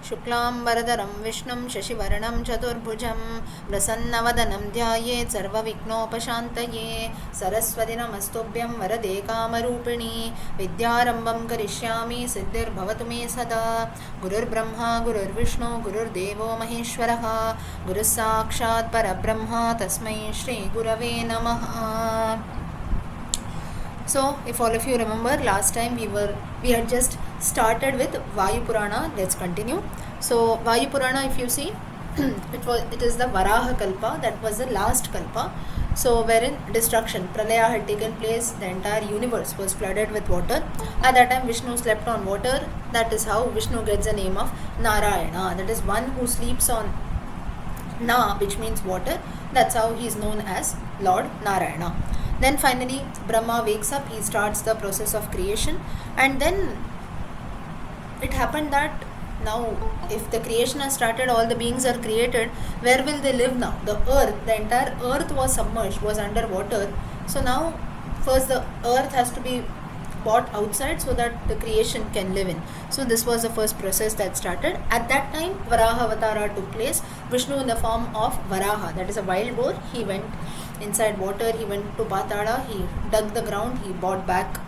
शुक्लांबरधरं विष्णुं शशिवर्णं चतुर्भुजं प्रसन्नवदनं ध्यायेत् सर्वविघ्नोपशान्तये सरस्वती नमस्तुभ्यं वरदे कामरूपिणी विद्यारम्भं करिष्यामि सिद्धिर्भवतु मे सदा गुरुर्ब्रह्मा गुरुर्विष्णु गुरुर्देवो महेश्वरः गुरुः साक्षात् परब्रह्म तस्मै श्रीगुरवे नमः. So, if all of you remember, last time we had just started with Vayu Purana. Let's continue. So, Vayu Purana, if you see, it is the Varaha Kalpa. That was the last Kalpa. So, wherein destruction, Pralaya had taken place. The entire universe was flooded with water. At that time, Vishnu slept on water. That is how Vishnu gets the name of Narayana. That is one who sleeps on Na, which means water. That's how he is known as Lord Narayana. Then finally Brahma wakes up, he starts the process of creation, and then it happened that now if the creation has started, all the beings are created, where will they live now? The earth, the entire earth was submerged, was under water. So now first the earth has to be brought outside so that the creation can live in. So this was the first process that started. At that time Varaha Avatara took place. Vishnu in the form of Varaha, that is a wild boar, he went inside water, he went to Patala, he dug the ground, he brought back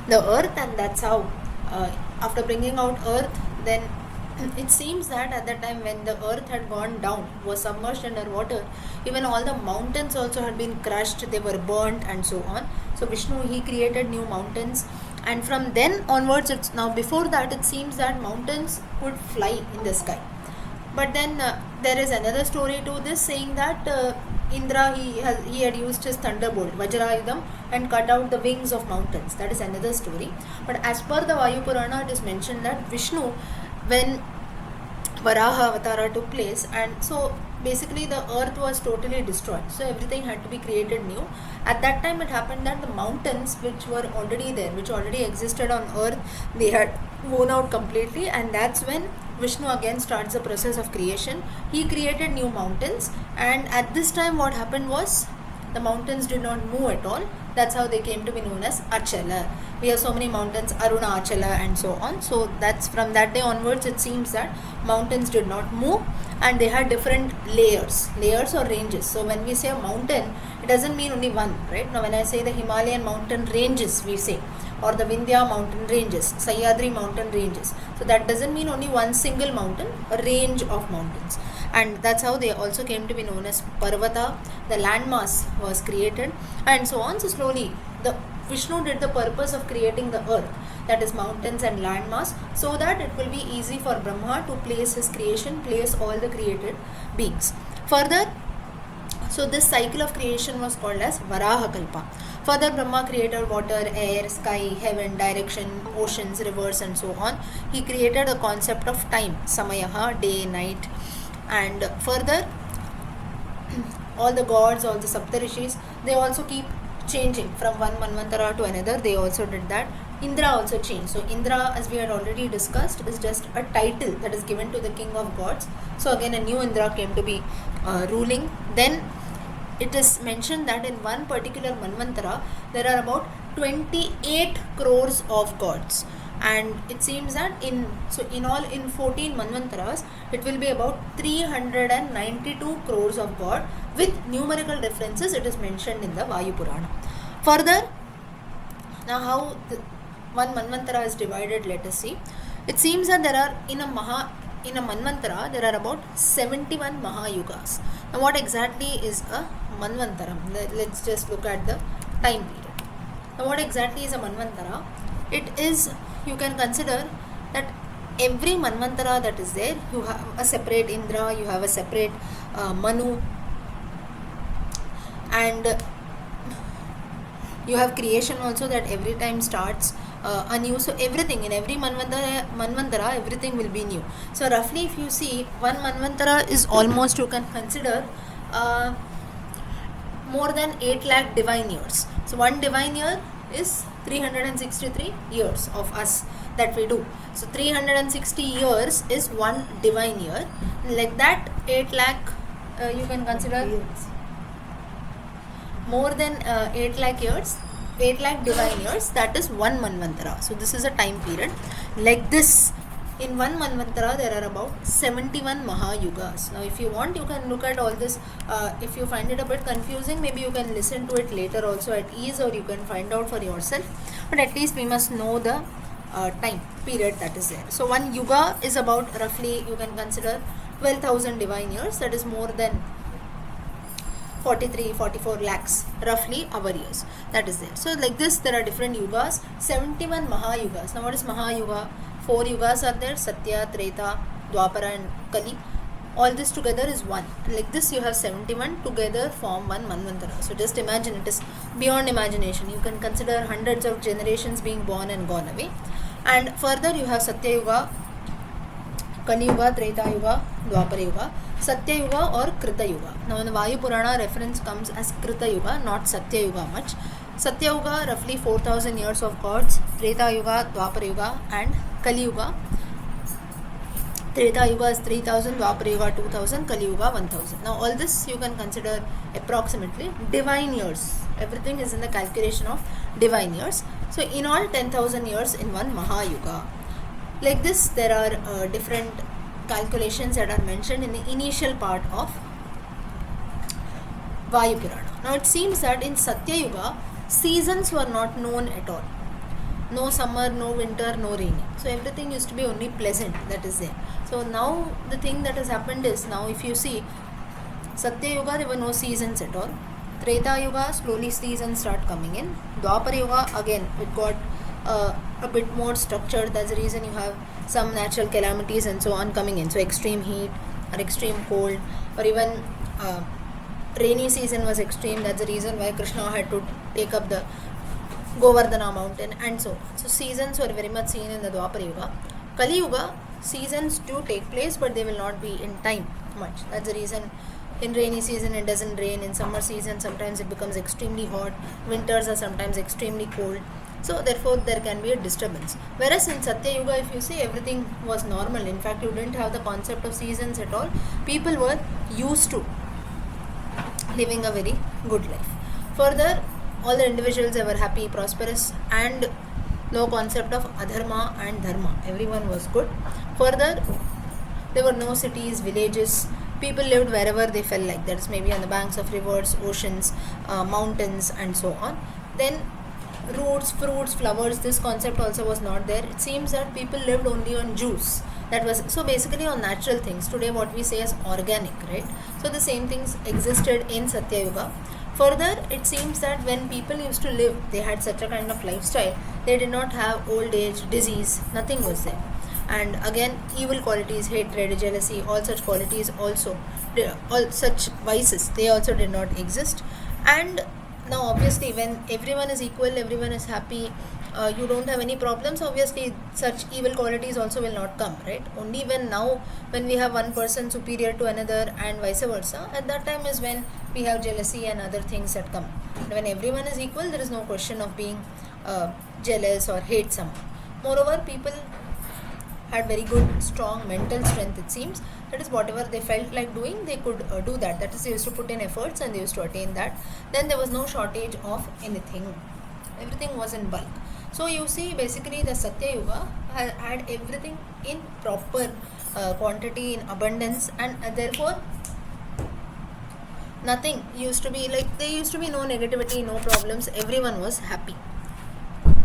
the earth, and that's how after bringing out earth, then it seems that at that time when the earth had gone down, was submerged under water, even all the mountains also had been crushed, they were burnt and so on. So Vishnu, he created new mountains, and from then onwards, it's now before that it seems that mountains could fly in the sky. But then there is another story to this, saying that Indra, he had used his thunderbolt Vajrayudham and cut out the wings of mountains. That is another story. But as per the Vayu Purana, it is mentioned that Vishnu, when Varaha Avatara took place, and so basically the earth was totally destroyed, so everything had to be created new. At that time it happened that the mountains which were already there, which already existed on earth, they had worn out completely, and that's when Vishnu again starts the process of creation. He created new mountains, and at this time what happened was the mountains did not move at all. That's how they came to be known as Achala. We have so many mountains, Aruna, Achala and so on. So that's from that day onwards it seems that mountains did not move, and they had different layers or ranges. So when we say a mountain, it doesn't mean only one, right? Now when I say the Himalayan mountain ranges, we say, or the Vindhya mountain ranges, Sahyadri mountain ranges. So that doesn't mean only one single mountain, a range of mountains. And that's how they also came to be known as Parvata. The landmass was created, and so on. So slowly the Vishnu did the purpose of creating the earth, that is mountains and landmass, so that it will be easy for Brahma to place his creation, place all the created beings. Further, so this cycle of creation was called as Varaha Kalpa. Further, Brahma created water, air, sky, heaven, direction, oceans, rivers and so on. He created the concept of time, Samayaha, day, night. And further, all the gods, all the Saptarishis, they also keep changing from one Manvantara to another. They also did that. Indra also changed. So Indra, as we had already discussed, is just a title that is given to the king of gods. So again a new Indra came to be ruling. Then it is mentioned that in one particular Manvantara there are about 28 crores of gods, and it seems that in 14 Manvantaras it will be about 392 crores of god, with numerical references it is mentioned in the Vayu Purana. Further, now how one Manvantara is divided, let us see. It seems that there are in a Manvantara there are about 71 Mahayugas. Now what exactly is a Manvantara? Let's just look at the time period. Now what exactly is a Manvantara? It is, you can consider that every Manvantara that is there, you have a separate Indra, you have a separate Manu, and you have creation also, that every time starts anew. So everything in every Manvantara, everything will be new. So roughly if you see, one Manvantara is almost, you can consider more than 8 lakh divine years. So one divine year is 363 years of us that we do. So 360 years is one divine year. Like that, 8 lakh you can consider more than 8 lakh years, 8 lakh divine years, that is one Manvantara. So this is a time period. Like this, In one Manvantara, there are about 71 Mahayugas. Now, if you want, you can look at all this. If you find it a bit confusing, maybe you can listen to it later also at ease, or you can find out for yourself. But at least we must know the time period that is there. So, one Yuga is about roughly, you can consider 12,000 divine years. That is more than 44 lakhs roughly our years, that is there. So like this, there are different yugas, 71 Mahayugas. Now what is Mahayuga? 4 yugas are there: Satya, Treta, Dwapara and Kali. All this together is one. Like this, you have 71 together form one Manvantara. So just imagine, it is beyond imagination. You can consider hundreds of generations being born and gone away. And further you have Satya Yuga, Kali Yuga, Treta Yuga, Dwapara Yuga, Satya Yuga or Krita Yuga. Now in the Vayu Purana, reference comes as Krita Yuga, not Satya Yuga much. Satya Yuga, roughly 4,000 years of gods. Treta Yuga, Dwapara Yuga and Kali Yuga. Treta Yuga is 3,000, Dwapara Yuga 2,000, Kali Yuga 1,000. Now all this you can consider approximately divine years. Everything is in the calculation of divine years. So in all 10,000 years in one Mahayuga. Like this, there are different calculations that are mentioned in the initial part of Vayu Purana. Now it seems that in Satya Yuga, seasons were not known at all. No summer, no winter, no rainy. So everything used to be only pleasant, that is there. So now the thing that has happened is, now if you see, Satya Yuga, there were no seasons at all. Treta Yuga, slowly seasons start coming in. Dwapara Yuga, again, it got a bit more structured. That's the reason you have some natural calamities and so on coming in. So extreme heat or extreme cold, or even rainy season was extreme. That's the reason why Krishna had to take up the Govardhana mountain and so on. So seasons were very much seen in the Dwapara Yuga. Kali Yuga, seasons do take place, but they will not be in time much. That's the reason in rainy season it doesn't rain. In summer season sometimes it becomes extremely hot. Winters are sometimes extremely cold. So therefore there can be a disturbance. Whereas in Satya Yuga, if you see, everything was normal. In fact, you didn't have the concept of seasons at all. People were used to living a very good life. Further, all the individuals, they were happy, prosperous, and no concept of adharma and dharma. Everyone was good. Further, there were no cities, villages. People lived wherever they felt like. That is maybe on the banks of rivers, oceans, mountains and so on. Then roots, fruits, flowers, this concept also was not there. It seems that people lived only on juice. That was, so basically on natural things. Today what we say is organic, right? So the same things existed in Satya Yuga. Further, it seems that when people used to live, they had such a kind of lifestyle. They did not have old age, disease, nothing was there. And again, evil qualities, hatred, jealousy, all such qualities also, all such vices, they also did not exist. And now obviously when everyone is equal, everyone is happy, you don't have any problems, obviously such evil qualities also will not come, right? Only when now, when we have one person superior to another and vice versa, at that time is when we have jealousy and other things that come. And when everyone is equal, there is no question of being jealous or hate someone. Moreover, people had very good, strong mental strength, it seems. That is, whatever they felt like doing, they could do that. That is, they used to put in efforts and they used to attain that. Then there was no shortage of anything. Everything was in bulk. So you see, basically the Satya Yuga had everything in proper quantity, in abundance, and therefore nothing used to be like, there used to be no negativity, no problems, everyone was happy.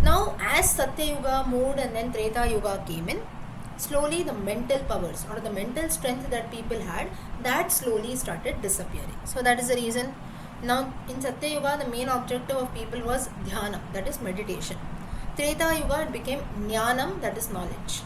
Now as Satya Yuga moved and then Treta Yuga came in, slowly the mental powers or the mental strength that people had, that slowly started disappearing. So that is the reason now in Satya Yuga, the main objective of people was dhyana, that is meditation. Treta Yuga, it became jnanam, that is knowledge.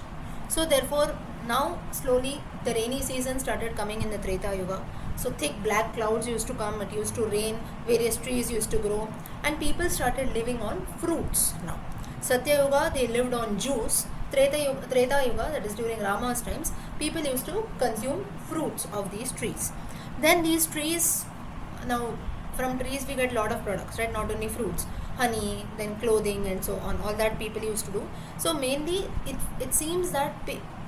So therefore now slowly the rainy season started coming in the Treta Yuga. So thick black clouds used to come, it used to rain, various trees used to grow, and people started living on fruits now. Satya Yuga, they lived on juice. Treta Yuga, that is during Rama's times, people used to consume fruits of these trees. Then these trees, now from trees we get a lot of products, right? Not only fruits, honey, then clothing and so on, all that people used to do. So mainly it seems that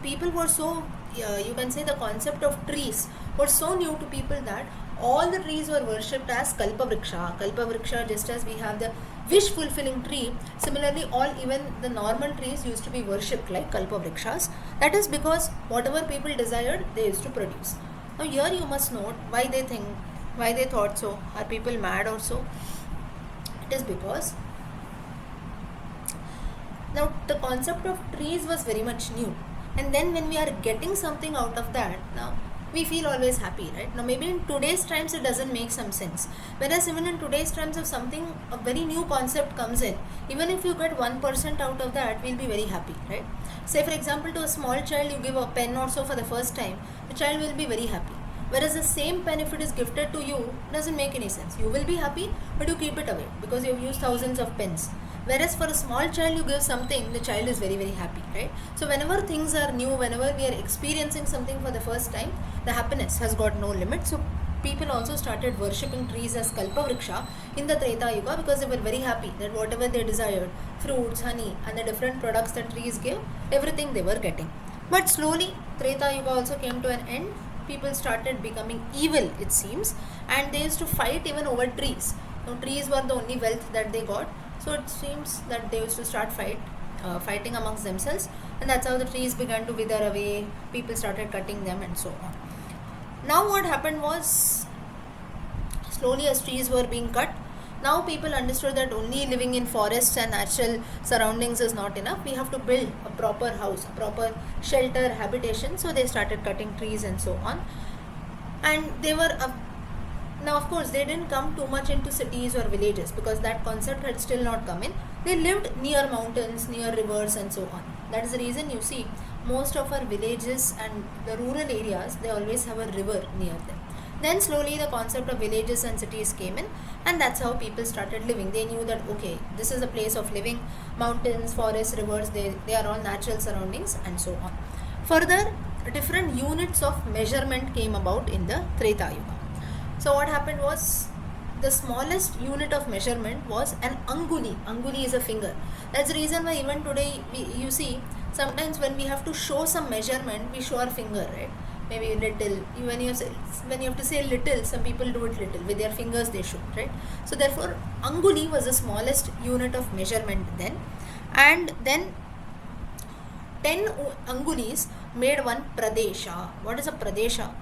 people were so, you can say the concept of trees was so new to people that all the trees were worshipped as Kalpa Vriksha. Kalpa Vriksha, just as we have the wish fulfilling tree. Similarly, all even the normal trees used to be worshipped like kalpavrikshas. That is because whatever people desired, they used to produce. Now here you must note why they thought so. Are people mad or so? It is because now the concept of trees was very much new, and then when we are getting something out of that, now we feel always happy, right? Now maybe in today's times it doesn't make some sense, whereas even in today's times, if something, a very new concept comes in, even if you get 1% out of that, we'll be very happy, right? Say for example, to a small child you give a pen or so for the first time, the child will be very happy. Whereas the same pen, if it is gifted to you, doesn't make any sense. You will be happy, but you keep it away because you have used thousands of pens. Whereas for a small child, you give something, the child is very, very happy, right? So whenever things are new, whenever we are experiencing something for the first time, the happiness has got no limit. So people also started worshipping trees as kalpavriksha in the Treta Yuga because they were very happy that whatever they desired, fruits, honey, and the different products that trees give, everything they were getting. But slowly, Treta Yuga also came to an end. People started becoming evil, it seems, and they used to fight even over trees. Now, trees were the only wealth that they got, so it seems that they used to start fighting amongst themselves, and that's how the trees began to wither away. People started cutting them, and so on. Now, what happened was, slowly as trees were being cut, now people understood that only living in forests and natural surroundings is not enough. We have to build a proper house, a proper shelter, habitation. So they started cutting trees and so on. And they were now, of course, they didn't come too much into cities or villages because that concept had still not come in. They lived near mountains, near rivers, and so on. That is the reason you see most of our villages and the rural areas, they always have a river near them. Then slowly the concept of villages and cities came in, and that's how people started living. They knew that, okay, this is a place of living. Mountains, forests, rivers, they are all natural surroundings, and so on. Further, different units of measurement came about in the Treta Yuga. So what happened was, the smallest unit of measurement was an anguli. Anguli is a finger. That's the reason why even today you see sometimes when we have to show some measurement, we show our finger, right? Maybe little. When you have to say little, some people do it little with their fingers. They show, right? So therefore, anguli was the smallest unit of measurement then, and then 10 angulis made one pradesha. What is a pradesha?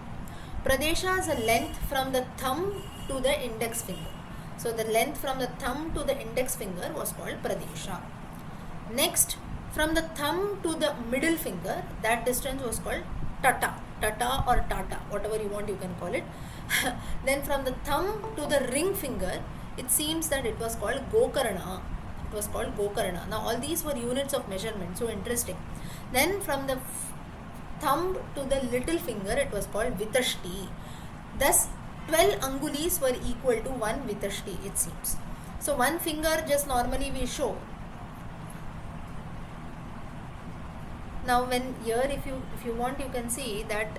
Pradesha is a length from the thumb to the index finger. So the length from the thumb to the index finger was called pradesha. Next, from the thumb to the middle finger, that distance was called tata or tata, whatever you want you can call it. Then from the thumb to the ring finger, it seems that it was called gokarna. It was called gokarna. Now all these were units of measurement, so interesting. Then from the thumb to the little finger, it was called vitashti. Thus 12 angulis were equal to one vitashti, it seems. So one finger just normally we show. Now when here, if you want, you can see that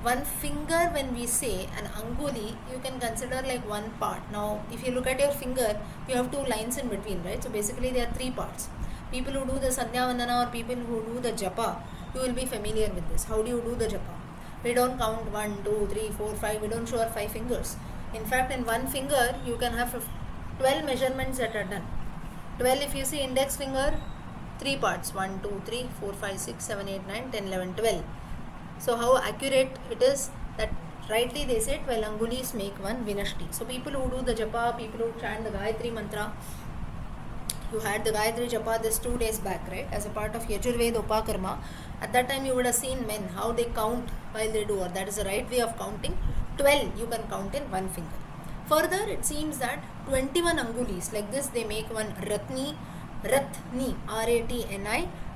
one finger, when we say an anguli, you can consider like one part. Now if you look at your finger, you have two lines in between, right? So basically there are three parts. People who do the sandhya vandana or people who do the japa, you will be familiar with this. How do you do the japa? We don't count 1, 2, 3, 4, 5. We don't show our 5 fingers. In fact, in one finger, you can have 12 measurements that are done. 12, if you see index finger, 3 parts. 1, 2, 3, 4, 5, 6, 7, 8, 9, 10, 11, 12. So how accurate it is that rightly they say 12 angulis make one vinashti. So people who do the japa, people who chant the Gayatri mantra, you had the Gayatri japa this 2 days back, right? As a part of Yajurveda Upakarma. At that time you would have seen men, how they count while they do, or that is the right way of counting. 12 you can count in one finger. Further, it seems that 21 angulis, like this, they make one ratni, Ratni.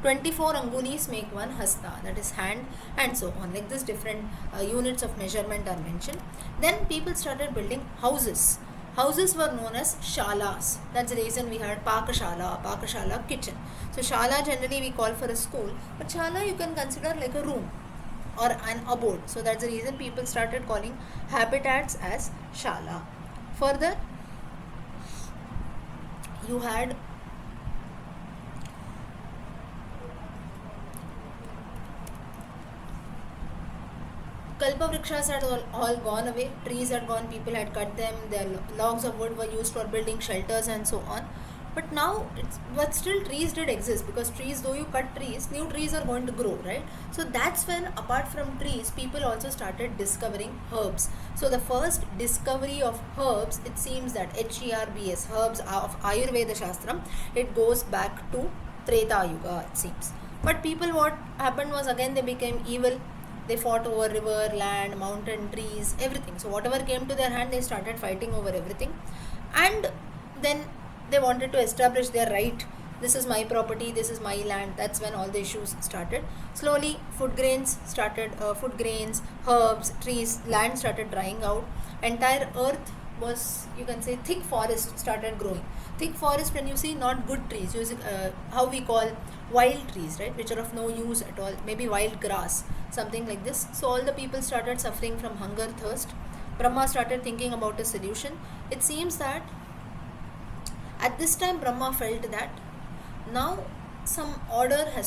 24 angulis make one hasta, that is hand, and so on. Like this, different units of measurement are mentioned. Then people started building houses. Houses were known as shalas. That's the reason we had pakashala, kitchen. So shala generally we call for a school, but shala you can consider like a room or an abode. So that's the reason people started calling habitats as shala. Further, you had Kalpavrikshas had all gone away, trees had gone, people had cut them, their logs of wood were used for building shelters and so on. But now but still trees did exist, because trees, though you cut trees, new trees are going to grow, right? So that's when, apart from trees, people also started discovering herbs. So the first discovery of herbs, it seems that HERBS, herbs of Ayurveda Shastram, it goes back to Treta Yuga, it seems. But people, what happened was, again they became evil. They fought over river, land, mountain, trees, everything. So whatever came to their hand, they started fighting over everything. And then they wanted to establish their right. This is my property, this is my land. That's when all the issues started. Slowly food grains, herbs, trees, land started drying out. Entire earth was, you can say, thick forest started growing. Thick forest, when you see not good trees, using how we call wild trees, right, which are of no use at all, maybe wild grass, something like this. So all the people started suffering from hunger, thirst. Brahma started thinking about a solution. It seems that at this time Brahma felt that now some order or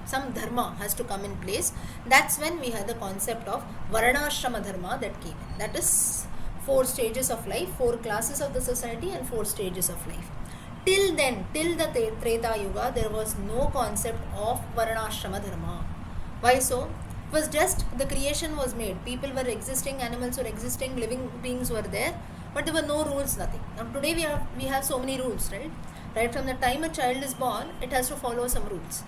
some dharma has to come in place. That's when we had the concept of Varnashrama dharma that came in. That is 4 stages of life, 4 classes of the society, and 4 stages of life. Till then, till the Treta Yuga, there was no concept of Varnashrama dharma. Why so? It was just the creation was made. People were existing, animals were existing, living beings were there, but there were no rules, nothing. Now today we have so many rules, right? Right from the time a child is born, it has to follow some rules.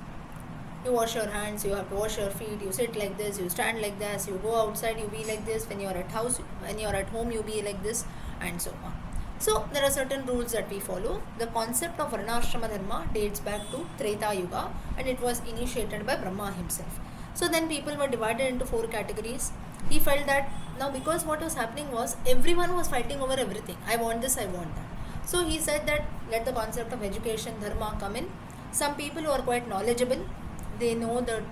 You wash your hands, you have to wash your feet, you sit like this, you stand like this, you go outside, you be like this, when you're at home, you be like this, and so on. So there are certain rules that we follow. The concept of Varnashrama dharma dates back to Treta Yuga, and it was initiated by Brahma himself. So then people were divided into 4 categories. He felt that now, because what was happening was, everyone was fighting over everything. I want this, I want that. So he said that let the concept of education, dharma come in. Some people who are quite knowledgeable, they know that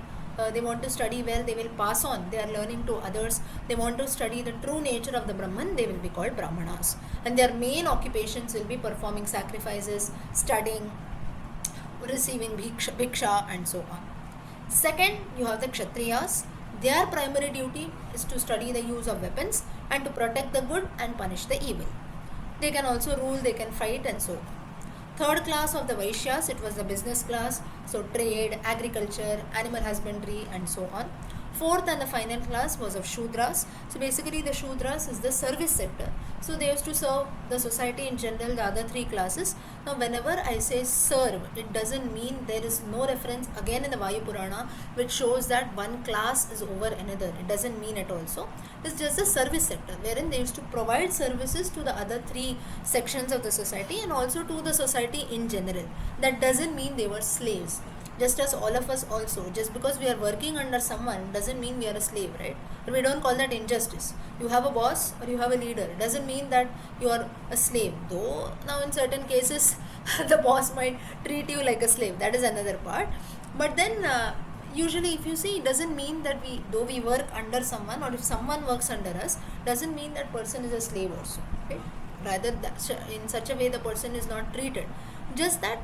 they want to study well, they will pass on, they are learning to others. They want to study the true nature of the Brahman, they will be called Brahmanas. And their main occupations will be performing sacrifices, studying, receiving bhiksha, and so on. Second, you have the Kshatriyas. Their primary duty is to study the use of weapons and to protect the good and punish the evil. They can also rule, they can fight, and so on. Third class of the Vaishyas, it was the business class, so trade, agriculture, animal husbandry, and so on. Fourth and the final class was of Shudras. So basically the Shudras is the service sector. So they used to serve the society in general, the other 3 classes. Now whenever I say serve, it doesn't mean, there is no reference again in the Vayu Purana which shows that one class is over another. It doesn't mean at all. So it's just the service sector, wherein they used to provide services to the other 3 sections of the society and also to the society in general. That doesn't mean they were slaves. Just as all of us also, just because we are working under someone doesn't mean we are a slave, right? We don't call that injustice. You have a boss or you have a leader, it doesn't mean that you are a slave. Though now in certain cases the boss might treat you like a slave, that is another part. But then usually if you see, it doesn't mean that though we work under someone, or if someone works under us, doesn't mean that person is a slave also, right? Rather, in such a way the person is not treated. Just that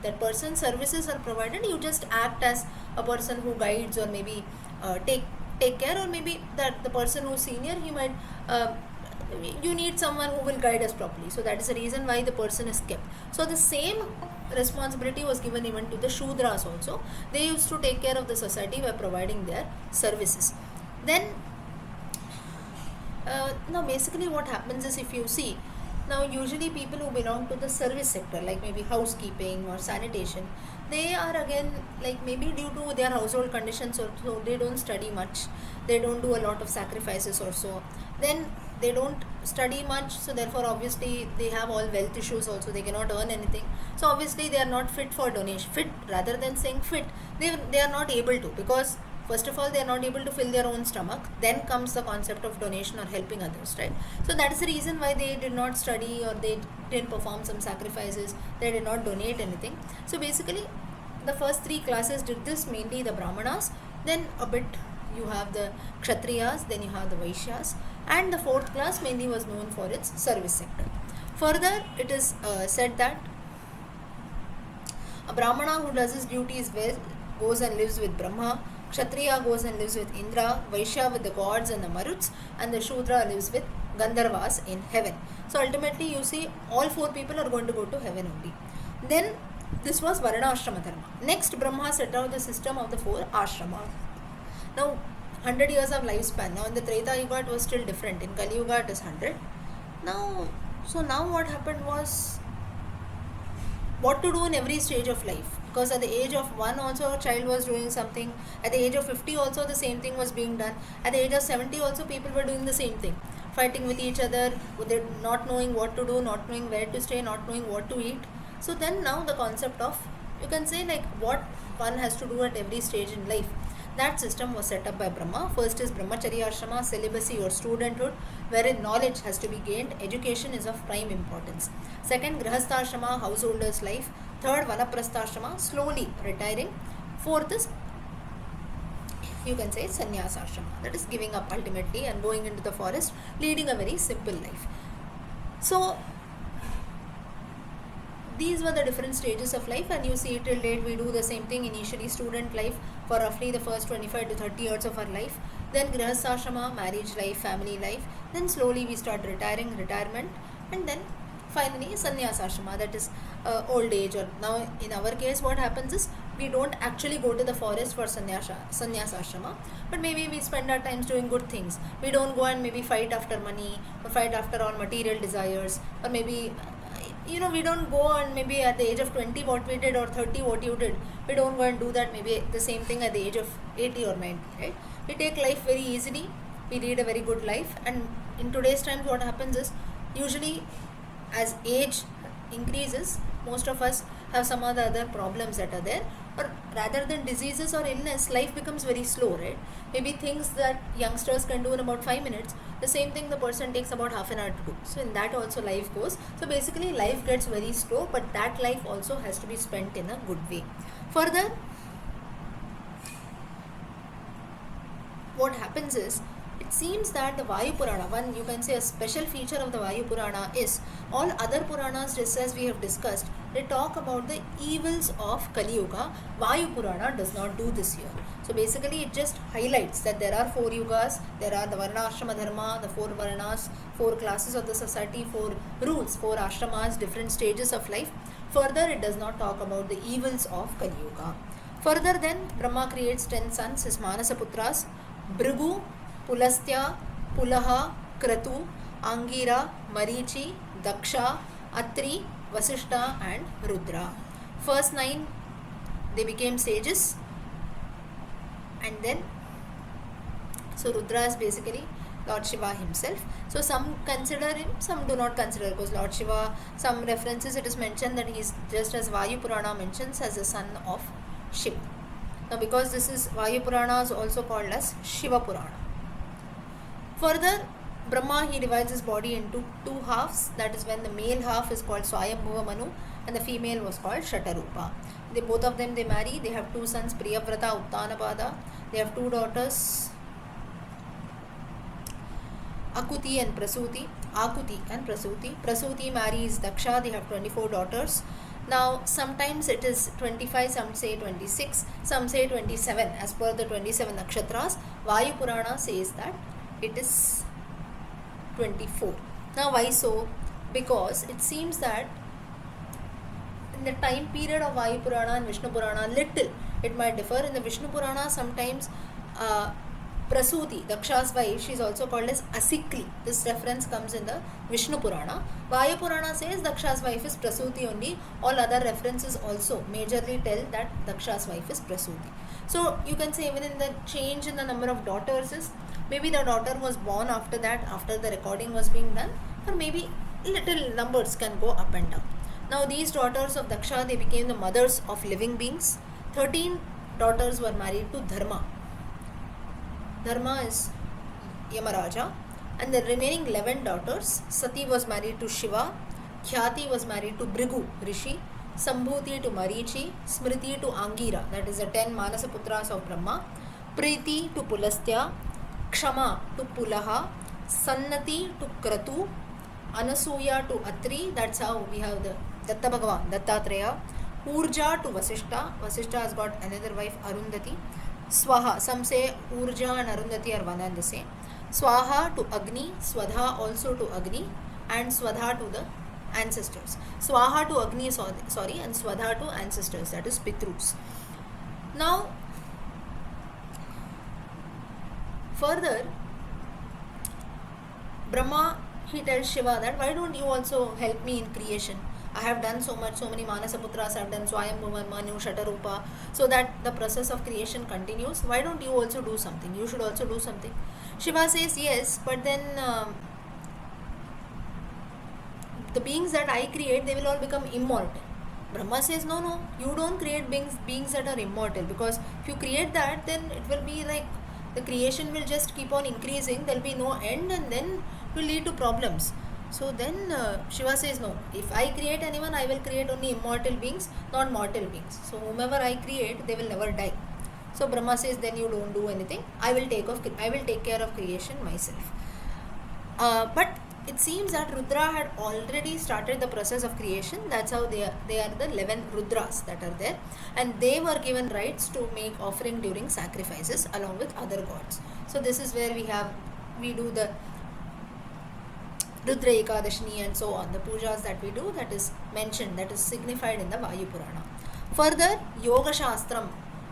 that person's services are provided, you just act as a person who guides, or maybe take care, or maybe that the person who's senior, he might you need someone who will guide us properly. So that is the reason why the person is kept. So the same responsibility was given even to the Shudras also. They used to take care of the society by providing their services. Then now basically what happens is, if you see, now usually people who belong to the service sector, like maybe housekeeping or sanitation, they are again, like maybe due to their household conditions or so, they don't study much, they don't do a lot of sacrifices or so, then they don't study much, so therefore obviously they have all wealth issues also, they cannot earn anything, so obviously they are not fit for donation. Fit, rather than saying fit, they are not able to, because first of all, they are not able to fill their own stomach. Then comes the concept of donation or helping others, right? So that is the reason why they did not study, or they didn't perform some sacrifices. They did not donate anything. So basically, the first 3 classes did this, mainly the Brahmanas. Then a bit you have the Kshatriyas, then you have the Vaishyas. And the 4th class mainly was known for its service sector. Further, it is said that a Brahmana who does his duties well goes and lives with Brahma. Kshatriya goes and lives with Indra, Vaishya with the gods and the Maruts, and the Shudra lives with Gandharvas in heaven. So ultimately you see all 4 people are going to go to heaven only. Then this was Varna Ashrama Dharma. Next Brahma set out the system of the 4 ashramas. Now 100 years of lifespan. Now in the Treta Yuga it was still different. In Kali Yuga it is 100. Now what happened was what to do in every stage of life, because at the age of 1 also a child was doing something, at the age of 50 also the same thing was being done, at the age of 70 also people were doing the same thing, fighting with each other, not knowing what to do, not knowing where to stay, not knowing what to eat. So then now the concept of, you can say, like what one has to do at every stage in life, that system was set up by Brahma. First is Brahmacharya Ashrama, celibacy or studenthood, wherein knowledge has to be gained, education is of prime importance. Second, Grihastha Ashrama, householder's life. Third, Vanaprastha Ashrama, slowly retiring. Fourth is, you can say, Sannyasa Ashrama, that is giving up ultimately and going into the forest, leading a very simple life. So these were the different stages of life, and you see till date we do the same thing. Initially student life for roughly the first 25 to 30 years of our life, then Grihasthashrama, marriage life, family life, then slowly we start retirement, and then finally Sannyasashrama, that is old age. Or now in our case what happens is we don't actually go to the forest for Sannyasashrama, but maybe we spend our times doing good things. We don't go and maybe fight after money or fight after all material desires, or maybe we don't go and maybe at the age of 20 what we did or 30 what you did, we don't go and do that maybe the same thing at the age of 80 or 90, right? We take life very easily, we lead a very good life. And in today's times what happens is, usually as age increases, most of us have some other problems that are there, or rather than diseases or illness, life becomes very slow, right? Maybe things that youngsters can do in about 5 minutes, the same thing the person takes about half an hour to do. So in that also life goes. So basically life gets very slow, but that life also has to be spent in a good way. Further, what happens is, it seems that the Vayu Purana, one you can say a special feature of the Vayu Purana is, all other Puranas, just as we have discussed, they talk about the evils of Kali Yuga. Vayu Purana does not do this here. So basically it just highlights that there are 4 yugas, there are the Varna Ashrama Dharma, the 4 Varnas, 4 classes of the society, 4 rules, 4 ashramas, different stages of life. Further, it does not talk about the evils of Kali Yuga. Further then, Brahma creates 10 sons, his Manasa Putras, Bhrigu, Pulastya, Pulaha, Kratu, Angira, Marichi, Daksha, Atri, Vasishta and Rudra. First 9, they became sages, and then, so Rudra is basically Lord Shiva himself. So some consider him, some do not consider, because Lord Shiva, some references it is mentioned that he is just as Vayu Purana mentions as the son of Shiva. Now because this is Vayu Purana is also called as Shiva Purana. Further, Brahma, he divides his body into 2 halves. That is when the male half is called Swayambhuva Manu and the female was called Shatarupa. Both of them, they marry. They have 2 sons, Priyavrata, Uttanapada. They have 2 daughters, Akuti and Prasuti. Prasuti marries Daksha. They have 24 daughters. Now sometimes it is 25, some say 26, some say 27 as per the 27 nakshatras. Vayu Purana says that it is 24. Now why so? Because it seems that in the time period of Vayu Purana and Vishnu Purana, little it might differ. In the Vishnu Purana, sometimes Prasuti, Daksha's wife, she is also called as Asikli. This reference comes in the Vishnu Purana. Vayu Purana says Daksha's wife is Prasuti only. All other references also majorly tell that Daksha's wife is Prasuti. So you can say even in the change in the number of daughters is, maybe the daughter was born after that, after the recording was being done, or maybe little numbers can go up and down. Now these daughters of Daksha, they became the mothers of living beings. 13 daughters were married to Dharma. Dharma is Yamaraja. And the remaining 11 daughters, Sati was married to Shiva, Khyati was married to Bhrigu, Rishi, Sambhuti to Marichi, Smriti to Angira, that is the 10 Manasa Putras of Brahma, Priti to Pulastya, Kshama to Pulaha, Sannati to Kratu, Anasuya to Atri, that's how we have the Datta Bhagavan, Dattatreya, Urja to Vasishta, Vasishta has got another wife Arundhati, Swaha, some say Urja and Arundhati are one and the same. Swaha to Agni, Swadha also to Agni, and Swadha to the ancestors. Swaha to Agni, sorry, and Swadha to ancestors, that is Pitrus. Now, further, Brahma, he tells Shiva that why don't you also help me in creation? I have done so much, so many Manasaputras I have done, Swayambhuva, Manu, Shatarupa, so that the process of creation continues. Why don't you also do something? You should also do something. Shiva says yes, but then the beings that I create, they will all become immortal. Brahma says, no, you don't create beings that are immortal, because if you create that, then it will be like the creation will just keep on increasing, there will be no end, and then it will lead to problems. So then Shiva says, no, if I create anyone, I will create only immortal beings, not mortal beings. So whomever I create, they will never die. So Brahma says, then you don't do anything. I will take care of creation myself. But it seems that Rudra had already started the process of creation. That's how they are the 11 Rudras that are there, and they were given rights to make offering during sacrifices along with other gods. So this is where we do the Rudra Ekadashini and so on, the pujas that we do, that is mentioned, that is signified in the Vayu Purana. Further, Yoga Shastram.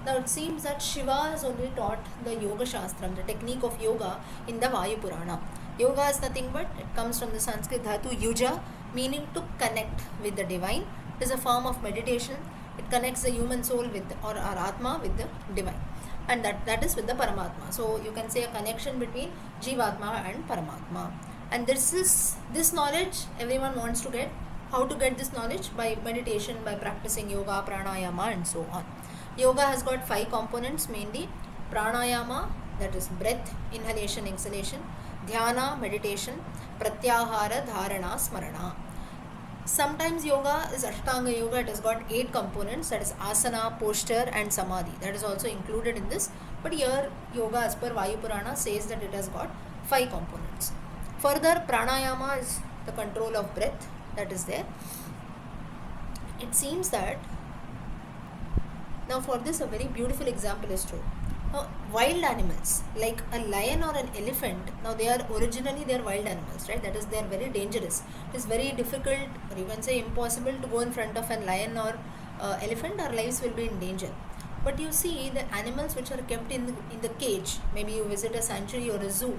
Now it seems that Shiva has only taught the Yoga Shastram, the technique of yoga, in the Vayu Purana. Yoga is nothing but, it comes from the Sanskrit dhatu yuja, meaning to connect with the divine. It is a form of meditation. It connects the human soul with, or our Atma with the divine. And that is with the Paramatma. So you can say a connection between Jivatma and Paramatma. And this knowledge everyone wants to get. How to get this knowledge? By meditation, by practicing yoga, pranayama and so on. Yoga has got 5 components mainly. Pranayama, that is breath, inhalation, exhalation. Dhyana, meditation. Pratyahara, dharana, smarana. Sometimes yoga is Ashtanga yoga. It has got 8 components, that is asana, posture and samadhi. That is also included in this. But here yoga as per Vayu Purana says that it has got 5 components. Further, pranayama is the control of breath, that is there. It seems that, now for this a very beautiful example is true. Now wild animals like a lion or an elephant, now they are originally wild animals, right? That is, they are very dangerous. It is very difficult, or you can say impossible, to go in front of a lion or elephant. Our lives will be in danger. But you see, the animals which are kept in the cage, maybe you visit a sanctuary or a zoo,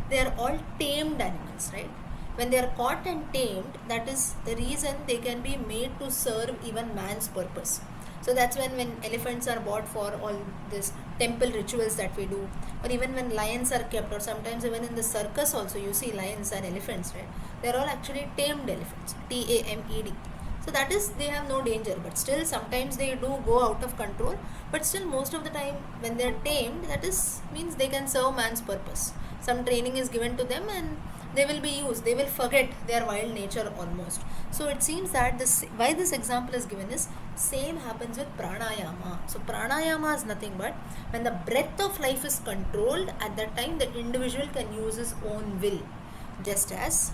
they are all tamed animals, right? When they are caught and tamed, that is the reason they can be made to serve even man's purpose. So that's when elephants are bought for all this temple rituals that we do, or even when lions are kept, or sometimes even in the circus also you see lions and elephants, right? They are all actually tamed elephants, Tamed. So that is, they have no danger, but still sometimes they do go out of control. But still most of the time when they are tamed, that is means they can serve man's purpose. Some training is given to them and they will be used. They will forget their wild nature almost. So it seems that why this example is given is same happens with pranayama. So pranayama is nothing but when the breath of life is controlled, at that time the individual can use his own will. Just as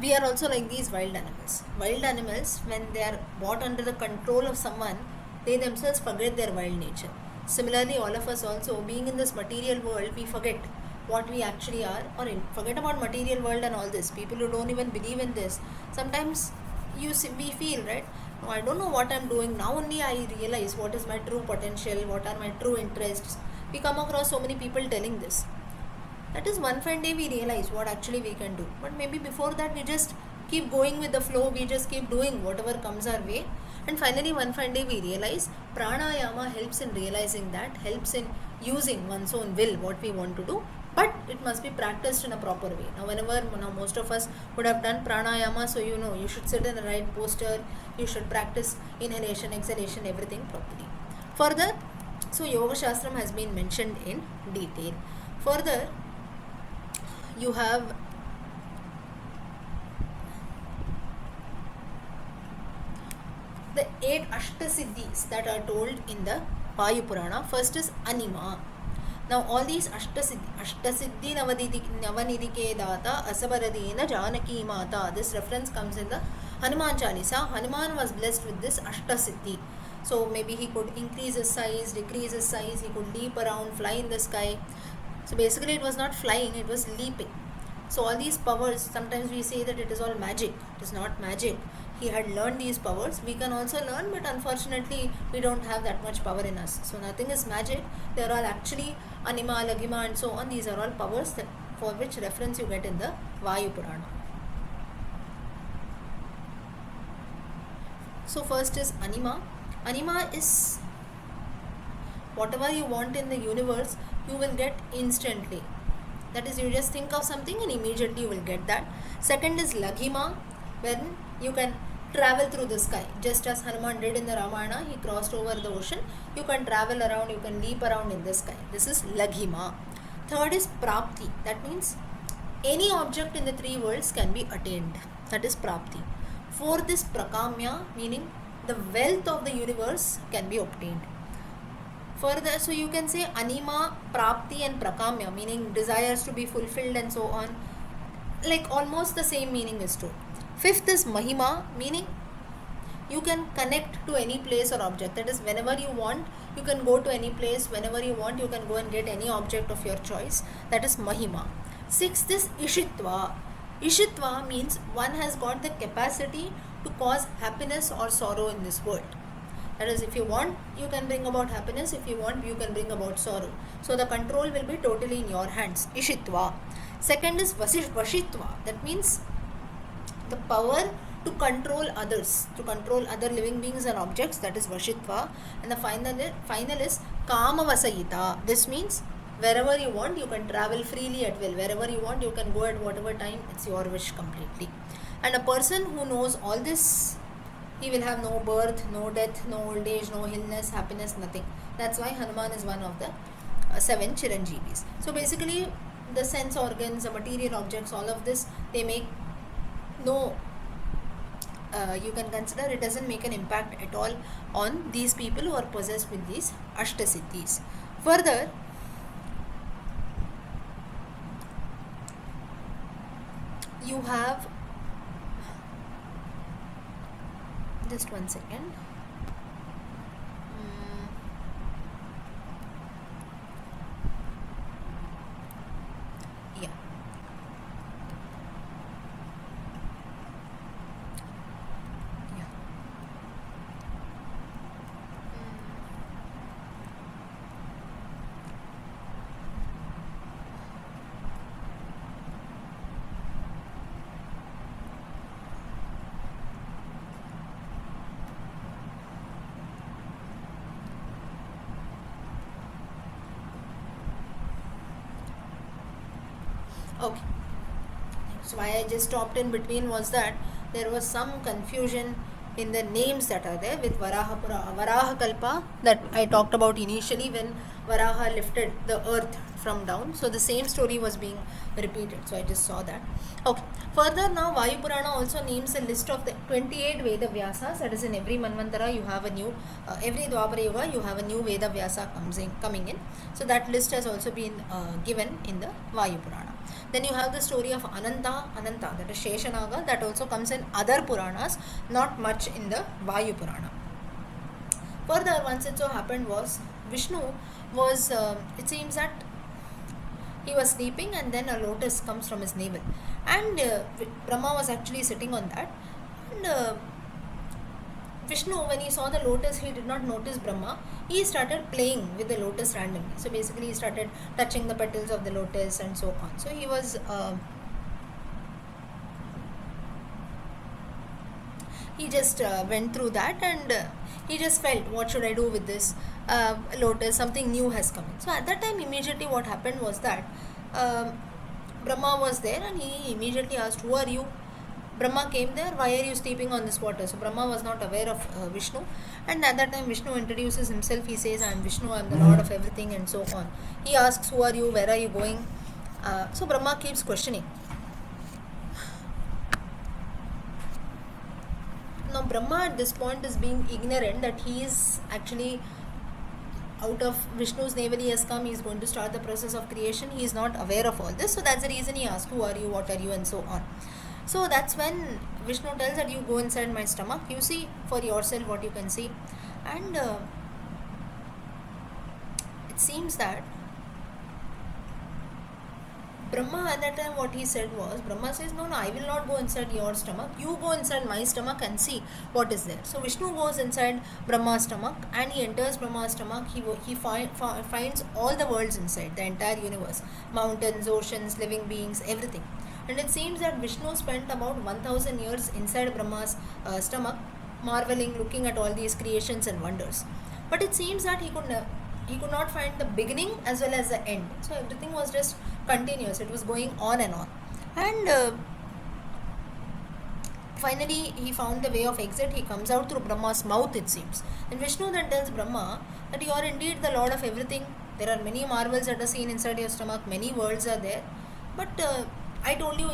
we are also like these wild animals. Wild animals, when they are brought under the control of someone, they themselves forget their wild nature. Similarly, all of us also, being in this material world, we forget what we actually are, or forget about material world and all this. People who don't even believe in this, sometimes we feel, right? No, I don't know what I'm doing. Now only I realize what is my true potential, what are my true interests. We come across so many people telling this. That is, one fine day we realize what actually we can do. But maybe before that we just keep going with the flow, we just keep doing whatever comes our way. And finally one fine day we realize pranayama helps in realizing that, helps in using one's own will, what we want to do. But it must be practiced in a proper way. Now most of us would have done pranayama, so you should sit in the right posture, you should practice inhalation, exhalation, everything properly. Further, so Yoga Shastram has been mentioned in detail. Further, you have the 8 Ashtasiddhis that are told in the Vayu Purana. First is Anima. Now all these Ashtasiddhi Navanidike Data Asabaradina Janaki Mata. This reference comes in the Hanuman Chalisa. Hanuman was blessed with this Ashtasiddhi. So maybe he could increase his size, decrease his size, he could leap around, fly in the sky. So basically, it was not flying, it was leaping. So all these powers, sometimes we say that it is all magic. It is not magic. He had learned these powers. We can also learn, but unfortunately, we don't have that much power in us. So nothing is magic. They are all actually anima, lagima, and so on. These are all powers that for which reference you get in the Vayu Purana. So first is anima. Anima is whatever you want in the universe, you will get instantly. That is, you just think of something and immediately you will get that. Second is laghima, when you can travel through the sky. Just as Hanuman did in the Ramayana, he crossed over the ocean. You can travel around, you can leap around in the sky. This is laghima. Third is prapti. That means any object in the three worlds can be attained. That is prapti. Fourth is prakamya, meaning the wealth of the universe can be obtained. Further, so you can say anima, prapti and prakamya, meaning desires to be fulfilled and so on. Like almost the same meaning is true. Fifth is mahima, meaning you can connect to any place or object. That is, whenever you want, you can go to any place. Whenever you want, you can go and get any object of your choice. That is mahima. Sixth is ishitva. Ishitva means one has got the capacity to cause happiness or sorrow in this world. That is, if you want, you can bring about happiness. If you want, you can bring about sorrow. So the control will be totally in your hands. Ishitva. Second is vashitva. That means the power to control others, to control other living beings and objects. That is vashitva. And the final is kama vasayita. This means wherever you want, you can travel freely at will. Wherever you want, you can go at whatever time. It's your wish completely. And a person who knows all this, he will have no birth, no death, no old age, no illness, happiness, nothing. That's why Hanuman is one of the 7 Chiranjeevis. So basically, the sense organs, the material objects, all of this, they make no, you can consider it doesn't make an impact at all on these people who are possessed with these Ashtasiddhis. Further, you have, just 1 second. Yeah. Yeah. Okay. So why I just stopped in between was that there was some confusion in the names that are there with Varaha Kalpa that I talked about initially when Varaha lifted the earth from down. So the same story was being repeated. So I just saw that. Okay. Further, now Vayu Purana also names a list of the 28 Veda Vyasas. That is, in every Manvantara you have a new, every Dwapara Yuga you have a new Veda Vyasa coming in. So that list has also been given in the Vayu Purana. Then you have the story of Ananta, that is Sheshanaga, that also comes in other Puranas, not much in the Vayu Purana. Further, once it so happened was, Vishnu was, it seems that he was sleeping and then a lotus comes from his navel. And Brahma was actually sitting on that. And Vishnu, when he saw the lotus, he did not notice Brahma. He started playing with the lotus randomly. So basically, he started touching the petals of the lotus and so on. So he was, he just went through that and he just felt, what should I do with this lotus? Something new has come in. So at that time, immediately what happened was that Brahma was there and he immediately asked, who are you? Brahma came there, why are you sleeping on this water? So Brahma was not aware of Vishnu, and at that time Vishnu introduces himself. He says, I am Vishnu, I am the Lord of everything and so on. He asks, who are you, where are you going? So Brahma keeps questioning. Now Brahma at this point is being ignorant that he is actually out of Vishnu's navel, he has come, he is going to start the process of creation. He is not aware of all this, so that's the reason he asks, who are you, what are you, and so on. So that's when Vishnu tells that you go inside my stomach, you see for yourself what you can see. And it seems that Brahma at that time, what he said was, Brahma says, no, no, I will not go inside your stomach. You go inside my stomach and see what is there. So Vishnu goes inside Brahma's stomach and he enters Brahma's stomach. He finds all the worlds inside, the entire universe, mountains, oceans, living beings, everything. And it seems that Vishnu spent about 1000 years inside Brahma's stomach, marveling, looking at all these creations and wonders. But it seems that he could not find the beginning as well as the end. So everything was just continuous. It was going on and on. And finally, he found the way of exit. He comes out through Brahma's mouth, it seems. And Vishnu then tells Brahma that you are indeed the Lord of everything. There are many marvels that are seen inside your stomach. Many worlds are there. But I told you,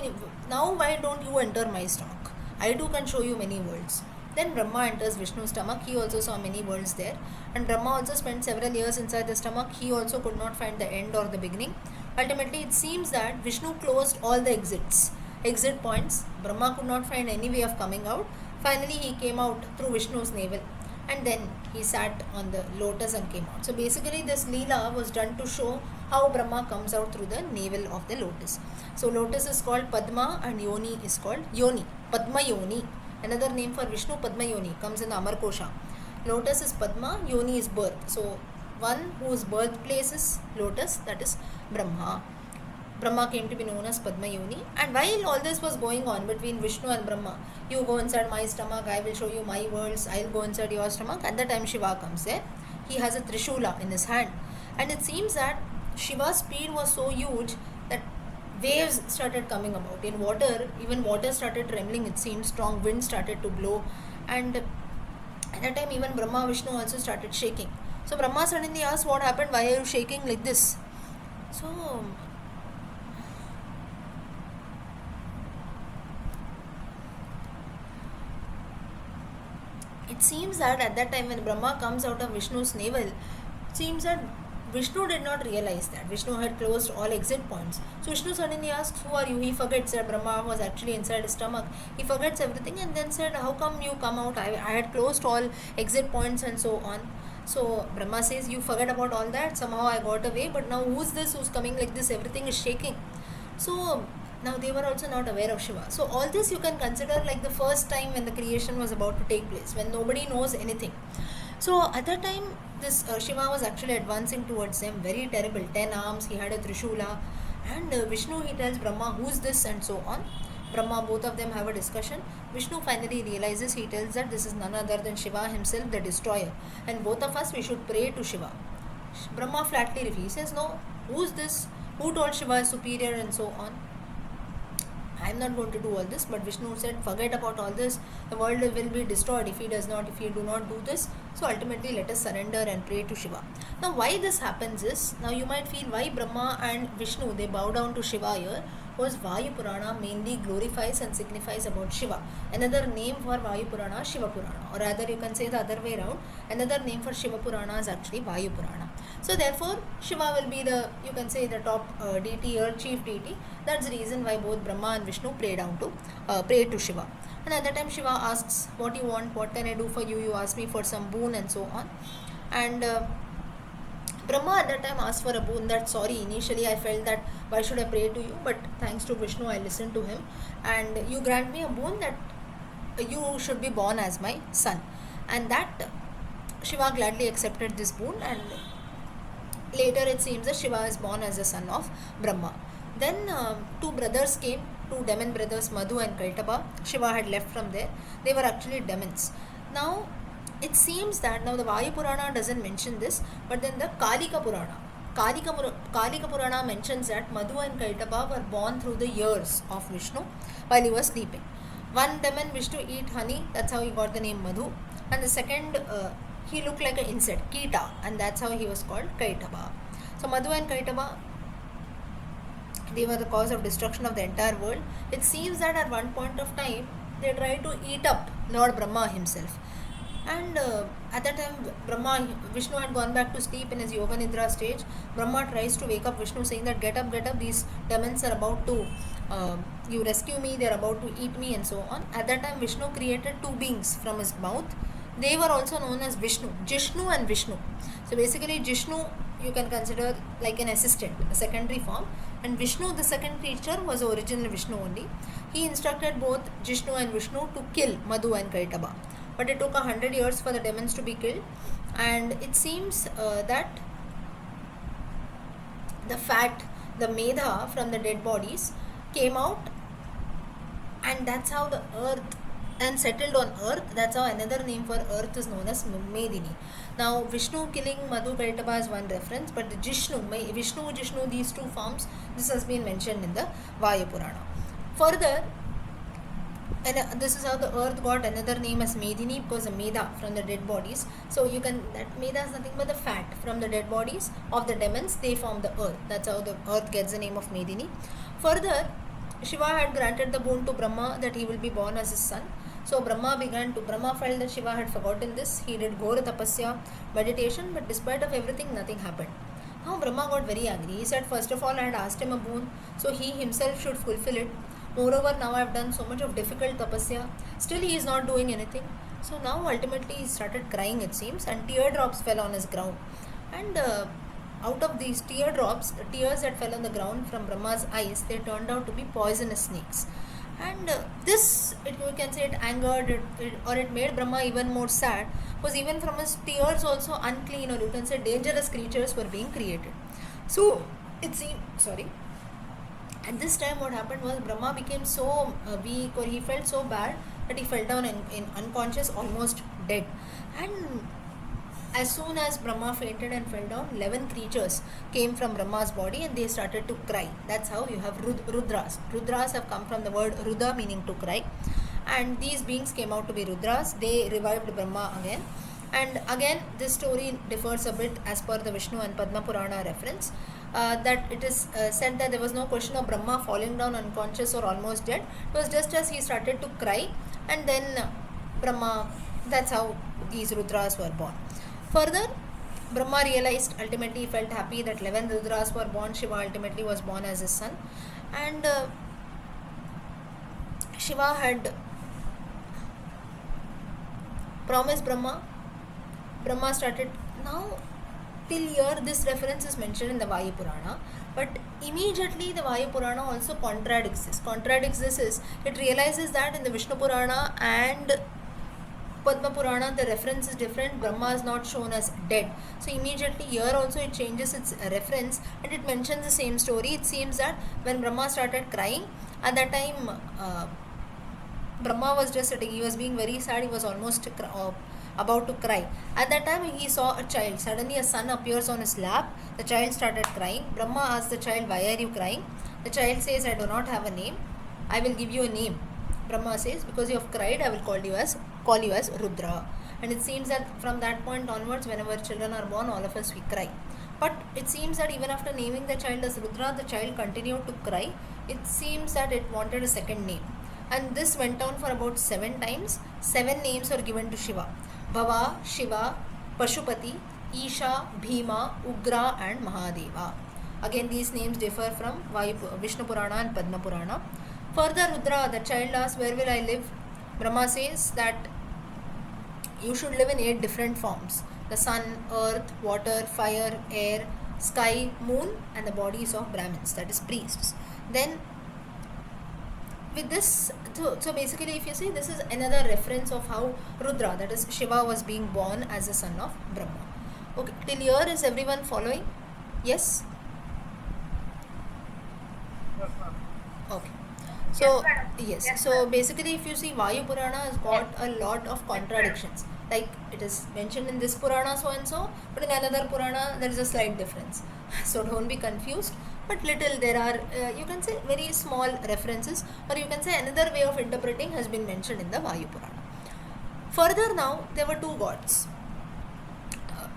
now why don't you enter my stomach? I too can show you many worlds. Then Brahma enters Vishnu's stomach. He also saw many worlds there. And Brahma also spent several years inside the stomach. He also could not find the end or the beginning. Ultimately, it seems that Vishnu closed all the exit points. Brahma could not find any way of coming out. Finally, he came out through Vishnu's navel. And then he sat on the lotus and came out. So basically, this Leela was done to show how Brahma comes out through the navel of the lotus. So lotus is called Padma and Yoni is called Yoni. Padma Yoni. Another name for Vishnu, Padma Yoni, comes in the Amar Kosha. Lotus is Padma, Yoni is birth. So one whose birthplace is lotus, that is Brahma. Brahma came to be known as Padma Yoni. And while all this was going on between Vishnu and Brahma, you go inside my stomach, I will show you my worlds, I'll go inside your stomach. At the time Shiva comes there. He has a Trishula in his hand. And it seems that Shiva's speed was so huge that waves started coming about. In water, even water started trembling, it seemed. Strong wind started to blow. And at that time, even Brahma, Vishnu also started shaking. So Brahma suddenly asked, what happened? Why are you shaking like this? So it seems that at that time when Brahma comes out of Vishnu's navel, it seems that Vishnu did not realize that. Vishnu had closed all exit points. So Vishnu suddenly asks, who are you? He forgets that Brahma was actually inside his stomach. He forgets everything and then said, how come you come out? I had closed all exit points and so on. So Brahma says, you forget about all that. Somehow I got away. But now who's this who's coming like this? Everything is shaking. So now they were also not aware of Shiva. So all this you can consider like the first time when the creation was about to take place, when nobody knows anything. So at that time, this Shiva was actually advancing towards them, very terrible, 10 arms, he had a Trishula. And Vishnu, he tells Brahma, who's this and so on. Brahma, both of them have a discussion. Vishnu finally realizes, he tells that this is none other than Shiva himself, the destroyer. And both of us, we should pray to Shiva. Brahma flatly refuses. He says, no, who's this? Who told Shiva is superior and so on? I am not going to do all this. But Vishnu said, forget about all this. The world will be destroyed if you do not do this. So ultimately let us surrender and pray to Shiva. Now why this happens is, now you might feel why Brahma and Vishnu, they bow down to Shiva here, was Vayu Purana mainly glorifies and signifies about Shiva. Another name for Vayu Purana, Shiva Purana. Or rather you can say the other way around. Another name for Shiva Purana is actually Vayu Purana. So therefore Shiva will be the, you can say the top deity or chief deity. That's the reason why both Brahma and Vishnu pray to Shiva. And at that time Shiva asks, what you want, what can I do for you? You ask me for some boon and so on. And Brahma at that time asked for a boon that, sorry, initially I felt that why should I pray to you, but thanks to Vishnu I listened to him and you grant me a boon that you should be born as my son. And that Shiva gladly accepted this boon, and later it seems that Shiva is born as the son of Brahma. Then two brothers came, two demon brothers, Madhu and Kaitaba. Shiva had left from there. They were actually demons. Now it seems that, now the Vayu Purana doesn't mention this, but then the Kalika Purana mentions that Madhu and Kaitaba were born through the ears of Vishnu while he was sleeping. One demon wished to eat honey, that's how he got the name Madhu. And the second, he looked like an insect, Kita, and that's how he was called Kaitaba. So Madhu and Kaitaba, they were the cause of destruction of the entire world. It seems that at one point of time, they tried to eat up Lord Brahma himself. And at that time, Vishnu had gone back to sleep in his Yoga Nidra stage. Brahma tries to wake up Vishnu saying that get up, these demons are about to, you rescue me, they are about to eat me and so on. At that time, Vishnu created two beings from his mouth. They were also known as Vishnu, Jishnu and Vishnu. So basically, Jishnu you can consider like an assistant, a secondary form. And Vishnu, the second creature, was originally Vishnu only. He instructed both Jishnu and Vishnu to kill Madhu and Kaitaba. But it took 100 years for the demons to be killed. And it seems that the fat, the medha from the dead bodies came out, and that's how the earth and settled on earth. That's how another name for earth is known as Medini. Now Vishnu killing Madhu Kaitaba is one reference, but the Jishnu, these two forms, this has been mentioned in the Vayu Purana. Further, and this is how the earth got another name as Medini, because the Meda from the dead bodies. So you can, that Meda is nothing but the fat from the dead bodies of the demons, they form the earth. That's how the earth gets the name of Medini. Further, Shiva had granted the boon to Brahma that he will be born as his son. So Brahma felt that Shiva had forgotten this. He did Ghora Tapasya, meditation, but despite of everything, nothing happened. Now Brahma got very angry. He said, first of all, I had asked him a boon, so he himself should fulfill it. Moreover, now I have done so much of difficult tapasya, still he is not doing anything. So now ultimately he started crying, it seems, and teardrops fell on his ground. And out of these teardrops, the tears that fell on the ground from Brahma's eyes, they turned out to be poisonous snakes. And this, you can say, it angered or it made Brahma even more sad, because even from his tears also unclean, or you can say dangerous creatures were being created. So it seemed, at this time what happened was Brahma became so weak, or he felt so bad that he fell down in unconscious, almost dead. And as soon as Brahma fainted and fell down, 11 creatures came from Brahma's body and they started to cry. That's how you have Rudras. Rudras have come from the word Rudha, meaning to cry. And these beings came out to be Rudras. They revived Brahma again. And again, this story differs a bit as per the Vishnu and Padma Purana reference. That it is said that there was no question of Brahma falling down unconscious or almost dead. It was just as he started to cry, and then Brahma, that's how these Rudras were born. Further, Brahma realized, ultimately he felt happy that 11 Rudras were born. Shiva ultimately was born as his son. And Shiva had promised Brahma. Brahma started, now till here this reference is mentioned in the Vayu Purana, but immediately the Vayu Purana also contradicts this. Is it realizes that in the Vishnu Purana and Padma Purana the reference is different. Brahma is not shown as dead, so immediately here also it changes its reference and it mentions the same story. It seems that when Brahma started crying, at that time Brahma was just sitting, he was being very sad, he was almost about to cry. At that time he saw a child. Suddenly a son appears on his lap. The child started crying. Brahma asked the child, why are you crying? The child says, I do not have a name. I will give you a name. Brahma says, because you have cried, I will call you as Rudra. And it seems that from that point onwards, whenever children are born, all of us we cry. But it seems that even after naming the child as Rudra, the child continued to cry. It seems that it wanted a second name. And this went on for about 7 times. 7 names were given to Shiva. Bhava, Shiva, Pashupati, Isha, Bhima, Ugra and Mahadeva. Again, these names differ from Vishnu Purana and Padma Purana. Further, Rudra, the child asks, where will I live? Brahma says that you should live in 8 different forms. The sun, earth, water, fire, air, sky, moon and the bodies of Brahmins, that is priests. Then with this, so basically if you see, this is another reference of how Rudra, that is Shiva, was being born as a son of Brahma. Okay, till here is everyone following? Yes? Okay. So, yes. So basically if you see, Vayu Purana has got a lot of contradictions. Like it is mentioned in this Purana so and so, but in another Purana there is a slight difference. So don't be confused. But little there are, you can say very small references, or you can say another way of interpreting has been mentioned in the Vayu Purana. Further now, there were 2 gods,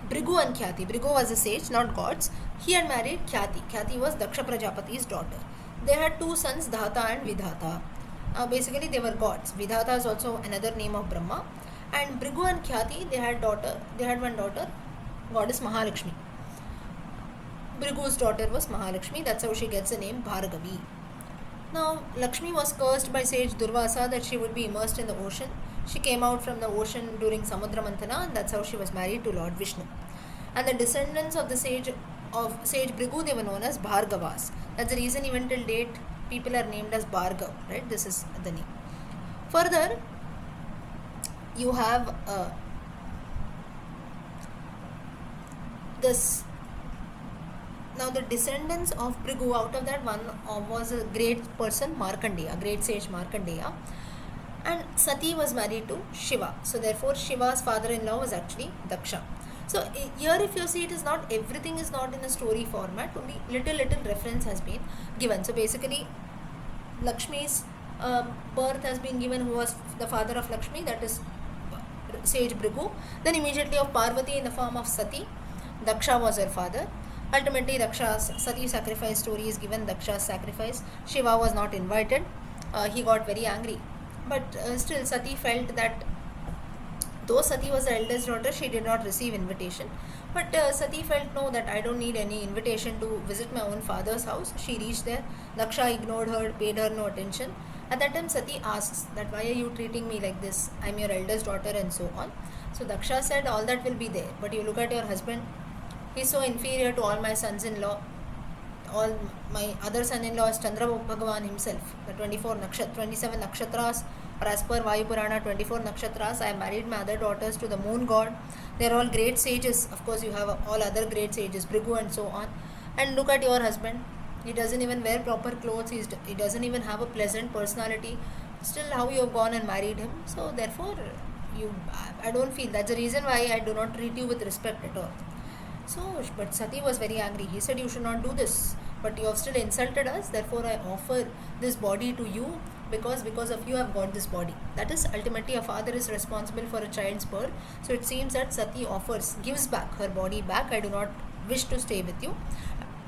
Bhrigu and Khyati. Bhrigu was a sage, not gods. He had married Khyati. Khyati was Daksha Prajapati's daughter. They had 2 sons, Dhata and Vidhata. Basically they were gods. Vidhata is also another name of Brahma. And Bhrigu and Khyati, they had one daughter, goddess Mahalakshmi. Bhrigu's daughter was Mahalakshmi, that's how she gets the name Bhargavi. Now, Lakshmi was cursed by sage Durvasa that she would be immersed in the ocean. She came out from the ocean during Samudra Mantana, and that's how she was married to Lord Vishnu. And the descendants of the sage Bhrigu, they were known as Bhargavas. That's the reason even till date people are named as Bhargav, right? This is the name. Further, you have this. Now the descendants of Bhrigu, out of that one was a great person, Markandeya, great sage Markandeya. And Sati was married to Shiva. So therefore Shiva's father-in-law was actually Daksha. So here if you see, it is not, everything is not in a story format, only little reference has been given. So basically Lakshmi's birth has been given, who was the father of Lakshmi, that is sage Bhrigu. Then immediately of Parvati in the form of Sati, Daksha was her father. Ultimately Daksha's Sati sacrifice story is given, Daksha's sacrifice. Shiva was not invited. He got very angry. But still Sati felt that though Sati was the eldest daughter, she did not receive invitation. But Sati felt, no, that I don't need any invitation to visit my own father's house. She reached there. Daksha ignored her, paid her no attention. At that time Sati asks that, why are you treating me like this? I'm your eldest daughter and so on. So Daksha said, all that will be there, but you look at your husband, he's so inferior to all my sons-in-law. All my other son-in-law is Chandra Bhagavan himself. The 27 nakshatras, or as per Vayu Purana, 24 nakshatras. I married my other daughters to the moon god. They are all great sages. Of course, you have all other great sages, Bhrigu and so on. And look at your husband. He doesn't even wear proper clothes. He doesn't even have a pleasant personality. Still, how you have gone and married him? So therefore, I don't feel, that's the reason why I do not treat you with respect at all. So, but Sati was very angry. He said, you should not do this, but you have still insulted us. Therefore I offer this body to you, because of you I have got this body. That is, ultimately a father is responsible for a child's birth. So it seems that Sati gives back her body back. I do not wish to stay with you.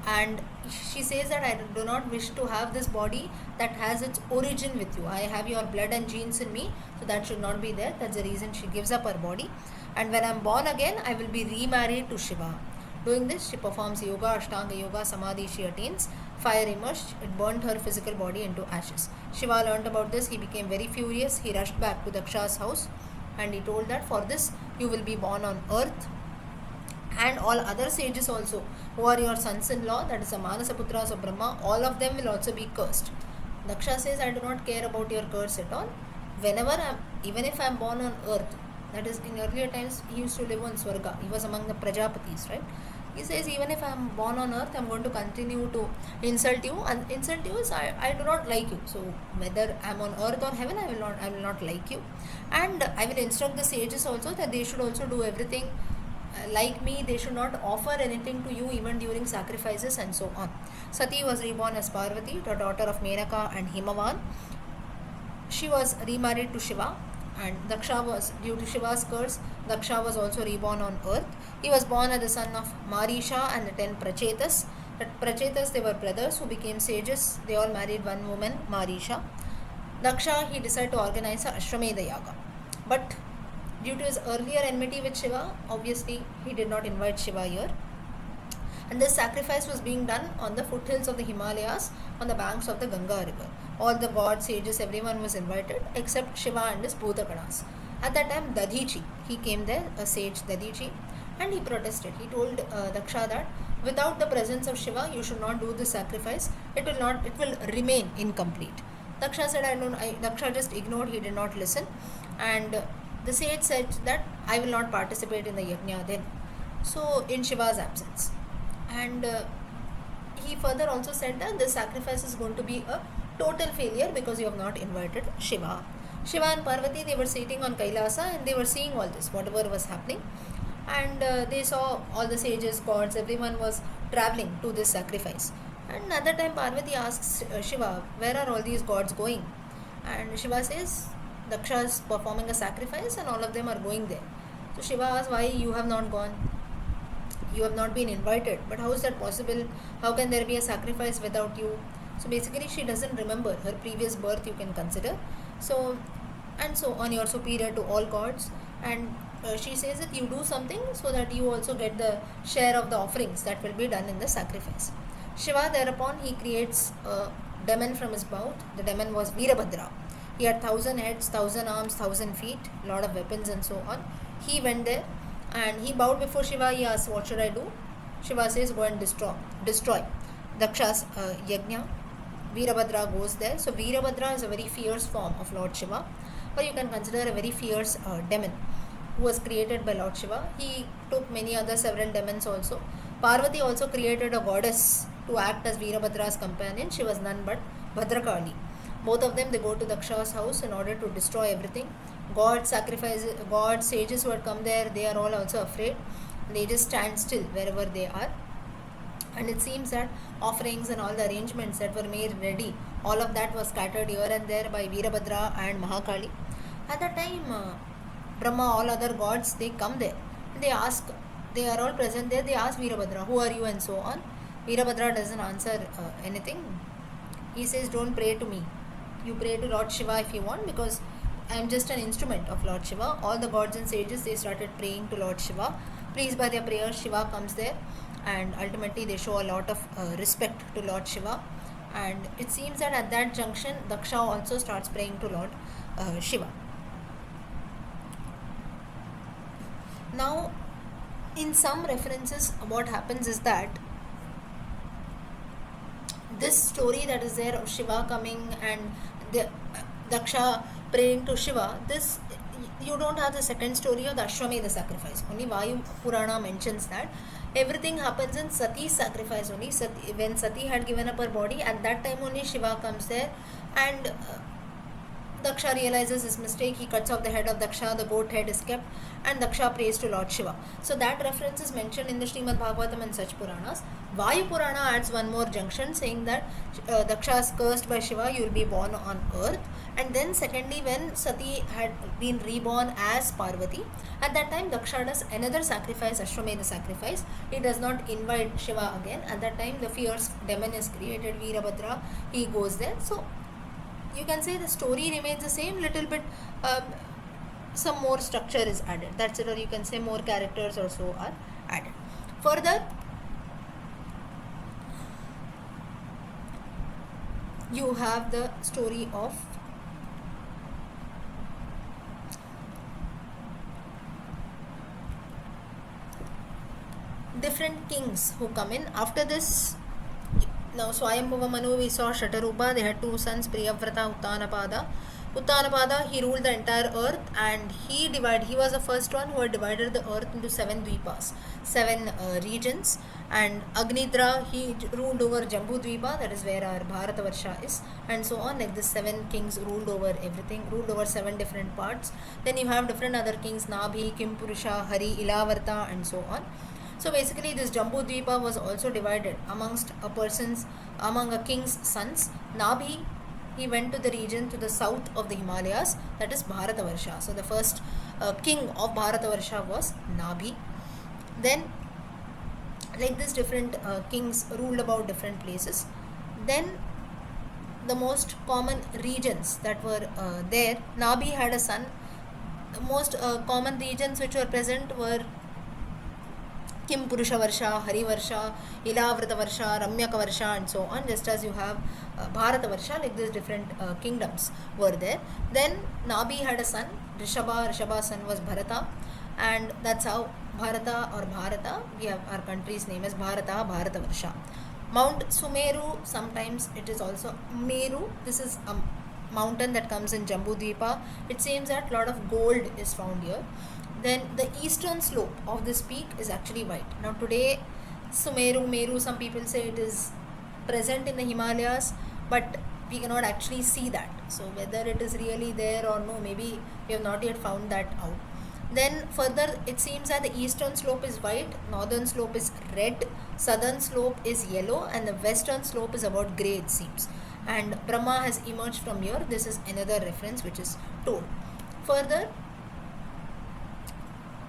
And she says that I do not wish to have this body that has its origin with you. I have your blood and genes in me, so that should not be there. That's the reason she gives up her body. And when I am born again, I will be remarried to Shiva. Doing this, she performs yoga, Ashtanga yoga, Samadhi she attains. Fire emerged, it burnt her physical body into ashes. Shiva learnt about this, he became very furious. He rushed back to Daksha's house and he told that, for this you will be born on earth, and all other sages also who are your sons-in-law, that is the Manasaputras of Brahma, all of them will also be cursed. Daksha says, I do not care about your curse at all. Even if I am born on earth, that is, in earlier times he used to live on Swarga, he was among the Prajapatis, right? He says, even if I am born on earth, I am going to continue to insult you, and insult you is, I do not like you. So whether I am on earth or heaven, I will not like you. And I will instruct the sages also that they should also do everything like me. They should not offer anything to you even during sacrifices and so on. Sati was reborn as Parvati, the daughter of Menaka and Himavan. She was remarried to Shiva, and Daksha was, due to Shiva's curse, Daksha was also reborn on earth. He was born as the son of Marisha and the 10 Prachetas. The Prachetas, they were brothers who became sages. They all married one woman, Marisha. Daksha, he decided to organize a Ashwamedha Yaga. But due to his earlier enmity with Shiva, obviously he did not invite Shiva here. And this sacrifice was being done on the foothills of the Himalayas, on the banks of the Ganga river. All the gods, sages, everyone was invited except Shiva and his Bhutaganas. At that time, Dadichi, he came there, a sage Dadichi, and he protested. He told Daksha that without the presence of Shiva, you should not do this sacrifice. It will remain incomplete. Daksha said, Daksha just ignored, he did not listen. And the sage said that I will not participate in the yajna then. So, in Shiva's absence. And he further also said that this sacrifice is going to be a total failure because you have not invited Shiva. Shiva and Parvati, they were sitting on Kailasa and they were seeing all this, whatever was happening. And they saw all the sages, gods, everyone was traveling to this sacrifice. And at that time Parvati asks Shiva, where are all these gods going? And Shiva says, Daksha is performing a sacrifice and all of them are going there. So Shiva asks, why you have not gone? You have not been invited. But how is that possible? How can there be a sacrifice without you? So basically she doesn't remember her previous birth, you can consider. So, and so on, you're superior to all gods. And she says that you do something so that you also get the share of the offerings that will be done in the sacrifice. Shiva thereupon, he creates a demon from his mouth. The demon was Veerabhadra. He had 1,000 heads, 1,000 arms, 1,000 feet, lot of weapons and so on. He went there and he bowed before Shiva. He asked, what should I do? Shiva says, go and destroy Daksha's yajna. Veerabhadra goes there. So Veerabhadra is a very fierce form of Lord Shiva, or you can consider a very fierce demon who was created by Lord Shiva. He took many other several demons also. Parvati also created a goddess to act as Veerabhadra's companion. She was none but Bhadrakali. Both of them, they go to Daksha's house in order to destroy everything. God sacrifices, God sages who had come there, they are all also afraid. They just stand still wherever they are. And it seems that offerings and all the arrangements that were made ready, all of that was scattered here and there by Veerabhadra and Mahakali. At that time, Brahma, all other gods, they come there. They ask, they are all present there, they ask Veerabhadra, who are you, and so on. Veerabhadra doesn't answer anything. He says, don't pray to me. You pray to Lord Shiva if you want, because I am just an instrument of Lord Shiva. All the gods and sages, they started praying to Lord Shiva. Pleased by their prayers, Shiva comes there, and ultimately they show a lot of respect to Lord Shiva. And it seems that at that junction, Daksha also starts praying to Lord Shiva. Now, in some references, what happens is that this story that is there of Shiva coming and the Daksha praying to Shiva, this you don't have the second story of the Ashwamedha sacrifice. Only Vayu Purana mentions that everything happens in Sati's sacrifice only. When Sati had given up her body, at that time only Shiva comes there, and Daksha realizes his mistake. He cuts off the head of Daksha, the goat head is kept, and Daksha prays to Lord Shiva. So that reference is mentioned in the Srimad Bhagavatam and such Puranas. Vayu Purana adds one more junction saying that Daksha is cursed by Shiva, you will be born on earth. And then secondly, when Sati had been reborn as Parvati, at that time Daksha does another sacrifice, Ashwamedha sacrifice. He does not invite Shiva again. At that time the fierce demon is created, Veerabhadra, he goes there. So you can say the story remains the same, little bit some more structure is added, that's it, or you can say more characters also are added. Further, you have the story of different kings who come in. After this, now Swayambhuva Manu, we saw Shatarupa, they had two sons, Priyavrata, Uttanapada. Uttanapada, he ruled the entire earth, and he was the first one who had divided the earth into 7 dvipas, 7 regions. And Agnidra, he ruled over Jambu Dvipa, that is where our Bharatavarsha is, and so on. Like this 7 kings ruled over everything, ruled over 7 different parts. Then you have different other kings, Nabhi, Kimpurusha, Hari, Ilavarta, and so on. So basically this Jambu Dvipa was also divided among a king's sons. Nabhi, he went to the region to the south of the Himalayas, that is Bharatavarsha. So the first king of Bharatavarsha was Nabhi. Then like this different kings ruled about different places. Then the most common regions that were there, Nabhi had a son. The most common regions which were present were Kim Purusha Varsha, Hari Varsha, Ilavrata Varsha, Ramyaka Varsha, and so on. Just as you have Bharata Varsha, like these different kingdoms were there. Then Nabhi had a son, Rishabha. Rishabha's son was Bharata, and that's how Bharata, we have our country's name as Bharata, Bharata Varsha. Mount Sumeru, sometimes it is also Meru. This is a mountain that comes in Jambu Dvipa. It seems that a lot of gold is found here. Then the eastern slope of this peak is actually white. Now today, Sumeru, Meru, some people say it is present in the Himalayas, but we cannot actually see that. So whether it is really there or no, maybe we have not yet found that out. Then further, it seems that the eastern slope is white, northern slope is red, southern slope is yellow, and the western slope is about grey, it seems. And Brahma has emerged from here. This is another reference which is told. Further,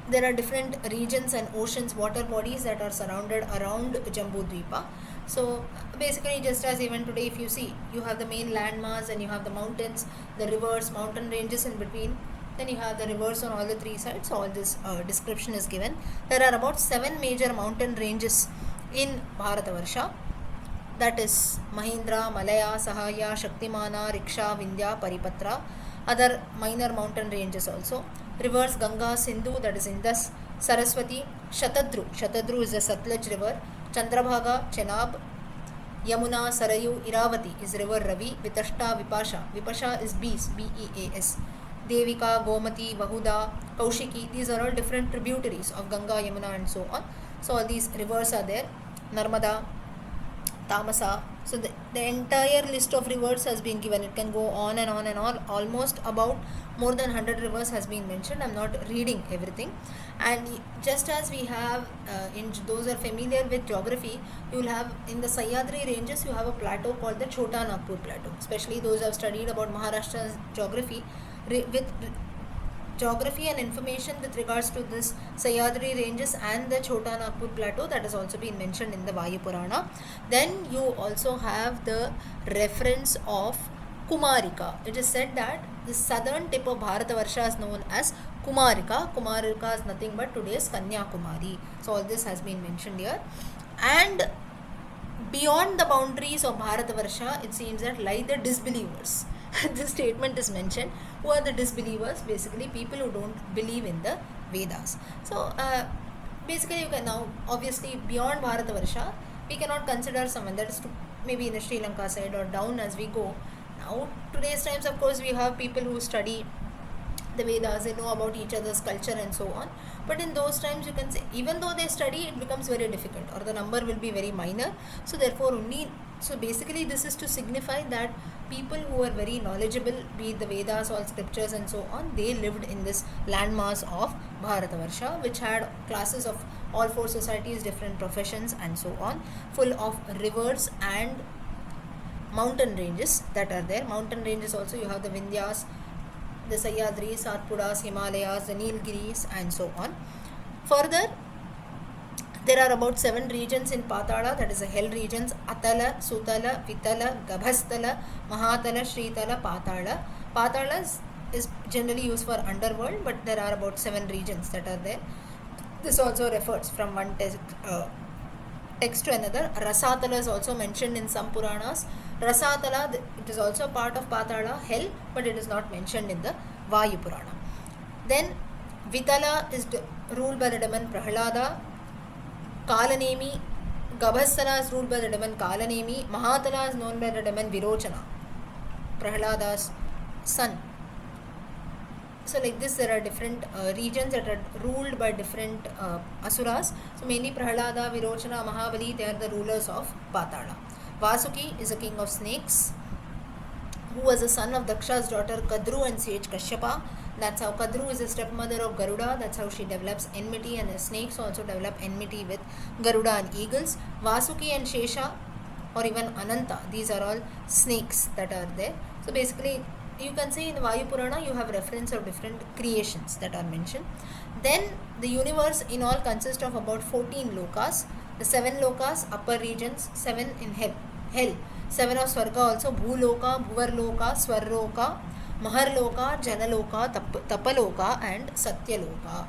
there are different regions and oceans, water bodies that are surrounded around Jambu Dvipa. So basically, just as even today, if you see, you have the main landmass and you have the mountains, the rivers, mountain ranges in between. Then you have the rivers on all the 3 sides. So all this description is given. There are about 7 major mountain ranges in Bharatavarsha. That is Mahindra, Malaya, Sahaya, Shaktimana, Riksha, Vindhya, Paripatra. Other minor mountain ranges also. Rivers Ganga, Sindhu, that is Indus, Saraswati, Shatadru is the Satluj river, Chandrabhaga, Chenab, Yamuna, Sarayu, Iravati is river Ravi, Vitashta, Vipasha is bees, Beas, Devika, Gomati, Vahuda, Kaushiki, these are all different tributaries of Ganga, Yamuna and so on. So all these rivers are there. Narmada, Tamasa. So the entire list of rivers has been given. It can go on and on and on. Almost about more than 100 rivers has been mentioned. I'm not reading everything. And just as we have, in those are familiar with geography, you will have in the Sahyadri ranges, you have a plateau called the Chota Nagpur Plateau. Especially those who have studied about Maharashtra's geography, with geography and information with regards to this Sahyadri ranges and the Chota Nagpur Plateau, that has also been mentioned in the Vayu Purana. Then you also have the reference of Kumarika. It is said that the southern tip of Bharatavarsha is known as Kumarika. Kumarika is nothing but today's Kanyakumari. So all this has been mentioned here. And beyond the boundaries of Bharatavarsha, it seems that lie the disbelievers. This statement is mentioned. Who are the disbelievers? Basically people who don't believe in the Vedas. So basically you can now, obviously beyond Bharatavarsha, we cannot consider someone that is to maybe in the Sri Lanka side or down as we go. Now today's times, of course, we have people who study the Vedas, they know about each other's culture and so on. But in those times, you can say, even though they study, it becomes very difficult or the number will be very minor. So therefore so basically this is to signify that people who are very knowledgeable, be it the Vedas or scriptures and so on, they lived in this landmass of Bharatavarsha, which had classes of all four societies, different professions and so on, full of rivers and mountain ranges that are there. Mountain ranges also, you have the Vindhyas, the Sahyadris, Satpuras, Himalayas, the Nilgiris and so on. Further, there are about 7 regions in Patala, that is the hell regions: Atala, Sutala, Vitala, Gabhastala, Mahatala, Sritala, Patala. Patala is generally used for underworld, but there are about 7 regions that are there. This also refers from one text to another. Rasatala is also mentioned in some Puranas. Rasatala, it is also part of Patala, hell, but it is not mentioned in the Vayu Purana. Then Vitala is ruled by the demon Prahalada. Kalanemi, Gabhastala is ruled by the demon Kalanemi. Mahatala is known by the demon Virochana, Prahalada's son. So like this, there are different regions that are ruled by different asuras. So mainly Prahalada, Virochana, Mahabali, they are the rulers of Patala. Vasuki is a king of snakes, who was a son of Daksha's daughter Kadru and sage Kashyapa. That's how Kadru is the stepmother of Garuda. That's how she develops enmity, and the snakes also develop enmity with Garuda and eagles. Vasuki and Shesha, or even Ananta, these are all snakes that are there. So basically, you can say in the Vayu Purana, you have reference of different creations that are mentioned. Then the universe in all consists of about 14 lokas. The 7 lokas, upper regions, 7 in hell. 7 of Swarga also: Bhuloka, Bhuvarloka, Swarloka, Maharloka, Janaloka, Tapaloka and Satyaloka.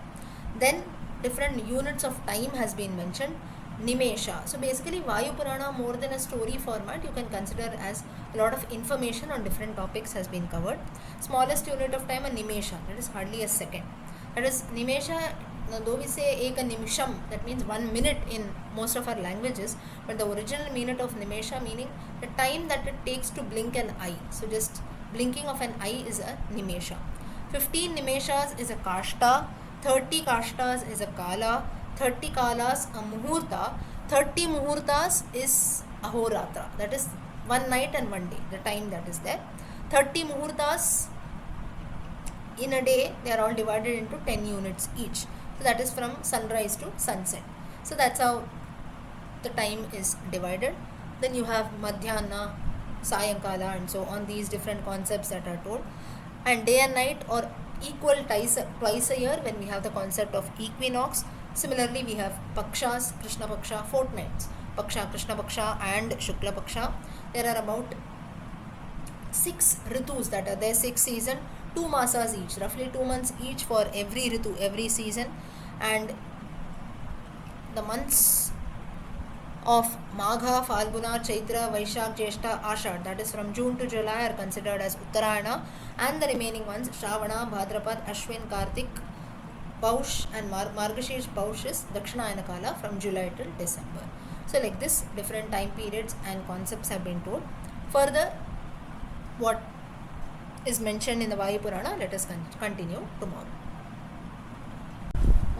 Then different units of time has been mentioned. Nimesha. So basically Vayu Purana, more than a story format, you can consider as a lot of information on different topics has been covered. Smallest unit of time, a Nimesha, that is hardly a second. That is Nimesha, though we say Eka Nimisham, that means 1 minute in most of our languages, but the original meaning of Nimesha meaning the time that it takes to blink an eye. So just blinking of an eye is a Nimesha. 15 Nimeshas is a Kashta, 30 Kashtas is a Kala, 30 Kalas a Muhurta, 30 Muhurtas is Ahoratra, that is 1 night and 1 day, the time that is there. 30 Muhurtas in a day, they are all divided into 10 units each. So that is from sunrise to sunset. So that's how the time is divided. Then you have Madhyana, Sayankala and so on, these different concepts that are told. And day and night or equal twice a year when we have the concept of equinox. Similarly, we have Pakshas, Krishna Paksha, fortnights, Paksha, Krishna Paksha and Shukla Paksha. There are about 6 ritus that are there, 6 seasons, 2 masas each, roughly 2 months each for every ritu, every season. And the months of Magha, Falguna, Chaitra, Vaishak, Jeshta, Ashad, that is from June to July, are considered as Uttarayana, and the remaining ones, Shravana, Bhadrapad, Ashwin, Kartik, Paush and Margashish Paush is Dakshinayana Kala from July till December. So like this, different time periods and concepts have been told. Further, what is mentioned in the Vayu Purana, let us continue tomorrow.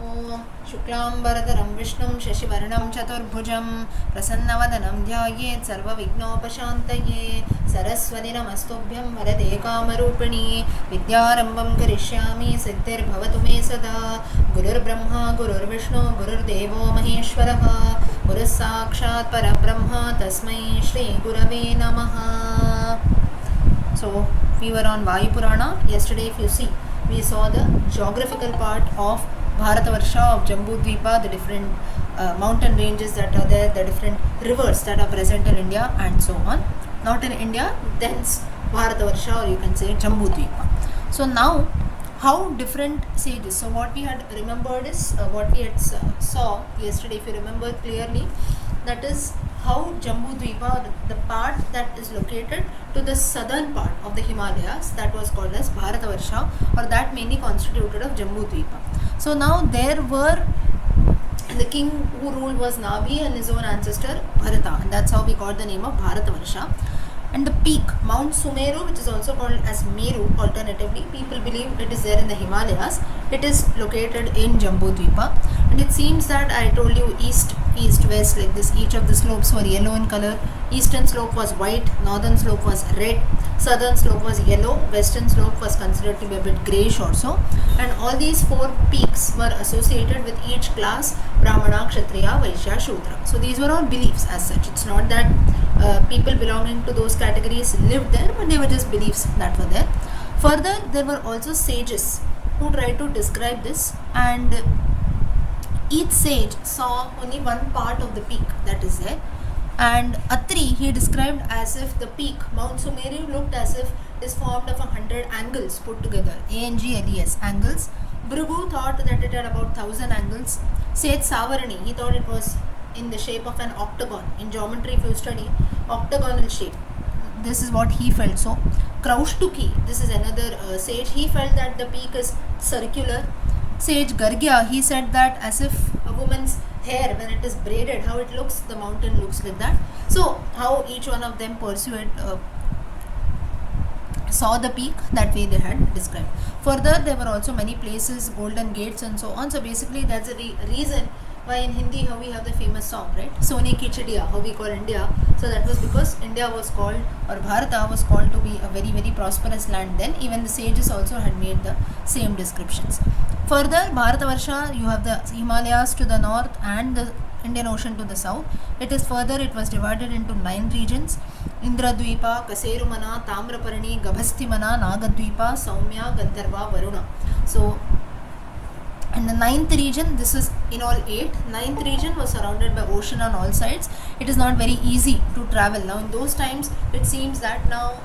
ॐ शुक्लाम्बरधरं विष्णुं शशिवर्णं चतुर्भुजं प्रसन्नवदनं ध्यायेत् सर्वविघ्नोपशान्तये सरस्वती नमस्तुभ्यं वरदे कामरूपिणी विद्यारम्भं करिष्यामि सिद्धिर्भवतु मे सदा गुरुर्ब्रह्मा गुरुर्विष्णु गुरुर्देवो महेश्वरः गुरुः साक्षात् परब्रह्म तस्मै श्रीगुरवे नमः. So we were on Vayu Purana yesterday. If you see, we saw the geographical part of Bharatavarsha, of Jambudvipa, the different mountain ranges that are there, the different rivers that are present in India and so on. Not in India, thence Bharatavarsha, or you can say Jambudvipa. So now, how different sages. So what we had remembered is what we had saw yesterday, if you remember clearly, that is how Jambudvipa, the part that is located to the southern part of the Himalayas, that was called as Bharatavarsha, or that mainly constituted of Jambudvipa. So now there were, the king who ruled was Navi and his own ancestor Bharata, and that's how we got the name of Bharatavarsha. And the peak, Mount Sumeru, which is also called as Meru alternatively, people believe it is there in the Himalayas. It is located in Jambudvipa, and it seems that I told you east, west, like this. Each of the slopes were yellow in color. Eastern slope was white, northern slope was red, southern slope was yellow, western slope was considered to be a bit greyish also. And all these four peaks were associated with each class: Brahmana, Kshatriya, Vaishya, Shudra. So these were all beliefs as such. It's not that people belonging to those categories lived there, but they were just beliefs that were there. Further, there were also sages who tried to describe this, and each sage saw only one part of the peak that is there. And Atri, he described as if the peak, Mount Sumeru, looked as if it is formed of 100 angles put together, ANGLES, angles. Bhrigu thought that it had about 1000 angles. Sage Savarani, he thought it was in the shape of an octagon. In geometry, if you study, octagonal shape. This is what he felt. So Kraushtuki, this is another sage, he felt that the peak is circular. Sage Gargya, he said that as if a woman's hair, when it is braided, how it looks, the mountain looks like that. So how each one of them pursued, saw the peak, that way they had described. Further, there were also many places, golden gates and so on. So basically that's the reason why in Hindi how we have the famous song, right? Sone ki chidiya, how we call India. So that was because India was called, or Bharata was called, to be a very, very prosperous land then. Even the sages also had made the same descriptions. Further, Bharatavarsha, you have the Himalayas to the north and the Indian Ocean to the south. It was divided into 9 regions: Indradvipa, Kaserumana, Tamraparani, Gabhasthimana, Nagadvipa, Saumya, Gandharva, Varuna. So in the 9th region, this is in all 8. 9th region was surrounded by ocean on all sides. It is not very easy to travel. Now in those times, it seems that now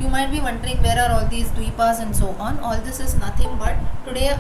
you might be wondering where are all these dvipas and so on. All this is nothing but today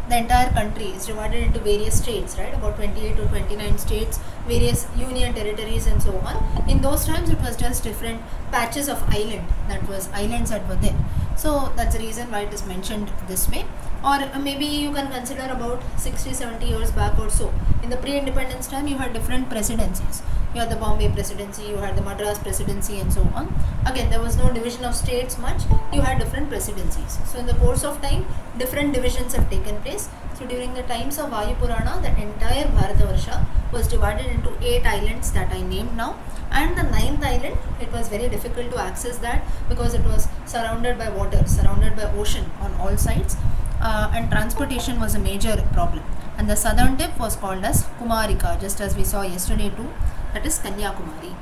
the entire country is divided into various states, right? About 28 to 29 states, various union territories and so on. In those times, it was just different patches of islands that were there. So that's the reason why it is mentioned this way. Or maybe you can consider about 60-70 years back or so. In the pre-independence time, you had different presidencies. You had the Bombay presidency, you had the Madras presidency and so on. Again, there was no division of states much. You had different presidencies. So in the course of time, different divisions have taken place. So during the times of Vayu Purana, the entire Bharatavarsha was divided into 8 islands that I named now. And the 9th island, it was very difficult to access that because it was surrounded by water, surrounded by ocean on all sides. And transportation was a major problem. And the southern tip was called as Kumarika, just as we saw yesterday too, that is Kanyakumari.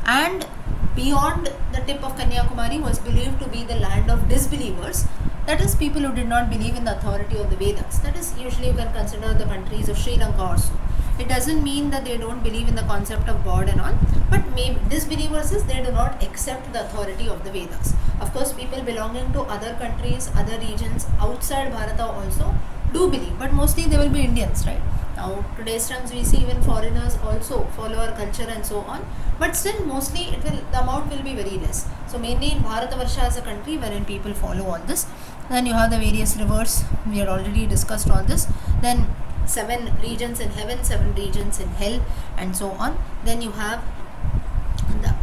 And beyond the tip of Kanyakumari was believed to be the land of disbelievers, that is people who did not believe in the authority of the Vedas. That is, usually you can consider the countries of Sri Lanka also. It doesn't mean that they don't believe in the concept of God and all, but maybe disbelievers is they do not accept the authority of the Vedas. Of course, people belonging to other countries, other regions outside Bharata also do believe, but mostly they will be Indians, right? Now, today's times we see even foreigners also follow our culture and so on, but still mostly the amount will be very less. So mainly in Bharatavarsha as a country wherein people follow all this. Then you have the various rivers. We had already discussed all this. Then 7 regions in heaven, 7 regions in hell, and so on. Then you have the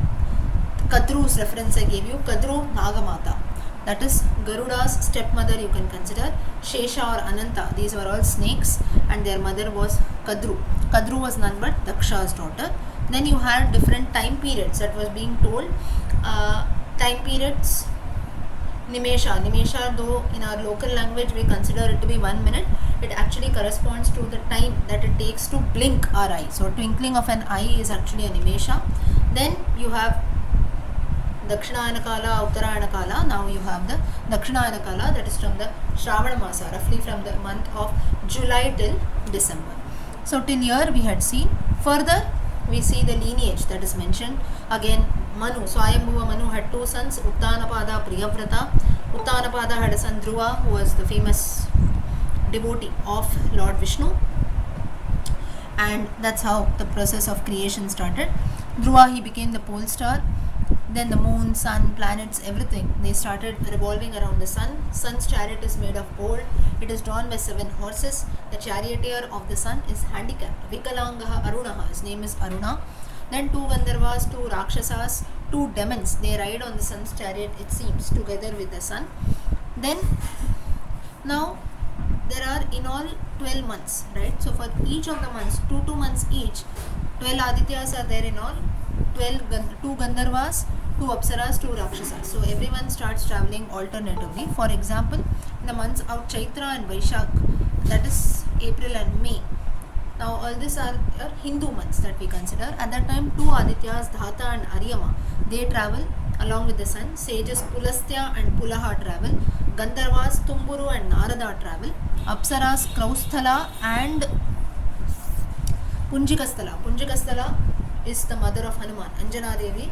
Kadru's reference I gave you. Kadru Nagamata. That is Garuda's stepmother, you can consider. Shesha or Ananta. These were all snakes, and their mother was Kadru. Kadru was none but Daksha's daughter. Then you had different time periods that was being told. Time periods. Nimesha, though in our local language we consider it to be 1 minute, it actually corresponds to the time that it takes to blink our eye. So twinkling of an eye is actually a Nimesha. Then you have Dakshinayana Kala, Uttarayana Kala. Now you have the Dakshinayana Kala, that is from the Shravana Masa, roughly from the month of July till December. So till here we had seen. Further we see the lineage that is mentioned. Again, Manu, Swayambhuva Manu had 2 sons, Uttanapada, Priyavrata. Uttanapada had a son Dhruva, who was the famous devotee of Lord Vishnu, and that's how the process of creation started. Dhruva, he became the pole star. Then the moon, sun, planets, everything, they started revolving around the sun. Sun's chariot is made of gold. It is drawn by 7 horses. The charioteer of the sun is handicapped. Vikalangaha Arunaha, his name is Aruna. Then 2 Gandharvas, 2 Rakshasas, 2 demons, they ride on the sun's chariot, it seems, together with the sun. Then, now, there are in all 12 months, right? So for each of the months, 2 months each, 12 Adityas are there in all, 2 Gandharvas, 2 Apsaras, 2 Rakshasas. So everyone starts travelling alternatively. For example, in the months of Chaitra and Vaishak, that is April and May. Now all these are Hindu months that we consider. At that time, 2 Adityas, Dhata and Aryama, they travel along with the sun. Sages Pulastya and Pulaha travel. Gandharvas, Tumburu and Narada travel. Apsaras, Krausthala and Punjikasthala. Punjikasthala is the mother of Hanuman, Anjana Devi.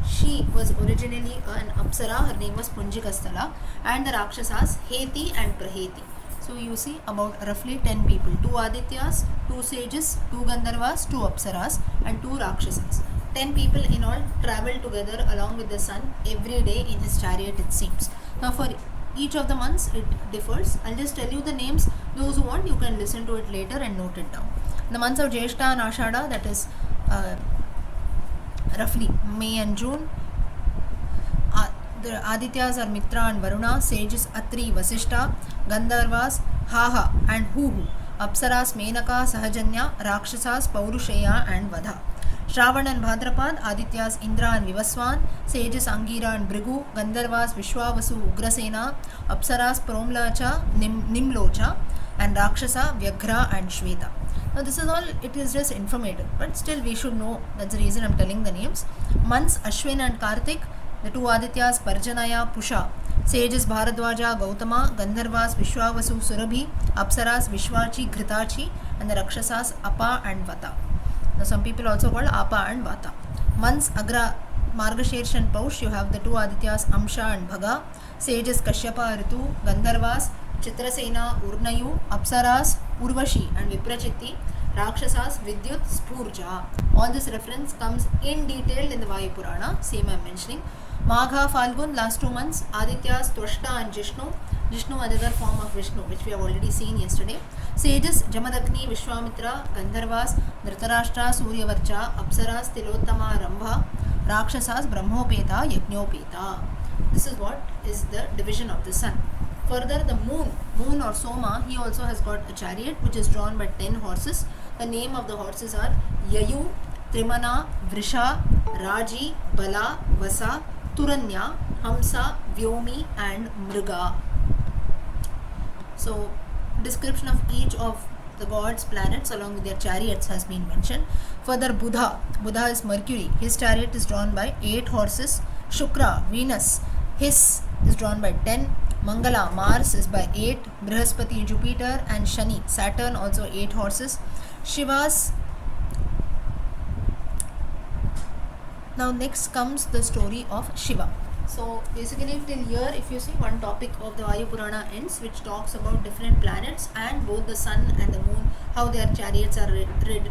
She was originally an Apsara, her name was Punjikasthala. And the Rakshasas, Heti and Praheti. So you see about roughly 10 people, 2 Adityas, 2 sages, 2 Gandharvas, 2 Apsaras and 2 Rakshasas. 10 people in all travel together along with the sun every day in his chariot, it seems. Now for each of the months it differs. I'll just tell you the names. Those who want, you can listen to it later and note it down. The months of Jeshta and Ashada, that is roughly May and June. The Adityas are Mitra and Varuna, sages Atri, Vasishta, Gandharvas, Haha and Huhu, Apsaras, Menaka, Sahajanya, Rakshasas, Paurusheya and Vadha. Shravan and Bhadrapad, Adityas, Indra and Vivaswan, sages Angira and Brigu, Gandharvas, Vishwavasu, Ugrasena, Apsaras, Promlacha, Nimlocha and Rakshasa, Vyaghra and Shweta. Now this is all, it is just informative, but still we should know, that's the reason I am telling the names. Months Ashwin and Kartik, the 2 Adityas Parjanaya, Pusha, sages Bharadwaja, Gautama, Gandharvas, Vishwavasu, Surabhi, Apsaras, Vishwachi, Ghritachi and the Rakshasas Apa and Vata. Now some people also called Apa and Vata. Months Agra, Margashirsha and Paush, you have the 2 Adityas Amsha and Bhaga, sages Kashyapa, Ritu, Gandharvas, Chitrasena, Urnayu, Apsaras, Urvashi and Viprachitti, Rakshasas, Vidyut, Spurja. All this reference comes in detail in the Vayu Purana, same I am mentioning. Magha, Falgun, last 2 months, Adityas, Twashta and Jishnu. Jishnu, another form of Vishnu, which we have already seen yesterday. Sages, Jamadagni, Vishwamitra, Gandharvas, Dhritarashtra, Suryavarcha, Apsaras, Tilottama, Rambha, Rakshasas, Brahmopeta, Yajnopeta. This is what is the division of the sun. Further, the moon or Soma, he also has got a chariot which is drawn by 10 horses. The name of the horses are Yayu, Trimana, Vrisha, Raji, Bala, Vasa, Turanya, Hamsa, Vyomi and Mriga. So, description of each of the gods' planets along with their chariots has been mentioned. Further, Buddha is Mercury. His chariot is drawn by 8 horses. Shukra, Venus, his is drawn by 10. Mangala, Mars is by 8. Brihaspati, Jupiter and Shani, Saturn, also 8 horses. Shiva's. Now next comes the story of Shiva. So basically till here, if you see, one topic of the Vayu Purana ends, which talks about different planets and both the sun and the moon, how their chariots are rid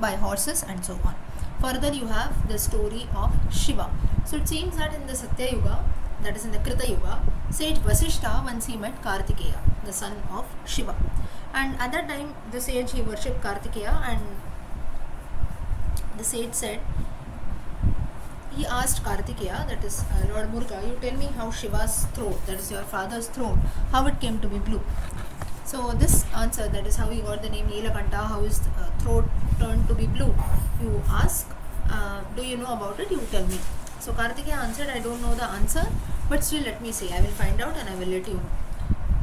by horses and so on. Further, you have the story of Shiva. So it seems that in the Satya Yuga, that is in the Krita Yuga, sage Vasishtha, once he met Kartikeya, the son of Shiva. And at that time, the sage, he worshipped Kartikeya, and the sage said, he asked Kartikeya, that is Lord Muruga, you tell me how Shiva's throat, that is your father's throat, how it came to be blue. So this answer, that is how he got the name Neelakanta, how his throat turned to be blue, you ask, do you know about it, you tell me. So Kartikeya answered, I don't know the answer, but still let me say, I will find out and I will let you know.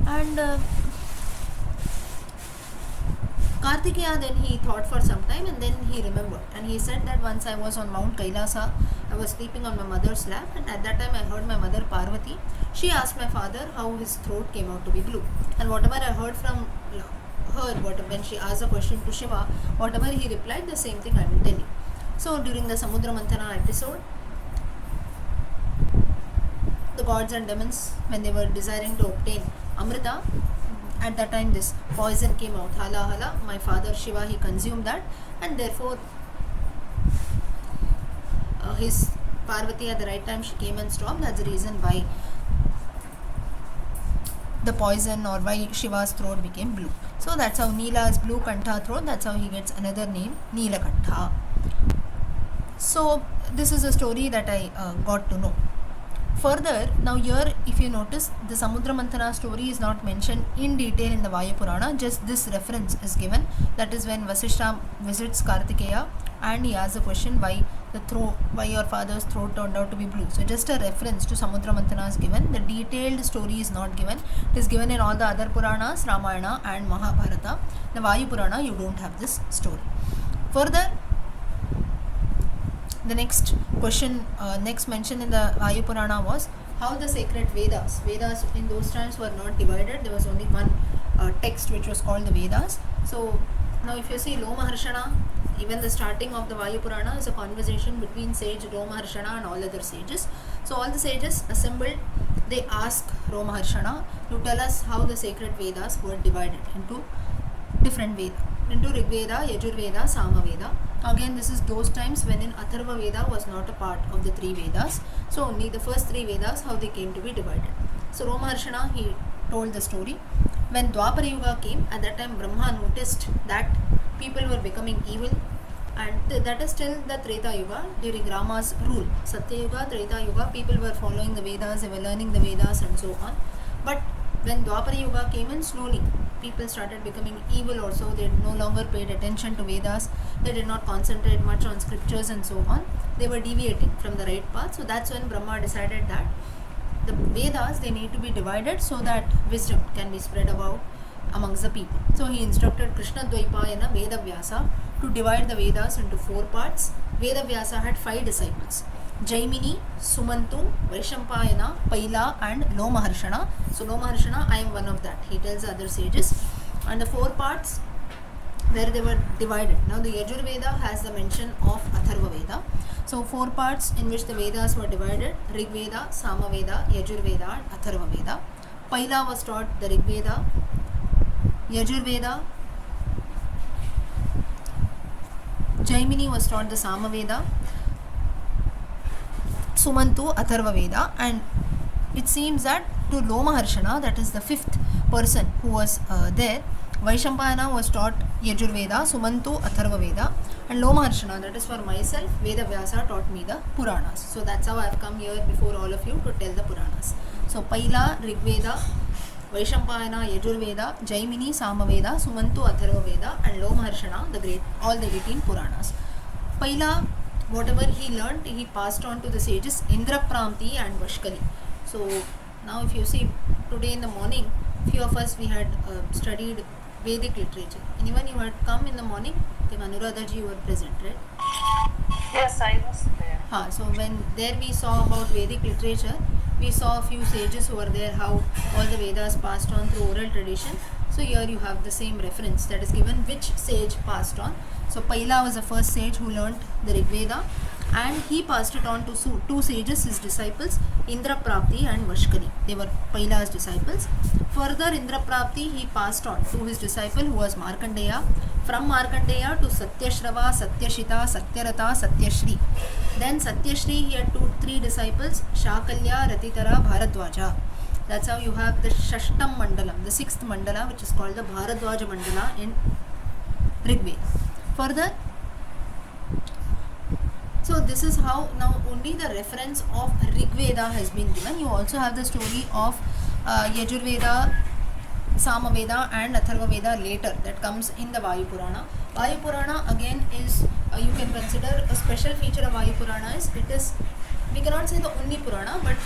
And Kartikeya, then he thought for some time, and then he remembered, and he said that once I was on Mount Kailasa, I was sleeping on my mother's lap, and at that time I heard my mother Parvati. She asked my father how his throat came out to be blue, and whatever I heard from her, when she asked a question to Shiva, whatever he replied, the same thing I will tell you. So during the Samudra Manthana episode, the gods and demons, when they were desiring to obtain Amrita, at that time this poison came out, hala hala, my father Shiva, he consumed that, and therefore his Parvati at the right time, she came and stopped. That's the reason why the poison, or why Shiva's throat became blue. So that's how Neela is blue, Kantha throat, that's how he gets another name, Neelakantha. So this is a story that I got to know. Further, now here if you notice, the Samudra Manthana story is not mentioned in detail in the Vayu Purana, just this reference is given, that is when Vasishtha visits Kartikeya and he asks the question why your father's throat turned out to be blue. So just a reference to Samudra Manthana is given, the detailed story is not given. It is given in all the other Puranas, Ramayana and Mahabharata. The Vayu Purana, you don't have this story. Further, the next question, next mention in the Vayu Purana was how the sacred Vedas in those times were not divided. There was only one text which was called the Vedas. So now if you see Lomaharshana, even the starting of the Vayu Purana is a conversation between sage Lomaharshana and all other sages. So all the sages assembled, they ask Lomaharshana to tell us how the sacred Vedas were divided into different Vedas, into Rigveda, Yajurveda, Samaveda. Again, this is those times when in Atharva Veda was not a part of the three Vedas. So only the first three Vedas, how they came to be divided. So Lomaharshana, he told the story. When Dwapara Yuga came, at that time Brahma noticed that people were becoming evil, and that is still the Treta Yuga during Rama's rule. Satya Yuga, Treta Yuga, people were following the Vedas, they were learning the Vedas and so on. But when Dwapara Yuga came in, slowly people started becoming evil also. They no longer paid attention to Vedas, they did not concentrate much on scriptures and so on. They were deviating from the right path. So that's when Brahma decided that the Vedas, they need to be divided so that wisdom can be spread about amongst the people. So he instructed Krishna Dvaipayana Vedavyasa to divide the Vedas into 4 parts. Vedavyasa had 5 disciples: Jaimini, Sumantu, Vaishampayana, Paila and Lomaharshana. So Lomaharshana, I am one of that, he tells other sages. And the 4 parts where they were divided. Now the Yajurveda has the mention of Atharva Veda. So 4 parts in which the Vedas were divided: Rigveda, Samaveda, Yajurveda and Atharva Veda. Paila was taught the Rigveda, Yajurveda, Jaimini was taught the Samaveda, Sumantu Atharva Veda, and it seems that to Lomaharshana, that is the 5th person who was there, Vaishampayana was taught Yajurveda, Sumantu Atharva Veda, and Lomaharshana, that is for myself, Vedavyasa taught me the Puranas. So that's how I have come here before all of you to tell the Puranas. So Paila, Rigveda, Vaishampayana, Yajurveda, Jaimini, Samaveda, Sumantu Atharva Veda and Lomaharshana, the great, all the 18 Puranas. Paila, whatever he learnt, he passed on to the sages Indrapramti and Vashkali. So now if you see, today in the morning, few of us, we had studied Vedic literature. Anyone you had come in the morning? I think Anuradha ji, you were present, right? Yes, I was there. So when there we saw about Vedic literature, we saw a few sages who were there, how all the Vedas passed on through oral tradition. So here you have the same reference that is given, which sage passed on. So Paila was the first sage who learnt the Rigveda, and he passed it on to 2 sages, his disciples, Indraprapti and Vashkali. They were Paila's disciples. Further, Indraprapti, he passed on to his disciple who was Markandeya. from Markandeya to Satyashrava, Satyashita, Satyarata, Satyashri. Then Satyashri, he had three disciples, Shakalya, Ratitara, Bharadwaja. That's how you have the Shashtam Mandalam, the sixth mandala, which is called the Bharadwaja Mandala in Rigveda. Further, so this is how now only the reference of Rigveda has been given. You also have the story of Yajurveda, Samaveda and Atharvaveda later, that comes in the Vayu Purana. Vayu Purana again is, you can consider a special feature of Vayu Purana is, it is, we cannot say the only Purana, but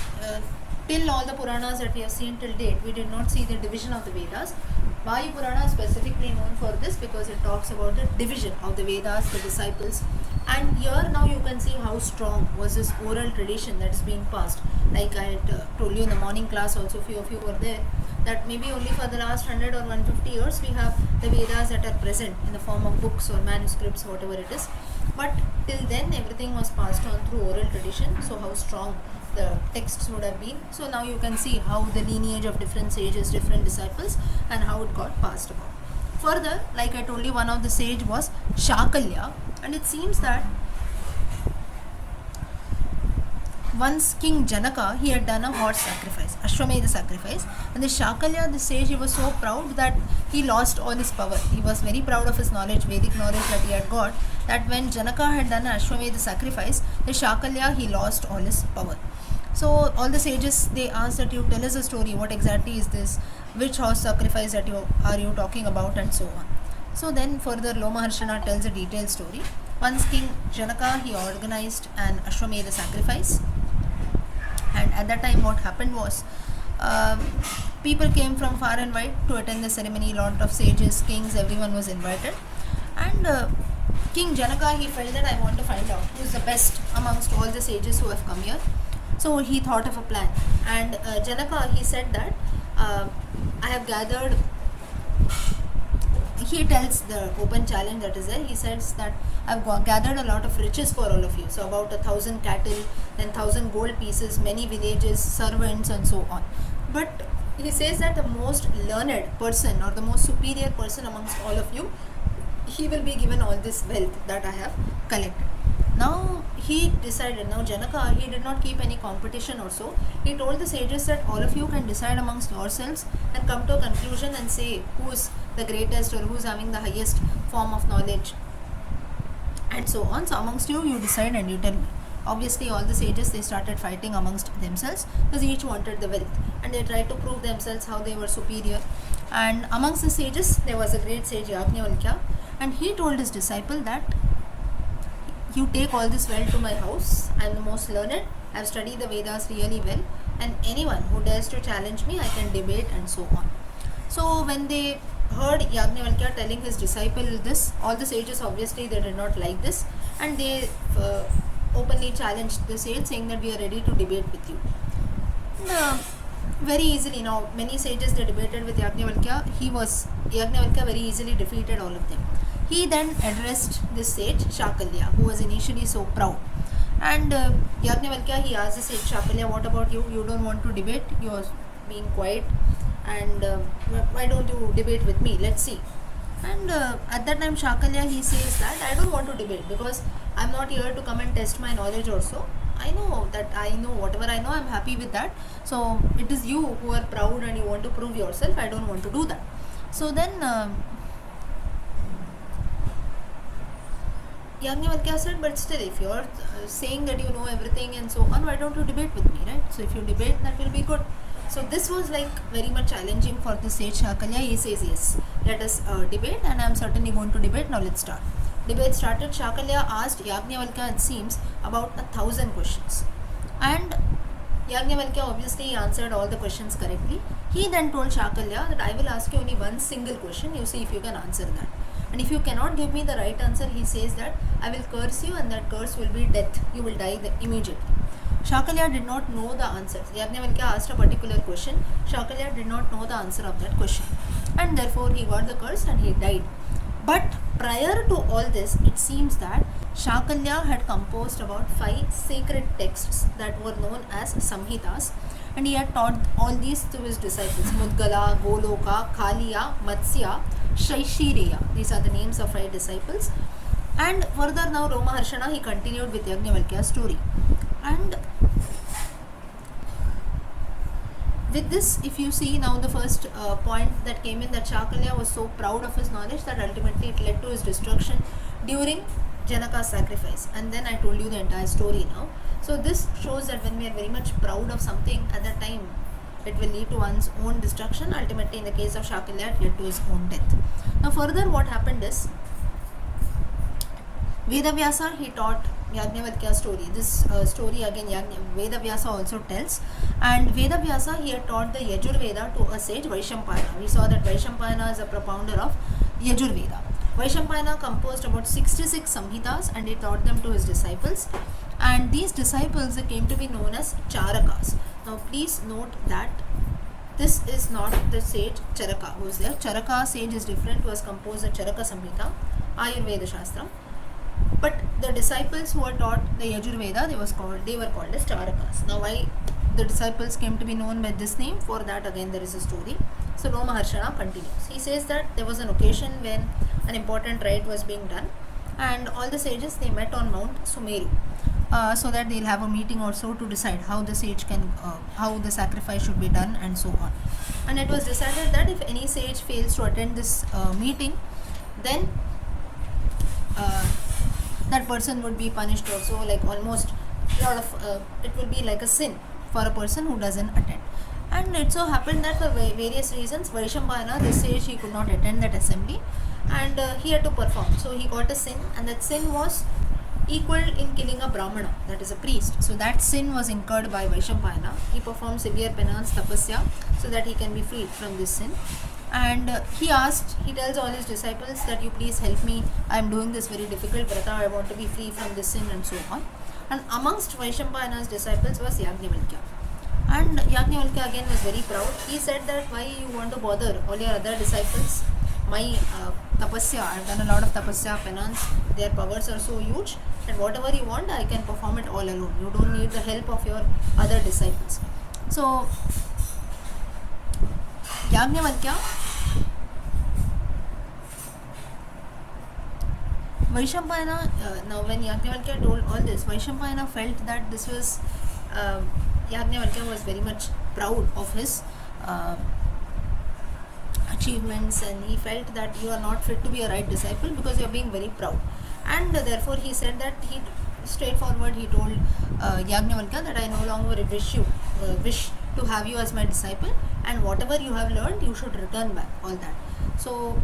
till all the Puranas that we have seen till date, we did not see the division of the Vedas. Vayu Purana is specifically known for this because it talks about the division of the Vedas, the disciples. And here now you can see how strong was this oral tradition that is being passed. Like I had told you in the morning class also, few of you were there, that maybe only for the last 100 or 150 years we have the Vedas that are present in the form of books or manuscripts, whatever it is. But till then everything was passed on through oral tradition. So how strong the texts would have been. So now you can see how the lineage of different sages, different disciples, and how it got passed about. Further, like I told you, one of the sage was Shakalya, and it seems that once King Janaka, he had done a horse sacrifice, Ashwamedha sacrifice, and the Shakalya, the sage, he was so proud that he lost all his power. He was very proud of his knowledge, Vedic knowledge that he had got, that when Janaka had done an Ashwamedha sacrifice, the Shakalya, he lost all his power. So all the sages, they asked that you tell us a story, what exactly is this, which horse sacrifice that you are you talking about, and so on. So then further Lomaharshana tells a detailed story. Once King Janaka, he organized an Ashwamedha sacrifice, and at that time what happened was, people came from far and wide to attend the ceremony. Lot of sages, kings, everyone was invited, and King Janaka, he felt that I want to find out who is the best amongst all the sages who have come here. So he thought of a plan, and Janaka, he said that I have gathered, he tells the open challenge that is there, he says that I've gathered a lot of riches for all of you. So about 1,000 cattle, then 1,000 gold pieces, many villages, servants, and so on. But he says that the most learned person or the most superior person amongst all of you, he will be given all this wealth that I have collected. Now he decided, now Janaka, he did not keep any competition or so. He told the sages that all of you can decide amongst yourselves and come to a conclusion and say who is the greatest or who is having the highest form of knowledge, and so on. So amongst you, you decide and you tell me. Obviously all the sages, they started fighting amongst themselves because each wanted the wealth, and they tried to prove themselves how they were superior. And amongst the sages, there was a great sage Yajnavalkya, and he told his disciple that you take all this wealth to my house. I am the most learned, I have studied the Vedas really well, and anyone who dares to challenge me, I can debate, and so on. So when they heard Yajnavalkya telling his disciple this, all the sages, obviously they did not like this, and they openly challenged the sage, saying that we are ready to debate with you. Very easily, now many sages, they debated with Yajnavalkya. Yajnavalkya very easily defeated all of them. He then addressed this sage Shakalya, who was initially so proud, and Yajnavalkya, he asked the sage Shakalya, what about you? You don't want to debate, you are being quiet, and why don't you debate with me? Let's see. And at that time Shakalya, he says that I don't want to debate because I'm not here to come and test my knowledge also. I know that I know whatever I know, I'm happy with that. So it is you who are proud and you want to prove yourself. I don't want to do that. So then Yajnavalkya said, but still, if you are saying that you know everything and so on, why don't you debate with me, right? So if you debate, that will be good. So this was like very much challenging for the sage Shakalya. He says, yes, let us debate, and I am certainly going to debate. Now let's start. Debate started. Shakalya asked Yajnavalkya, it seems, about 1,000 questions, and Yajnavalkya obviously answered all the questions correctly. He then told Shakalya that I will ask you only one single question, you see if you can answer that. And if you cannot give me the right answer, he says that I will curse you, and that curse will be death. You will die immediately. Shakalya did not know the answers. Yajnavalkya asked a particular question. Shakalya did not know the answer of that question, and therefore he got the curse and he died. But prior to all this, it seems that Shakalya had composed about 5 sacred texts that were known as Samhitas, and he had taught all these to his disciples: Mudgala, Goloka, Kaliya, Matsya, Shaishireya. These are the names of 5 disciples. And further now Romaharshana, he continued with Yajnavalkya's story. And with this, if you see now, the first point that came in, that Shakalya was so proud of his knowledge that ultimately it led to his destruction during Janaka's sacrifice. And then I told you the entire story now. So this shows that when we are very much proud of something, at that time it will lead to one's own destruction. Ultimately, in the case of Shakalya, it led to his own death. Now further, what happened is, Vedavyasa, he taught Yajnavalkya's story. This story again Vedavyasa also tells. And Vedavyasa, he had taught the Yajurveda to a sage, Vaishampayana. We saw that Vaishampayana is a propounder of Yajurveda. Vaishampayana composed about 66 Samhitas and he taught them to his disciples. And these disciples, they came to be known as Charakas. Now please note that this is not the sage Charaka who is there. Charaka sage is different, who has composed the Charaka Samhita, Ayurveda Shastra. But the disciples who were taught the Yajurveda, they were called as Charakas. Now why the disciples came to be known by this name? For that again there is a story. So Romaharshana continues. He says that there was an occasion when an important rite was being done, and all the sages, they met on Mount Sumeru, so that they'll have a meeting also to decide how the sage can, how the sacrifice should be done and so on. And it was decided that if any sage fails to attend this meeting, then that person would be punished also, like almost a lot of it will be like a sin for a person who doesn't attend. And it so happened that for various reasons, Vaishampayana, this sage, he could not attend that assembly, and he had to perform. So he got a sin, and that sin was equal in killing a Brahmana, that is a priest. So that sin was incurred by Vaishampayana. He performed severe penance, tapasya, so that he can be freed from this sin. And he tells all his disciples that you please help me, I am doing this very difficult vrata, I want to be free from this sin and so on. And amongst Vaishampayana's disciples was Yajnavalkya. And Yajnavalkya again was very proud. He said that, why you want to bother all your other disciples? My tapasya, I have done a lot of tapasya, penance, their powers are so huge, and whatever you want, I can perform it all alone. You don't need the help of your other disciples. So Yajnavalkya, Vaishampayana, now when Yajnavalkya told all this, Vaishampayana felt that this was, Yajnavalkya was very much proud of his achievements, and he felt that you are not fit to be a right disciple because you are being very proud. And therefore he said that he told Yajnavalkya that I no longer wish to have you as my disciple, and whatever you have learned, you should return back all that. So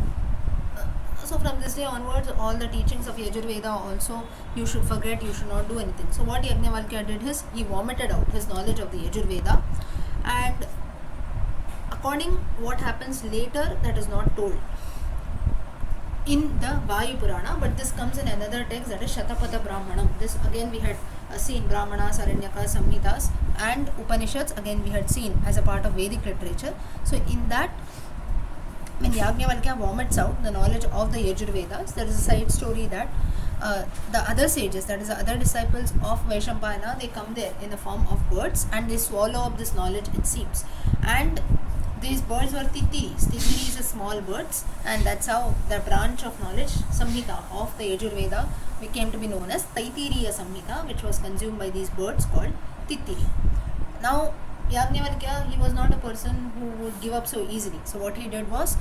from this day onwards, all the teachings of Yajurveda also you should forget, you should not do anything. So what Yajnavalkya did is, he vomited out his knowledge of the Yajurveda, and according what happens later, that is not told in the Vayu Purana, but this comes in another text, that is Shatapada Brahmanam. This again we had seen, Brahmanas, Aranyakas, Samhitas and Upanishads again we had seen as a part of Vedic literature. So in that, when Yajnavalkya vomits out the knowledge of the Yajurvedas, there is a side story that the other sages, that is the other disciples of Vaishampayana, they come there in the form of birds and they swallow up this knowledge, it seems. And these birds were tittiris. Tittiris is small birds, and that's how the branch of knowledge, Samhita of the Yajurveda, became to be known as Taitiriya Samhita, which was consumed by these birds called Tittiri. Now Yajnavalkya, he was not a person who would give up so easily. So what he did was,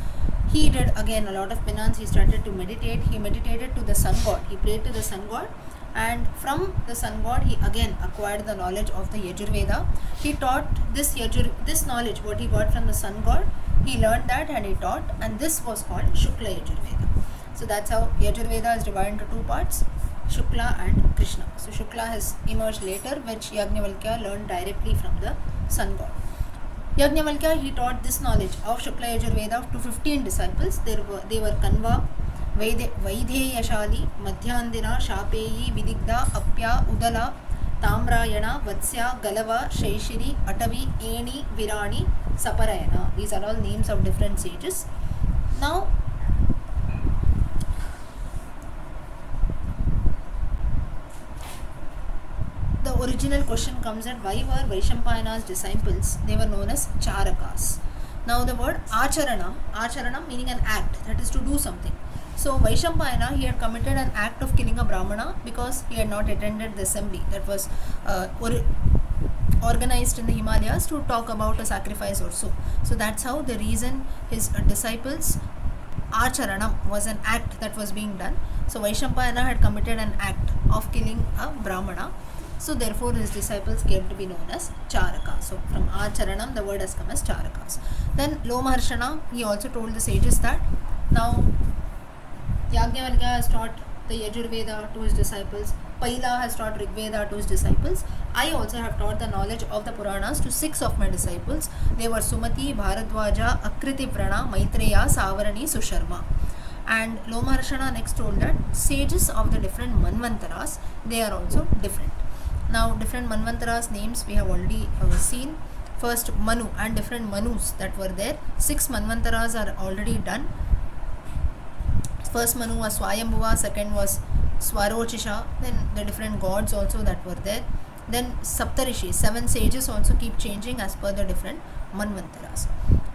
he did again a lot of penance. He started to meditate. He meditated to the sun god. He prayed to the sun god, and from the sun god he again acquired the knowledge of the Yajurveda. He taught this knowledge, what he got from the sun god, he learned that and he taught, and this was called Shukla Yajurveda. So that's how Yajurveda is divided into two parts, Shukla and Krishna. So Shukla has emerged later, which Yajnavalkya learned directly from the sun god. Yajnavalkya, he taught this knowledge of Shukla Yajurveda to 15 disciples. They were Kanva, Vaidheyashali, Madhyandina, Shapeyi, Vidigda, Apya, Udala, Tamrayana, Vatsya, Galava, Shaishiri, Atavi, Eni, Virani, Saparayana. These are all names of different sages. Now, the original question comes at why were Vaishampayana's disciples, they were known as Charakas. Now the word acharana meaning an act, that is to do something. So Vaishampayana, he had committed an act of killing a Brahmana because he had not attended the assembly that was organized in the Himalayas to talk about a sacrifice or so. So that's how the reason his disciples, Acharanam was an act that was being done. So Vaishampayana had committed an act of killing a Brahmana. So therefore his disciples came to be known as Charaka. So from Acharanam the word has come as Charakas. Then Lomaharshana, he also told the sages that now Yajnavalkya has taught the Yajurveda to his disciples. Paila has taught Rigveda to his disciples. I also have taught the knowledge of the Puranas to 6 of my disciples. They were Sumati, Bharadwaja, Akriti Prana, Maitreya, Savarani, Susharma. And Lomaharshana next told that sages of the different Manvantaras, they are also different. Now different Manvantaras names we have already seen. First Manu and different Manus that were there. 6 Manvantaras are already done. First Manu was Swayambhuva, second was Swarochisha, then the different gods also that were there. Then Saptarishi, 7 sages also keep changing as per the different Manvantaras.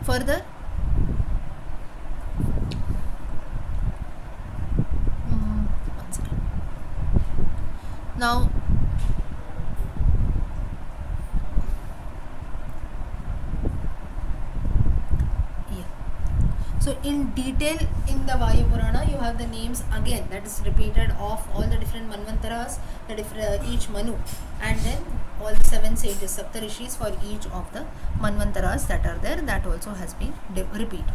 Further, one second. Now, so in detail in the Vayu Purana, you have the names again, that is repeated of all the different Manvantaras, the different each Manu, and then all the 7 sages, Saptarishis for each of the Manvantaras that are there, that also has been repeated.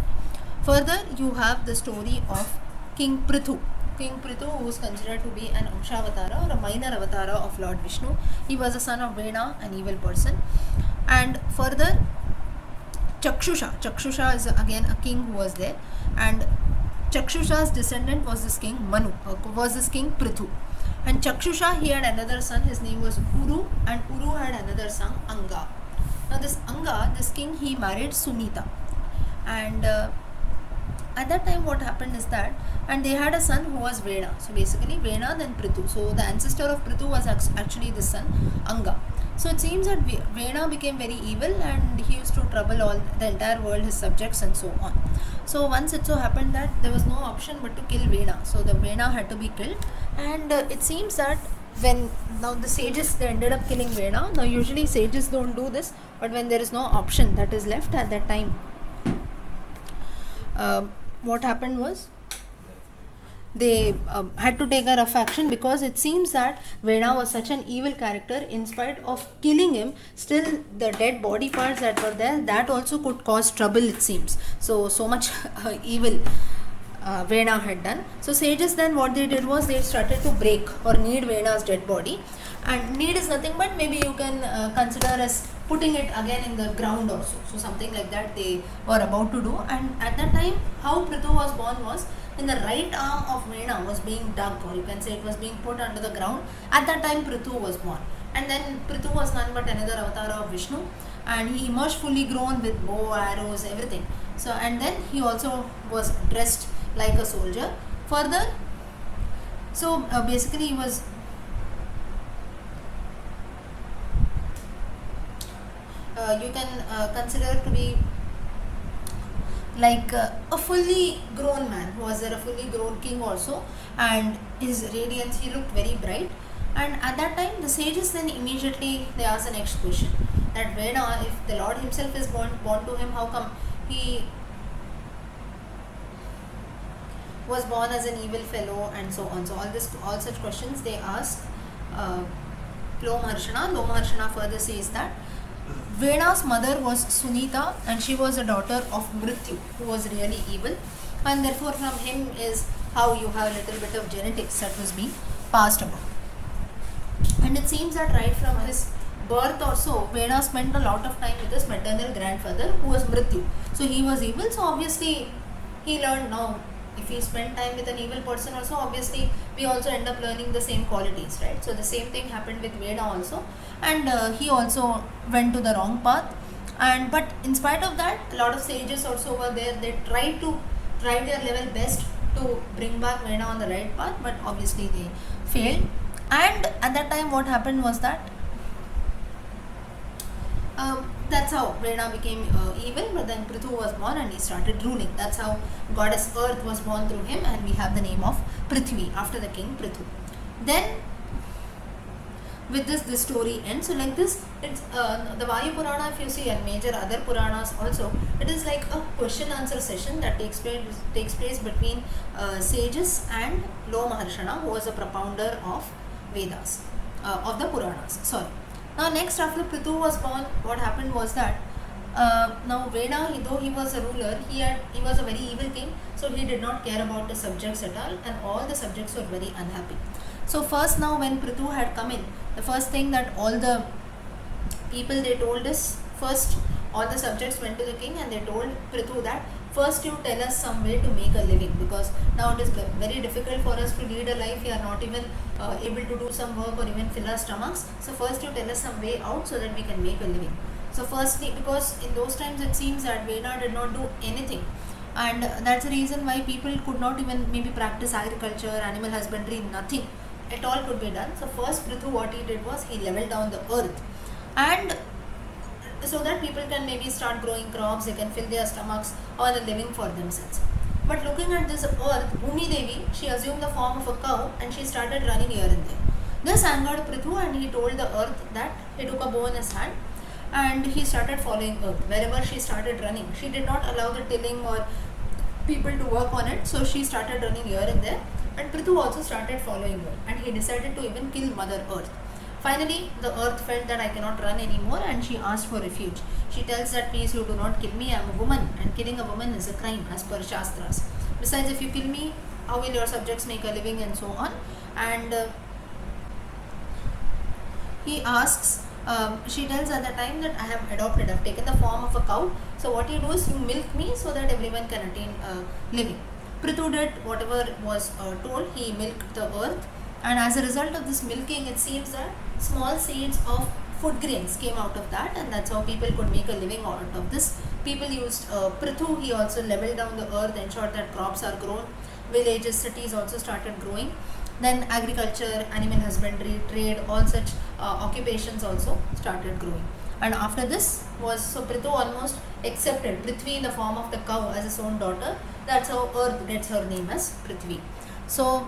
Further, you have the story of King Prithu. King Prithu, who is considered to be an Amshavatara or a minor avatara of Lord Vishnu. He was a son of Vena, an evil person. And further, Chakshusha is again a king who was there, and Chakshusha's descendant was this king Manu, was this king Prithu. And Chakshusha, he had another son, his name was Uru, and Uru had another son Anga. Now this Anga, this king, he married Sunita, and at that time what happened is that, and they had a son who was Vena. So basically Vena then Prithu. So the ancestor of Prithu was actually this son Anga. So it seems that Vena became very evil and he used to trouble all the entire world, his subjects and so on. So once it so happened that there was no option but to kill Vena. So the Vena had to be killed, and it seems that when now the sages, they ended up killing Vena. Now usually sages don't do this, but when there is no option that is left at that time, what happened was they had to take a rough action, because it seems that Vena was such an evil character. In spite of killing him, still the dead body parts that were there, that also could cause trouble, it seems. So much evil Vena had done. So sages then what they did was they started to break or knead Vena's dead body. And knead is nothing but maybe you can consider as putting it again in the ground also. So something like that they were about to do. And at that time, how Prithu was born was, in the right arm of Vena was being dug, or you can say it was being put under the ground. At that time Prithu was born, and then Prithu was none but another avatar of Vishnu, and he emerged fully grown with bow, arrows, everything. So and then he also was dressed like a soldier. Further, so basically he was you can consider to be like a fully grown man, who was there, a fully grown king also, and his radiance, he looked very bright. And at that time the sages then immediately they asked the next question, that Vena, if the Lord himself is born to him, how come he was born as an evil fellow, and so on. So all such questions they asked Lomaharshana. Lomaharshana further says that Vena's mother was Sunita, and she was a daughter of Mrityu, who was really evil, and therefore from him is how you have a little bit of genetics that was being passed about. And it seems that right from his birth or so, Vena spent a lot of time with his maternal grandfather, who was Mrityu. So he was evil, so obviously he learned. Now if he spent time with an evil person also, obviously we also end up learning the same qualities, right? So the same thing happened with Vena also, and he also went to the wrong path. And but in spite of that, a lot of sages also were there. They tried their level best to bring back Vena on the right path, but obviously they failed. And at that time what happened was that That's how Vena became evil, but then Prithu was born and he started ruling. That's how goddess Earth was born through him, and we have the name of Prithvi after the king Prithu. Then with this story ends. So like this, it's the Vayu Purana, if you see, and major other Puranas also, it is like a question answer session that takes place between sages and Lo Maharshana, who was a propounder of Vedas, of the Puranas. Sorry. Now next, after Prithu was born, what happened was that now Vena, though he was a ruler, he was a very evil king, so he did not care about the subjects at all, and all the subjects were very unhappy. So first, now when Prithu had come in, the first thing that all the people they told is, first all the subjects went to the king and they told Prithu that first you tell us some way to make a living, because now it is very difficult for us to lead a life. We are not even able to do some work or even fill our stomachs. So first you tell us some way out so that we can make a living. So firstly, because in those times it seems that Veda did not do anything, and that's the reason why people could not even maybe practice agriculture, animal husbandry, nothing at all could be done. So first Prithu, what he did was he leveled down the earth, and so that people can maybe start growing crops, they can fill their stomachs or a living for themselves. But looking at this earth, Bhumi Devi, she assumed the form of a cow and she started running here and there. This angered Prithu, and he told the earth that he took a bow in his hand and he started following earth. Wherever she started running, she did not allow the tilling or people to work on it, so she started running here and there, and Prithu also started following her, and he decided to even kill Mother Earth. Finally, the earth felt that I cannot run anymore, and she asked for refuge. She tells that, please, you do not kill me, I am a woman, and killing a woman is a crime as per Shastras. Besides, if you kill me, how will your subjects make a living, and so on. And he asks, she tells at the time that I have taken the form of a cow. So what you do is you milk me so that everyone can attain living. Prithu did whatever was told. He milked the earth, and as a result of this milking, it seems that small seeds of food grains came out of that, and that's how people could make a living out of this. People used Prithu. He also leveled down the earth, ensured that crops are grown. Villages, cities also started growing. Then agriculture, animal husbandry, trade, all such occupations also started growing. And after this was, so Prithu almost accepted Prithvi in the form of the cow as his own daughter. That's how earth gets her name as Prithvi. So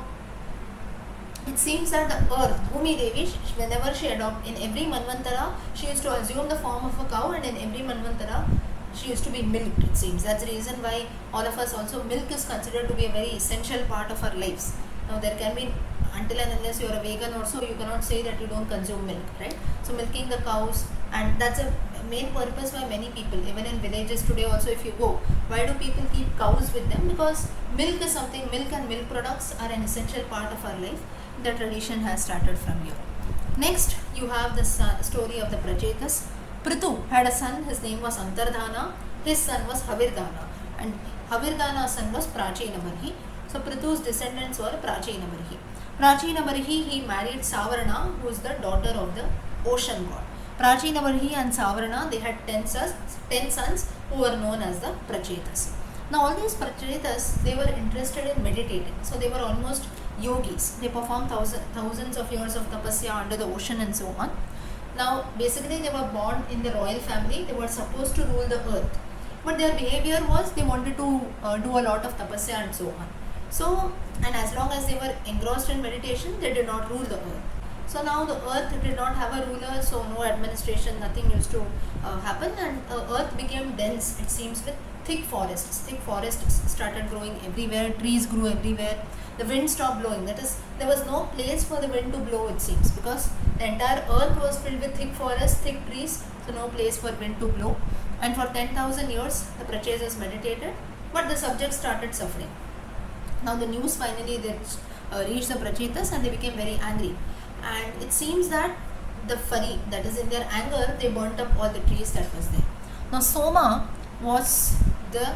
it seems that the earth, Bhumi Devi, whenever she adopted, in every Manvantara, she used to assume the form of a cow, and in every Manvantara, she used to be milked, it seems. That's the reason why all of us also, milk is considered to be a very essential part of our lives. Now there can be, until and unless you are a vegan or so, you cannot say that you don't consume milk, right? So milking the cows, and that's a main purpose why many people, even in villages today also, if you go, why do people keep cows with them? Because milk is something, milk and milk products are an essential part of our life. The tradition has started from here. Next, you have the story of the Prachetas. Prithu had a son, his name was Antardhana, his son was Havirdhana, and Havirdhana's son was Prachinabarhi. So Prithu's descendants were Prachinabarhi. Prachinabarhi, he married Savarna, who is the daughter of the ocean god. Prachinabarhi and Savarna, they had 10 sons who were known as the Prachetas. Now all these Prachetas, they were interested in meditating. So they were almost yogis. They performed thousands of years of tapasya under the ocean and so on. Now basically they were born in the royal family. They were supposed to rule the earth. But their behavior was they wanted to do a lot of tapasya and so on. So, and as long as they were engrossed in meditation, they did not rule the earth. So now the earth did not have a ruler, so no administration, nothing used to happen, and earth became dense, it seems, with thick forests. Thick forests started growing everywhere, trees grew everywhere, the wind stopped blowing. That is, there was no place for the wind to blow, it seems, because the entire earth was filled with thick forests, thick trees, so no place for wind to blow. And for 10,000 years, the Prachetas meditated, but the subjects started suffering. Now the news finally reached the Prachetas, and they became very angry. And it seems that the fury, that is in their anger, they burnt up all the trees that was there. Now Soma was the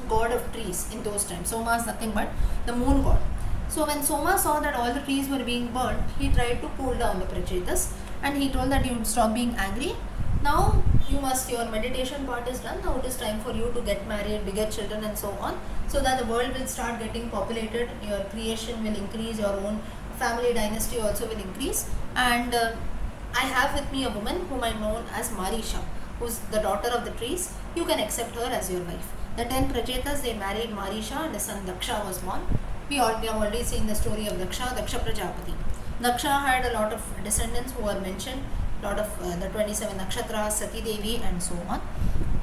god of trees in those times. Soma is nothing but the moon god. So when Soma saw that all the trees were being burnt, he tried to cool down the Prachetas, and he told that you would stop being angry. Now your meditation part is done. Now it is time for you to get married, beget children and so on, so that the world will start getting populated, your creation will increase, your own family dynasty also will increase, and I have with me a woman whom I know as Marisha, who's the daughter of the trees. You can accept her as your wife. The 10 Prachetas, they married Marisha and the son Daksha was born. We have already seen the story of Daksha Prajapati. Daksha had a lot of descendants who are mentioned, lot of the 27 Nakshatras, Sati Devi and so on.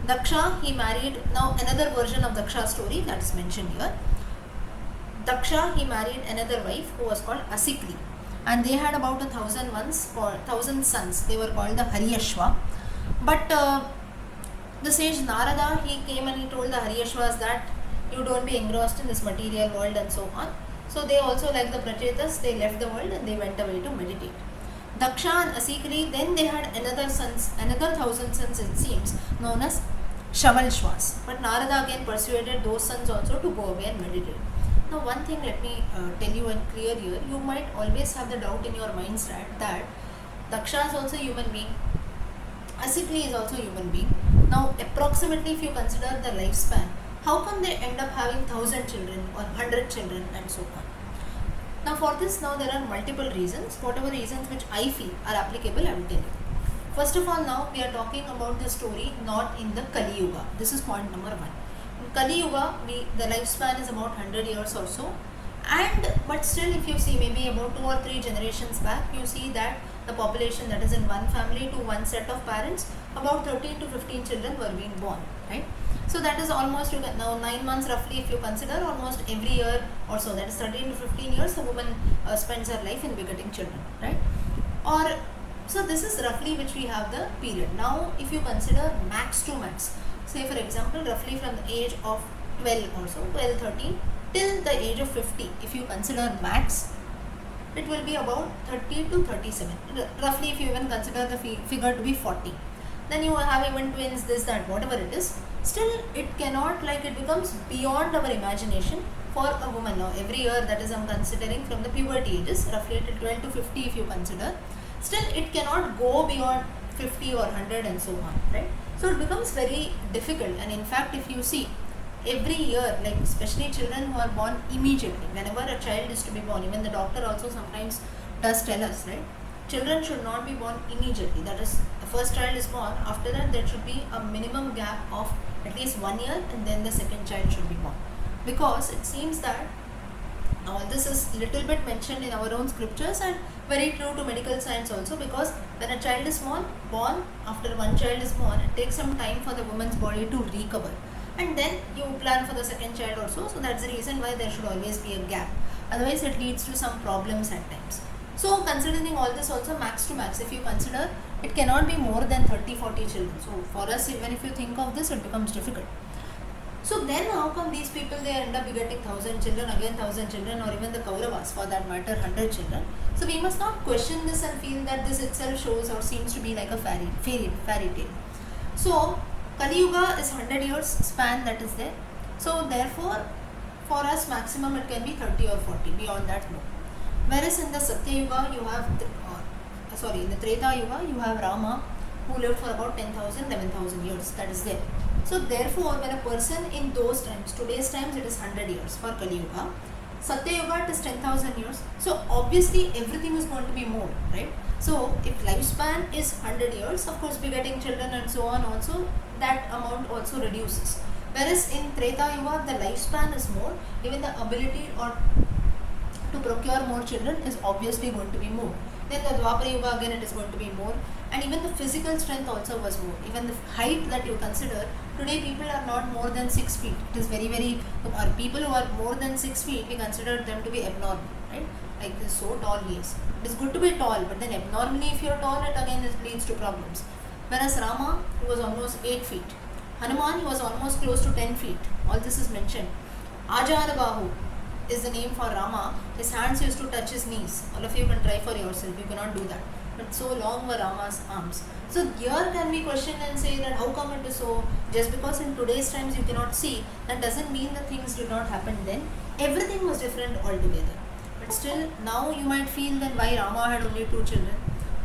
Daksha, he married, now another version of Daksha's story that is mentioned here. Daksha, he married another wife who was called Asikli, and they had about 1,000 sons. They were called the Haryashva. But the sage Narada, he came and he told the Haryashvas that you don't be engrossed in this material world and so on. So they also, like the Prachetas, they left the world and they went away to meditate. Daksha and Asikli, then they had another 1,000 sons it seems, known as Shavalshvas. But Narada again persuaded those sons also to go away and meditate. Now one thing let me tell you and clear here, you might always have the doubt in your minds that Daksha is also a human being, Asikli is also a human being. Now approximately if you consider the lifespan, how come they end up having 1,000 children or 100 children and so on? Now for this, now there are multiple reasons. Whatever reasons which I feel are applicable, I will tell you. First of all, now we are talking about the story not in the Kali Yuga. This is point number 1. In Kali Yuga, the lifespan is about 100 years or so. But still, if you see maybe about 2 or 3 generations back, you see that the population that is in one family to one set of parents, about 13 to 15 children were being born, right? So that is almost, now 9 months roughly if you consider, almost every year or so, that is 13 to 15 years, a woman spends her life in begetting children, right? So this is roughly which we have the period. Now if you consider max to max, say for example roughly from the age of 12 or so, 12, 13 till the age of 50, if you consider max, it will be about 30 to 37. Roughly if you even consider the figure to be 40. Then you have even twins, this, that, whatever it is. Still it cannot, like it becomes beyond our imagination for a woman. Now every year, that is I'm considering from the puberty ages, roughly till 12 to 50 if you consider. Still it cannot go beyond 50 or 100 and so on, right? So it becomes very difficult, and in fact if you see, every year, like especially children who are born immediately, whenever a child is to be born, even the doctor also sometimes does tell us, right? Children should not be born immediately. That is, the first child is born, after that there should be a minimum gap of at least 1 year and then the second child should be born. Because it seems that all this is little bit mentioned in our own scriptures and very true to medical science also, because when a child is born, after one child is born, it takes some time for the woman's body to recover. And then you plan for the second child also, so that's the reason why there should always be a gap. Otherwise it leads to some problems at times. So considering all this also, max to max, if you consider, it cannot be more than 30-40 children. So for us, even if you think of this, it becomes difficult. So then how come these people, they end up begetting 1,000 children, again 1,000 children, or even the Kauravas for that matter 100 children? So we must not question this and feel that this itself shows or seems to be like a fairy tale. So Kali Yuga is 100 years span that is there. So therefore for us maximum it can be 30 or 40, beyond that no. Whereas in the Satya Yuga you have, in the Treta Yuga you have Rama, who lived for about 10,000, 11,000 years, that is there. So therefore when a person in those times, today's times it is 100 years for Kali Yuga, Satya Yuga it is 10,000 years. So obviously everything is going to be more, right? So if lifespan is 100 years, of course begetting children and so on also, that amount also reduces. Whereas in Treta Yuga the lifespan is more, even the ability or to procure more children is obviously going to be more. Then the Dwapara Yuga again it is going to be more, and even the physical strength also was more. Even the height that you consider, today people are not more than 6 feet. It is or people who are more than 6 feet, we consider them to be abnormal, right? Like this, so tall he is. It is good to be tall, but then abnormally if you are tall, it again leads to problems. Whereas Rama, he was almost 8 feet. Hanuman, he was almost close to 10 feet. All this is mentioned. Ajarabahu is the name for Rama. His hands used to touch his knees. All of you can try for yourself. You cannot do that. But so long were Rama's arms. So here can we question and say that how come it is so? Just because in today's times you cannot see, that doesn't mean that things did not happen then. Everything was different altogether. But still, now you might feel that why Rama had only 2 children.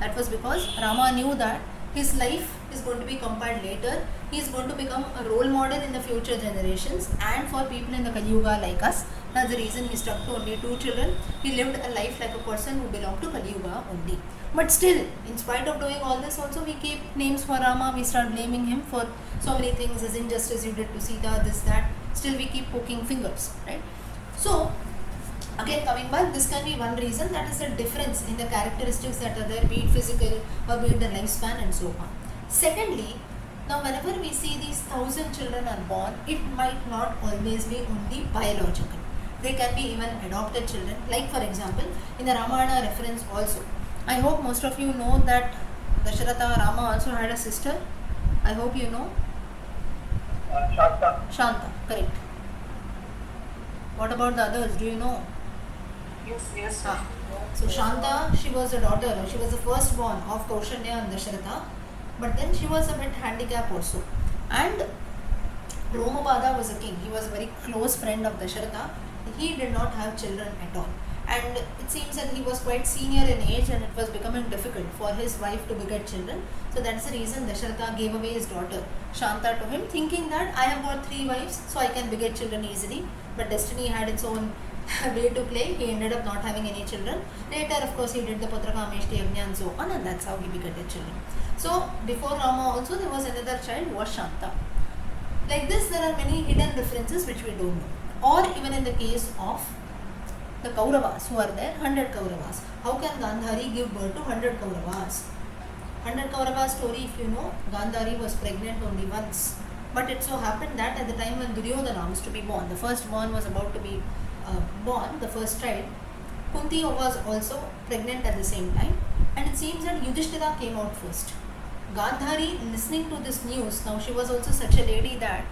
That was because Rama knew that his life is going to be compiled later. He is going to become a role model in the future generations and for people in the Kali Yuga like us. That's the reason he stuck to only 2 children. He lived a life like a person who belonged to Kali Yuga only. But still, in spite of doing all this also, we keep names for Rama, we start blaming him for so many things, as injustice you did to Sita, this, that. Still we keep poking fingers, right? So, again coming back, this can be one reason, that is the difference in the characteristics that are there, be it physical or be it the lifespan and so on. Secondly, now whenever we see these 1,000 children are born, it might not always be only biological. They can be even adopted children. Like for example, in the Ramayana reference also, I hope most of you know that Dasharatha Rama also had a sister. I hope you know. Shanta. Shanta, correct. What about the others? Do you know? Yes. So Shanta, she was a daughter, she was the firstborn of Kausalya and Dasharatha, but then she was a bit handicapped also. And Romapada was a king, he was a very close friend of Dasharatha. He did not have children at all. And it seems that he was quite senior in age and it was becoming difficult for his wife to beget children. So that's the reason Dasharatha gave away his daughter Shanta to him, thinking that I have got 3 wives, so I can beget children easily. But destiny had its own way to play. He ended up not having any children. Later, of course, he did the Patrakameshti Yajna and so on, and that's how he begetted children. So before Rama also there was another child, was Shanta. Like this, there are many hidden differences which we don't know. Or even in the case of the Kauravas who are there, 100 Kauravas. How can Gandhari give birth to 100 Kauravas? 100 Kauravas story, if you know, Gandhari was pregnant only once. But it so happened that at the time when Duryodhana was to be born, the firstborn was about to be born, the first child, Kunti was also pregnant at the same time. And it seems that Yudhishthira came out first. Gandhari, listening to this news, now she was also such a lady that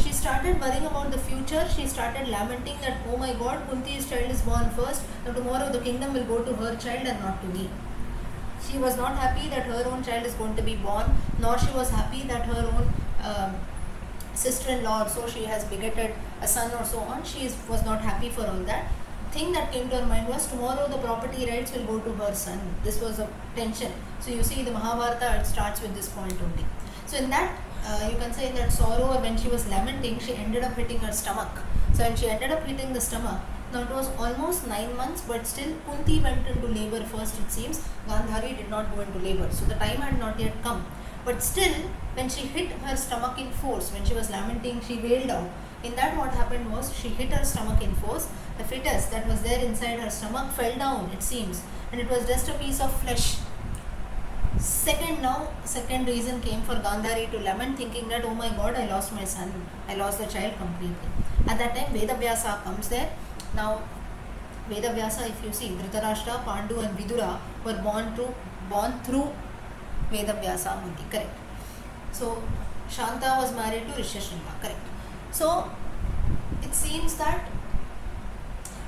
she started worrying about the future. She started lamenting that, oh my God, Kunti's child is born first. Now tomorrow the kingdom will go to her child and not to me. She was not happy that her own child is going to be born, nor she was happy that her own sister-in-law also, she has begetted a son or so on. She was not happy for all that. Thing that came to her mind was, tomorrow the property rights will go to her son. This was a tension. So you see the Mahabharata, it starts with this point only. So in that, you can say in that sorrow, when she was lamenting, she ended up hitting her stomach. So when she ended up hitting the stomach, now it was almost 9 months, but still Kunti went into labor first, it seems. Gandhari did not go into labor. So the time had not yet come. But still, when she hit her stomach in force, when she was lamenting, she wailed out. In that, what happened was, she hit her stomach in force. The fetus that was there inside her stomach fell down, it seems, and it was just a piece of flesh. Second reason came for Gandhari to lament, thinking that, oh my God, I lost my son, I lost the child completely. At that time, Vedavyasa comes there. Now, Vedavyasa, if you see, Dhritarashtra, Pandu and Vidura were born through Vedavyasa only, correct. So, Shanta was married to Rishyashringa, correct. So, it seems that,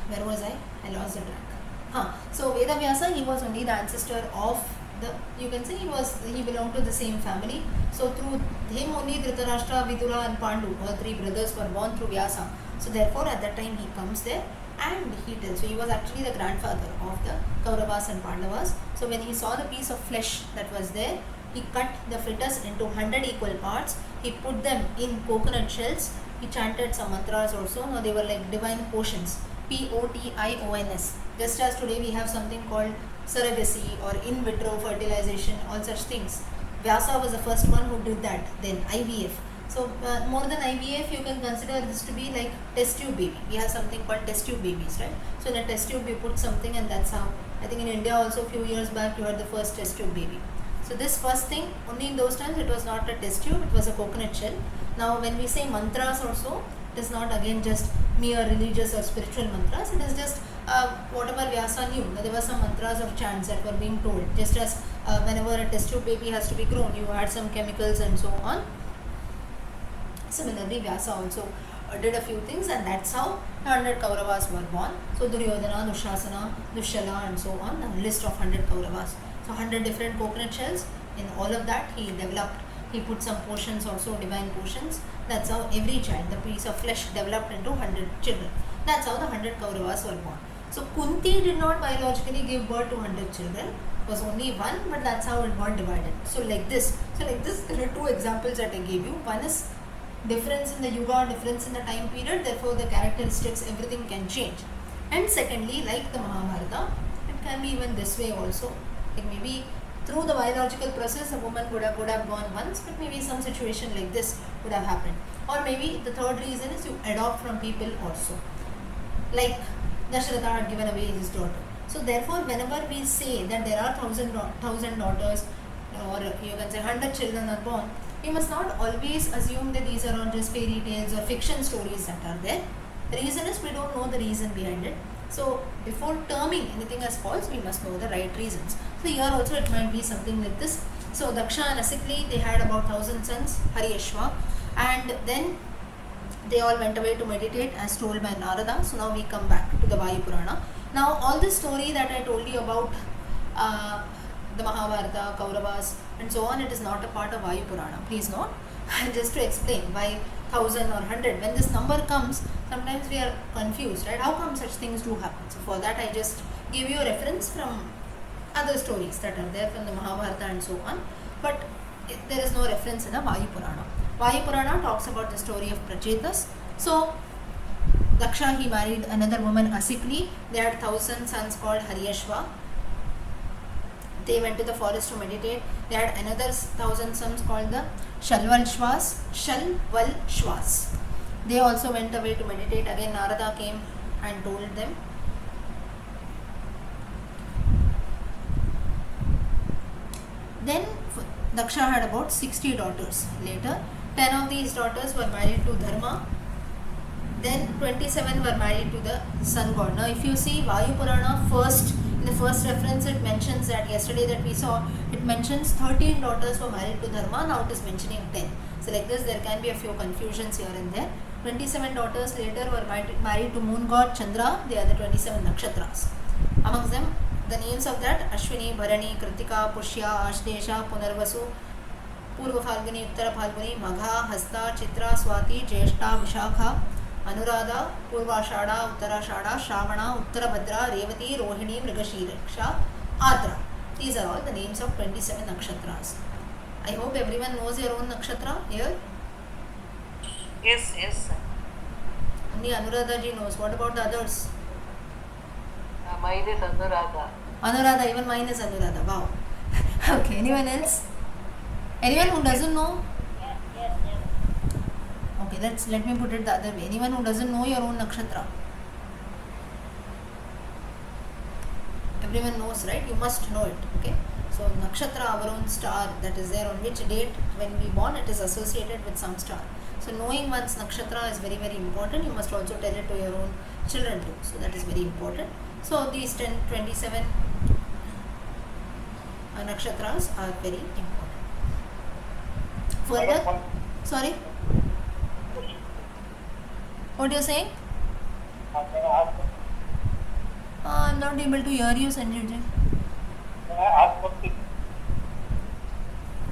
where was I? I lost the track. So, Vedavyasa, he was only the ancestor of you can say he belonged to the same family. So, through him only Dhritarashtra, Vidura and Pandu, all 3 brothers were born through Vyasa. So, therefore, at that time he comes there and he tells. So, he was actually the grandfather of the Kauravas and Pandavas. So, when he saw the piece of flesh that was there, he cut the fetus into 100 equal parts. He put them in coconut shells. He chanted some mantras also. Now, they were like divine potions. Potions. Just as today we have something called surrogacy or in vitro fertilization, all such things. Vyasa was the first one who did that. Then IVF. So more than IVF, you can consider this to be like test tube baby. We have something called test tube babies, right? So in a test tube you put something, and that's how, I think in India also a few years back you had the first test tube baby. So this first thing, only in those times it was not a test tube, it was a coconut shell. Now when we say mantras also, it is not again just mere religious or spiritual mantras. It is just whatever Vyasa knew. There were some mantras or chants that were being told. Just as whenever a test tube baby has to be grown, you add some chemicals and so on. Similarly, Vyasa also did a few things, and that's how 100 Kauravas were born. So Duryodhana, Dushasana, Dushala and so on, a list of 100 Kauravas. So 100 different coconut shells. In all of that he developed, he put some potions also, divine potions. That's how every child, the piece of flesh developed into 100 children. That's how the 100 Kauravas were born. So Kunti did not biologically give birth to 100 children. It was only one, but that's how it got divided. So like this, there are 2 examples that I gave you. One is difference in the yuga, difference in the time period, therefore the characteristics, everything can change. And secondly, like the Mahabharata, it can be even this way also. Like maybe through the biological process, a woman would have gone once, but maybe some situation like this would have happened. Or maybe the third reason is you adopt from people also. Like Dasharatha had given away his daughter. So therefore, whenever we say that there are thousand daughters, or you can say 100 children are born, we must not always assume that these are all just fairy tales or fiction stories that are there. The reason is we don't know the reason behind it. So before terming anything as false, we must know the right reasons. So here also it might be something like this. So Daksha and Asikli, they had about 1,000 sons, Haryashva, and then they all went away to meditate as told by Narada. So now we come back to the Vayu Purana. Now all this story that I told you about the Mahabharata, Kauravas and so on, it is not a part of Vayu Purana. Please note. Just to explain why 1,000 or 100, when this number comes, sometimes we are confused, right? How come such things do happen? So for that I just give you a reference from other stories that are there from the Mahabharata and so on. But there is no reference in the Vayu Purana. Vayu Purana talks about the story of Prachetas. So Daksha, he married another woman, Asikli. They had 1,000 sons called Haryashva. They went to the forest to meditate. They had another 1,000 sons called the Shalvalshvas. They also went away to meditate. Again, Narada came and told them. Then Daksha had about 60 daughters. Later, 10 of these daughters were married to Dharma. Then 27 were married to the sun god. Now if you see Vayu Purana first, in the first reference it mentions that yesterday that we saw, it mentions 13 daughters were married to Dharma, now it is mentioning 10. So like this there can be a few confusions here and there. 27 daughters later were married to moon god Chandra, they are the 27 nakshatras. Amongst them, the names of that, Ashwini, Bharani, Kritika, Pushya, Ashdesha, Punarvasu, Purva Phalguni, Uttara Phalguni, Magha, Hasta, Chitra, Swati, Jeshta, Vishakha, Anuradha, Purvashada, Uttarashada, Shravana, Uttarabhadra, Revati, Rohini, Mrigashiraksha, Adra. These are all the names of 27 nakshatras. I hope everyone knows your own nakshatra here. Yes, yes, sir. Only Anuradha ji knows. What about the others? Mine is Anuradha. Anuradha, even mine is Anuradha. Wow. Okay, anyone else? Anyone who doesn't know? Okay, let me put it the other way. Anyone who doesn't know your own nakshatra? Everyone knows, right? You must know it. Okay. So nakshatra, our own star that is there, on which date when we born, it is associated with some star. So knowing one's nakshatra is very, very important. You must also tell it to your own children too. So that is very important. So these 27 nakshatras are very important. Further, sorry, what you are saying? I'm not able to hear you, Sanjeev ji. Can I ask something?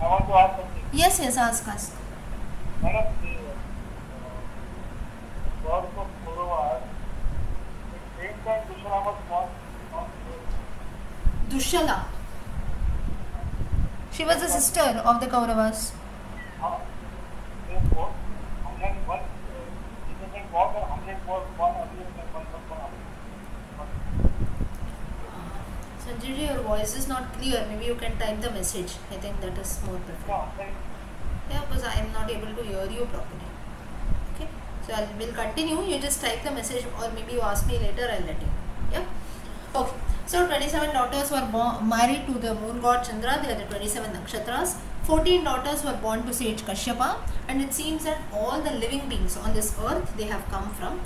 I want to ask something. Yes, ask. Madam, the God of Puranas, it seems that Dushala was not Dushala. She was a sister of the Kauravas. therefore, unlike one, it doesn't work or unlike one earlier than one. Sanjay ji, your voice is not clear. Maybe you can type the message. I think that is more preferable. Yeah, because I am not able to hear you properly. Okay, so I will continue. You just type the message, or maybe you ask me later. I'll let you know. Yeah. Okay. So 27 daughters were married to the moon god Chandra. They are the 27 nakshatras. 14 daughters were born to sage Kashyapa, and it seems that all the living beings on this earth, they have come from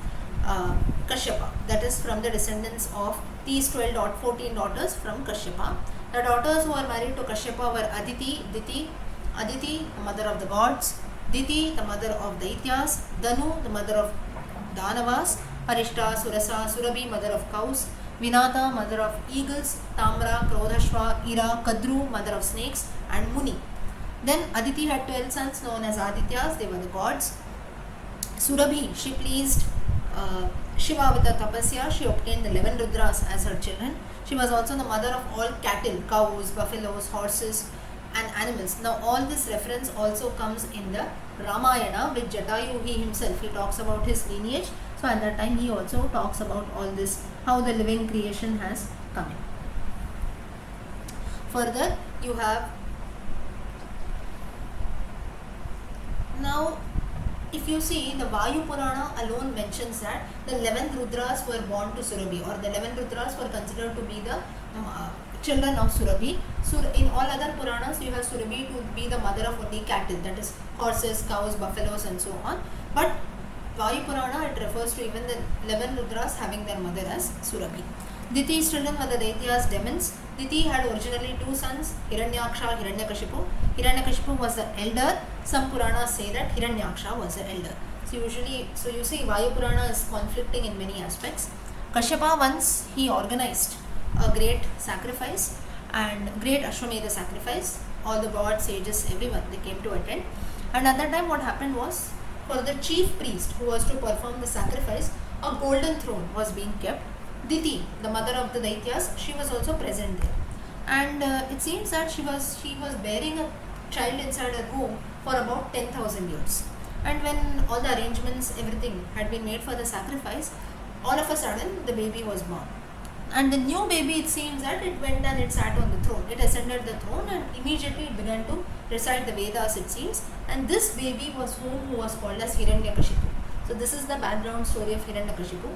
Kashyapa. That is from the descendants of these 14 daughters from Kashyapa. The daughters who are married to Kashyapa were Aditi, Aditi, the mother of the gods, Diti, the mother of Daityas, Danu, the mother of Danavas, Arishta, Surasa, Surabhi, mother of cows, Vinata, mother of eagles, Tamra, Krodhashva, Ira, Kadru, mother of snakes, and Muni. Then Aditi had 12 sons known as Adityas, they were the gods. Surabhi, she pleased Shiva with her tapasya, she obtained the 11 Rudras as her children. She was also the mother of all cattle, cows, buffaloes, horses, and animals. Now all this reference also comes in the Ramayana with Jatayu. He himself, he talks about his lineage. So at that time he also talks about all this, how the living creation has come in. Further, you have now, if you see, the Vayu Purana alone mentions that the 11 Rudras were born to Surabhi, or the 11 Rudras were considered to be the children of Surabhi. So in all other Puranas, you have Surabhi to be the mother of only cattle, that is horses, cows, buffaloes and so on. But Vayu Purana, it refers to even the 11 Rudras having their mother as Surabhi. Diti's children were the Daityas, demons. Diti had originally two sons, Hiranyaksha, Hiranyakashipu. Hiranyakashipu was the elder. Some Puranas say that Hiranyaksha was the elder. So you see, Vayu Purana is conflicting in many aspects. Kashyapa, once he organized a great sacrifice, and great Ashwamedha sacrifice. All the gods, sages, everyone, they came to attend. And at that time what happened was, for the chief priest who was to perform the sacrifice, a golden throne was being kept. Diti, the mother of the Daityas, she was also present there. And it seems that she was bearing a child inside her womb for about 10,000 years. And when all the arrangements, everything had been made for the sacrifice, all of a sudden the baby was born. And the new baby, it seems that it went and it sat on the throne. It ascended the throne and immediately it began to recite the Vedas, it seems. And this baby was who was called as Hiranyakashipu. So this is the background story of Hiranyakashipu.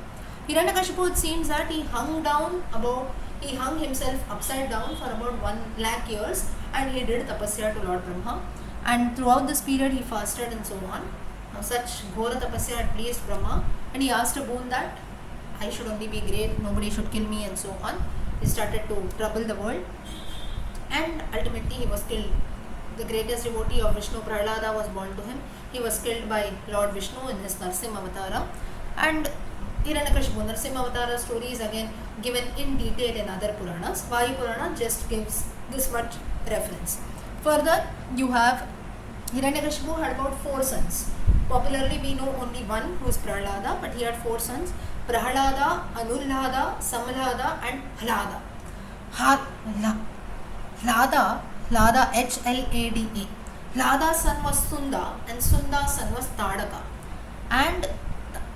Hiranyakashipu, it seems that he hung himself upside down for about 1 lakh years, and he did tapasya to Lord Brahma. And throughout this period he fasted and so on. Now, such ghora tapasya had pleased Brahma, and he asked a boon that I should only be great, nobody should kill me and so on. He started to trouble the world, and ultimately he was killed. The greatest devotee of Vishnu, Prahlada, was born to him. He was killed by Lord Vishnu in his Narsimha Avatara. And Hiranyakashipu, Narsimha Avatara story is again given in detail in other Puranas. Vayu Purana just gives this much reference. Further, you have Hiranyakashipu had about 4 sons. Popularly we know only one, who is Prahlada, but he had 4 sons: Prahlada, Anullada, Samlada and Hlada. Hlada, Hlada. Hlada's son was Sunda, and Sunda's son was Tadaka. And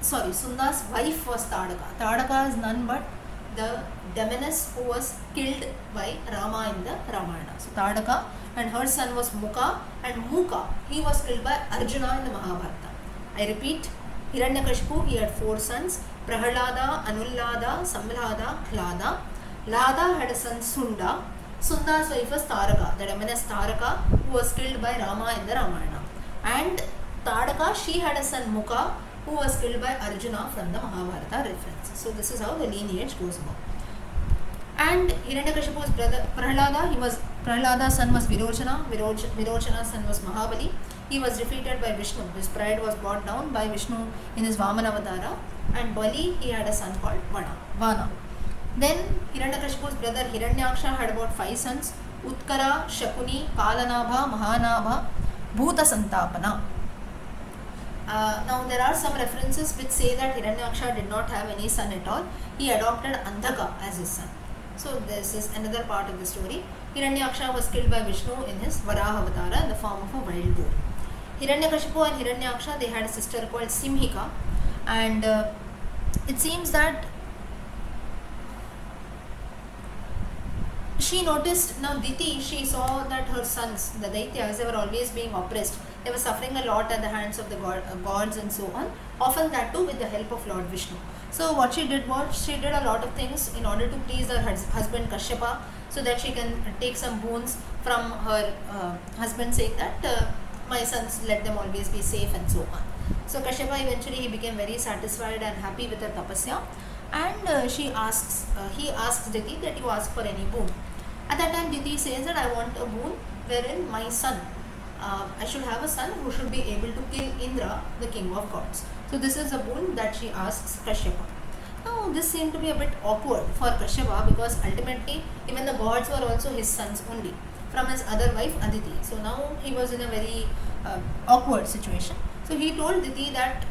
Sunda's wife was Tadaka. Tadaka is none but the demoness who was killed by Rama in the Ramayana. So Tadaka, and her son was Mukha, and Mukha, he was killed by Arjuna in the Mahabharata. I repeat, Hiranyakashipu, he had 4 sons: Prahlada, Anullada, Samlada, Hlada. Hlada had a son Sunda. Sunda's wife was Taraka, the demoness Taraka, who was killed by Rama in the Ramayana. And Tadaka, she had a son Mukha, who was killed by Arjuna from the Mahabharata reference. So this is how the lineage goes about. And Hiranyakashipu's brother Prahlada, Prahlada's son was Virochana. Virochana's son was Mahabali. He was defeated by Vishnu. His pride was brought down by Vishnu in his Vamana Avatara. And Bali, he had a son called Vana. Then Hiranyakashipu's brother Hiranyaksha had about 5 sons: Utkara, Shakuni, Kalanabha, Mahanabha, Bhuta Santapana. Now there are some references which say that Hiranyaksha did not have any son at all. He adopted Andhaka as his son. So this is another part of the story. Hiranyaksha was killed by Vishnu in his Varaha Avatara in the form of a wild boar. Hiranyakashipu and Hiranyaksha, they had a sister called Simhika, and it seems that she noticed, now Diti, she saw that her sons, the Daityas, they were always being oppressed. They were suffering a lot at the hands of the gods and so on, often that too with the help of Lord Vishnu. So what she did was, she did a lot of things in order to please her husband Kashyapa, so that she can take some boons from her husband, saying that my sons, let them always be safe and so on. So Kashyapa eventually he became very satisfied and happy with her tapasya, and he asks Diti that you ask for any boon. At that time Diti says that I want a boon wherein my son, I should have a son who should be able to kill Indra, the king of gods. So this is a boon that she asks Kashyapa. Now this seemed to be a bit awkward for Kashyapa, because ultimately even the gods were also his sons only, from his other wife Aditi. So now he was in a very awkward situation. So he told Diti that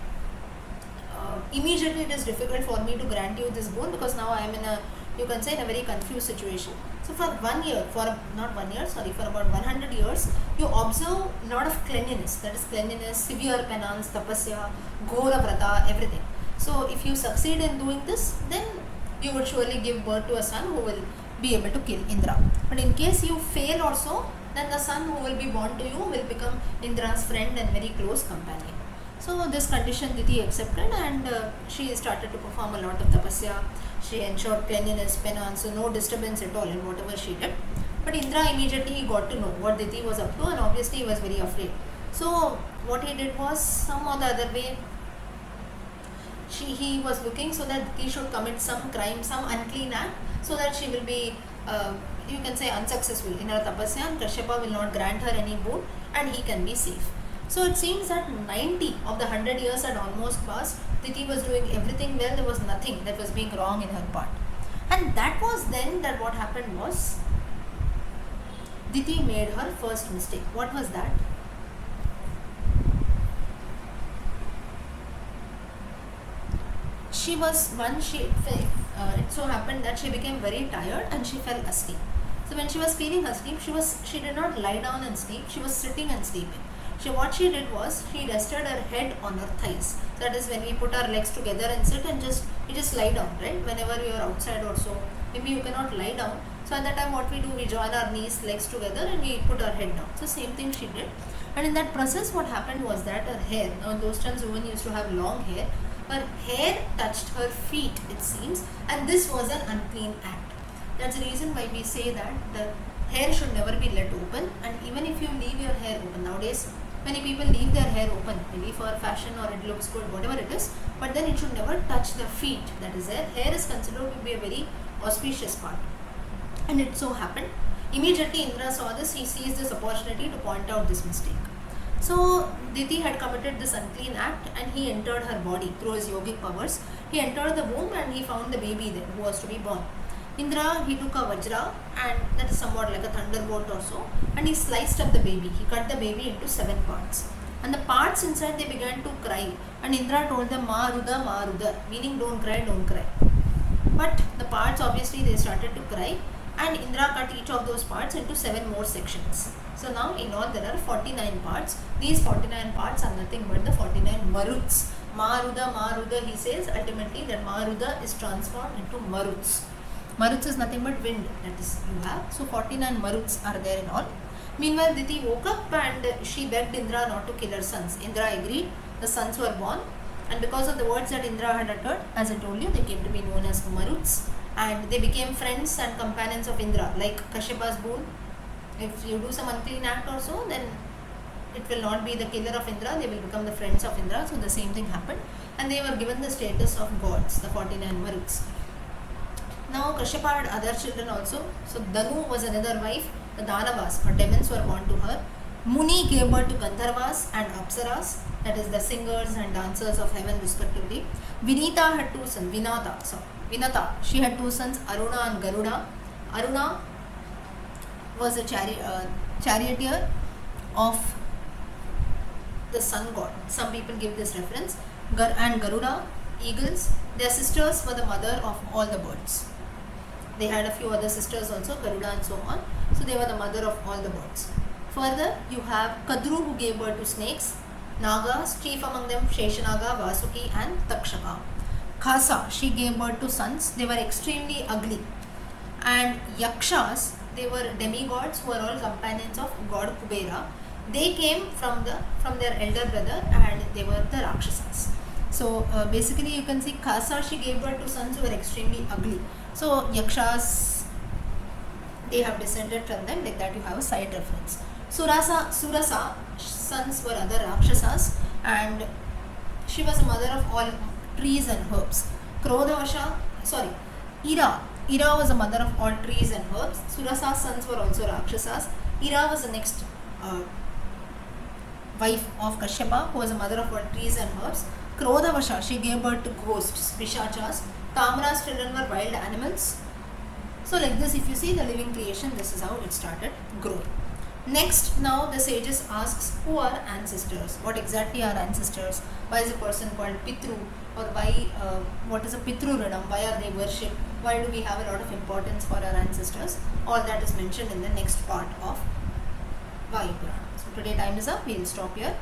immediately it is difficult for me to grant you this boon, because now I am in a you can say, in a very confused situation. So for 1 year, not 1 year, sorry, for about 100 years, you observe a lot of cleanliness. That is cleanliness, severe penance, tapasya, ghora vrata, everything. So if you succeed in doing this, then you would surely give birth to a son who will be able to kill Indra. But in case you fail also, then the son who will be born to you will become Indra's friend and very close companion. So this condition Diti accepted, and she started to perform a lot of tapasya. She ensured cleanliness, penance, so no disturbance at all in whatever she did. But Indra immediately got to know what Diti was up to, and obviously he was very afraid. So what he did was, some or the other way, he was looking so that he should commit some crime, some unclean act, so that she will be, you can say, unsuccessful in her tapasya, and Kashyapa will not grant her any boon, and he can be safe. So it seems that 90 of the 100 years had almost passed. Diti was doing everything well. There was nothing that was being wrong in her part. And that was then that what happened was, Diti made her first mistake. What was that? She was it so happened that she became very tired and she fell asleep. So when she was feeling asleep, she did not lie down and sleep. She was sitting and sleeping. What she did was, she rested her head on her thighs. That is, when we put our legs together and sit and you just lie down, right? Whenever you are outside or so, maybe you cannot lie down. So at that time, what we do, we join our knees, legs together, and we put our head down. So same thing she did. And in that process, what happened was that her hair, now in those times women used to have long hair, her hair touched her feet, it seems, and this was an unclean act. That's the reason why we say that the hair should never be let open, and even if you leave your hair open, nowadays many people leave their hair open, maybe for fashion or it looks good, whatever it is, but then it should never touch the feet. That is, their hair is considered to be a very auspicious part. And it so happened, immediately Indra saw this, he seized this opportunity to point out this mistake. So Diti had committed this unclean act, and he entered her body through his yogic powers. He entered the womb and he found the baby there who was to be born. Indra, he took a vajra, and that is somewhat like a thunderbolt or so, and he sliced up the baby. He cut the baby into 7 parts. And the parts inside, they began to cry. And Indra told them, Maruda, Maruda, meaning don't cry, don't cry. But the parts, obviously, they started to cry, and Indra cut each of those parts into 7 more sections. So now in all there are 49 parts. These 49 parts are nothing but the 49 maruts. Maruda, Maruda, he says ultimately that Maruda is transformed into maruts. Maruts is nothing but wind, that is you have. So 49 maruts are there in all. Meanwhile, Diti woke up and she begged Indra not to kill her sons. Indra agreed. The sons were born, and because of the words that Indra had uttered, as I told you, they came to be known as maruts, and they became friends and companions of Indra, like Kashyapa's boon. If you do some unclean act or so, then it will not be the killer of Indra, they will become the friends of Indra. So the same thing happened, and they were given the status of gods, the 49 maruts. Now Kashyapa had other children also. So Danu was another wife. The Danavas or demons were born to her. Muni gave birth to Gandharvas and Apsaras, that is the singers and dancers of heaven respectively. Vinita had 2 sons. Vinata, she had 2 sons, Aruna and Garuda. Aruna was a charioteer of the sun god. Some people give this reference. And Garuda, eagles. Their sisters were the mother of all the birds. They had a few other sisters also, Garuda and so on. So they were the mother of all the birds. Further, you have Kadru, who gave birth to snakes. Nagas, chief among them Sheshanaga, Vasuki and Takshaka. Khasa, she gave birth to sons. They were extremely ugly. And Yakshas, they were demigods who were all companions of god Kubera. They came from their elder brother, and they were the Rakshasas. So basically you can see Khasa, she gave birth to sons who were extremely ugly. So Yakshas, they have descended from them, like that you have a side reference. Surasa, sons were other Rakshasas, and she was the mother of all trees and herbs. Ira was the mother of all trees and herbs. Surasa's sons were also Rakshasas. Ira was the next wife of Kashyapa, who was the mother of all trees and herbs. Krodhavasha, she gave birth to ghosts, Pishachas. Tamra's children were wild animals. So like this, if you see the living creation, this is how it started growing. Next, now the sages asks, who are ancestors? What exactly are ancestors? Why is a person called Pitru? Or why, what is a Pitru Ridam? Why are they worshipped? Why do we have a lot of importance for our ancestors? All that is mentioned in the next part of Vayu Purana. So today time is up. We will stop here.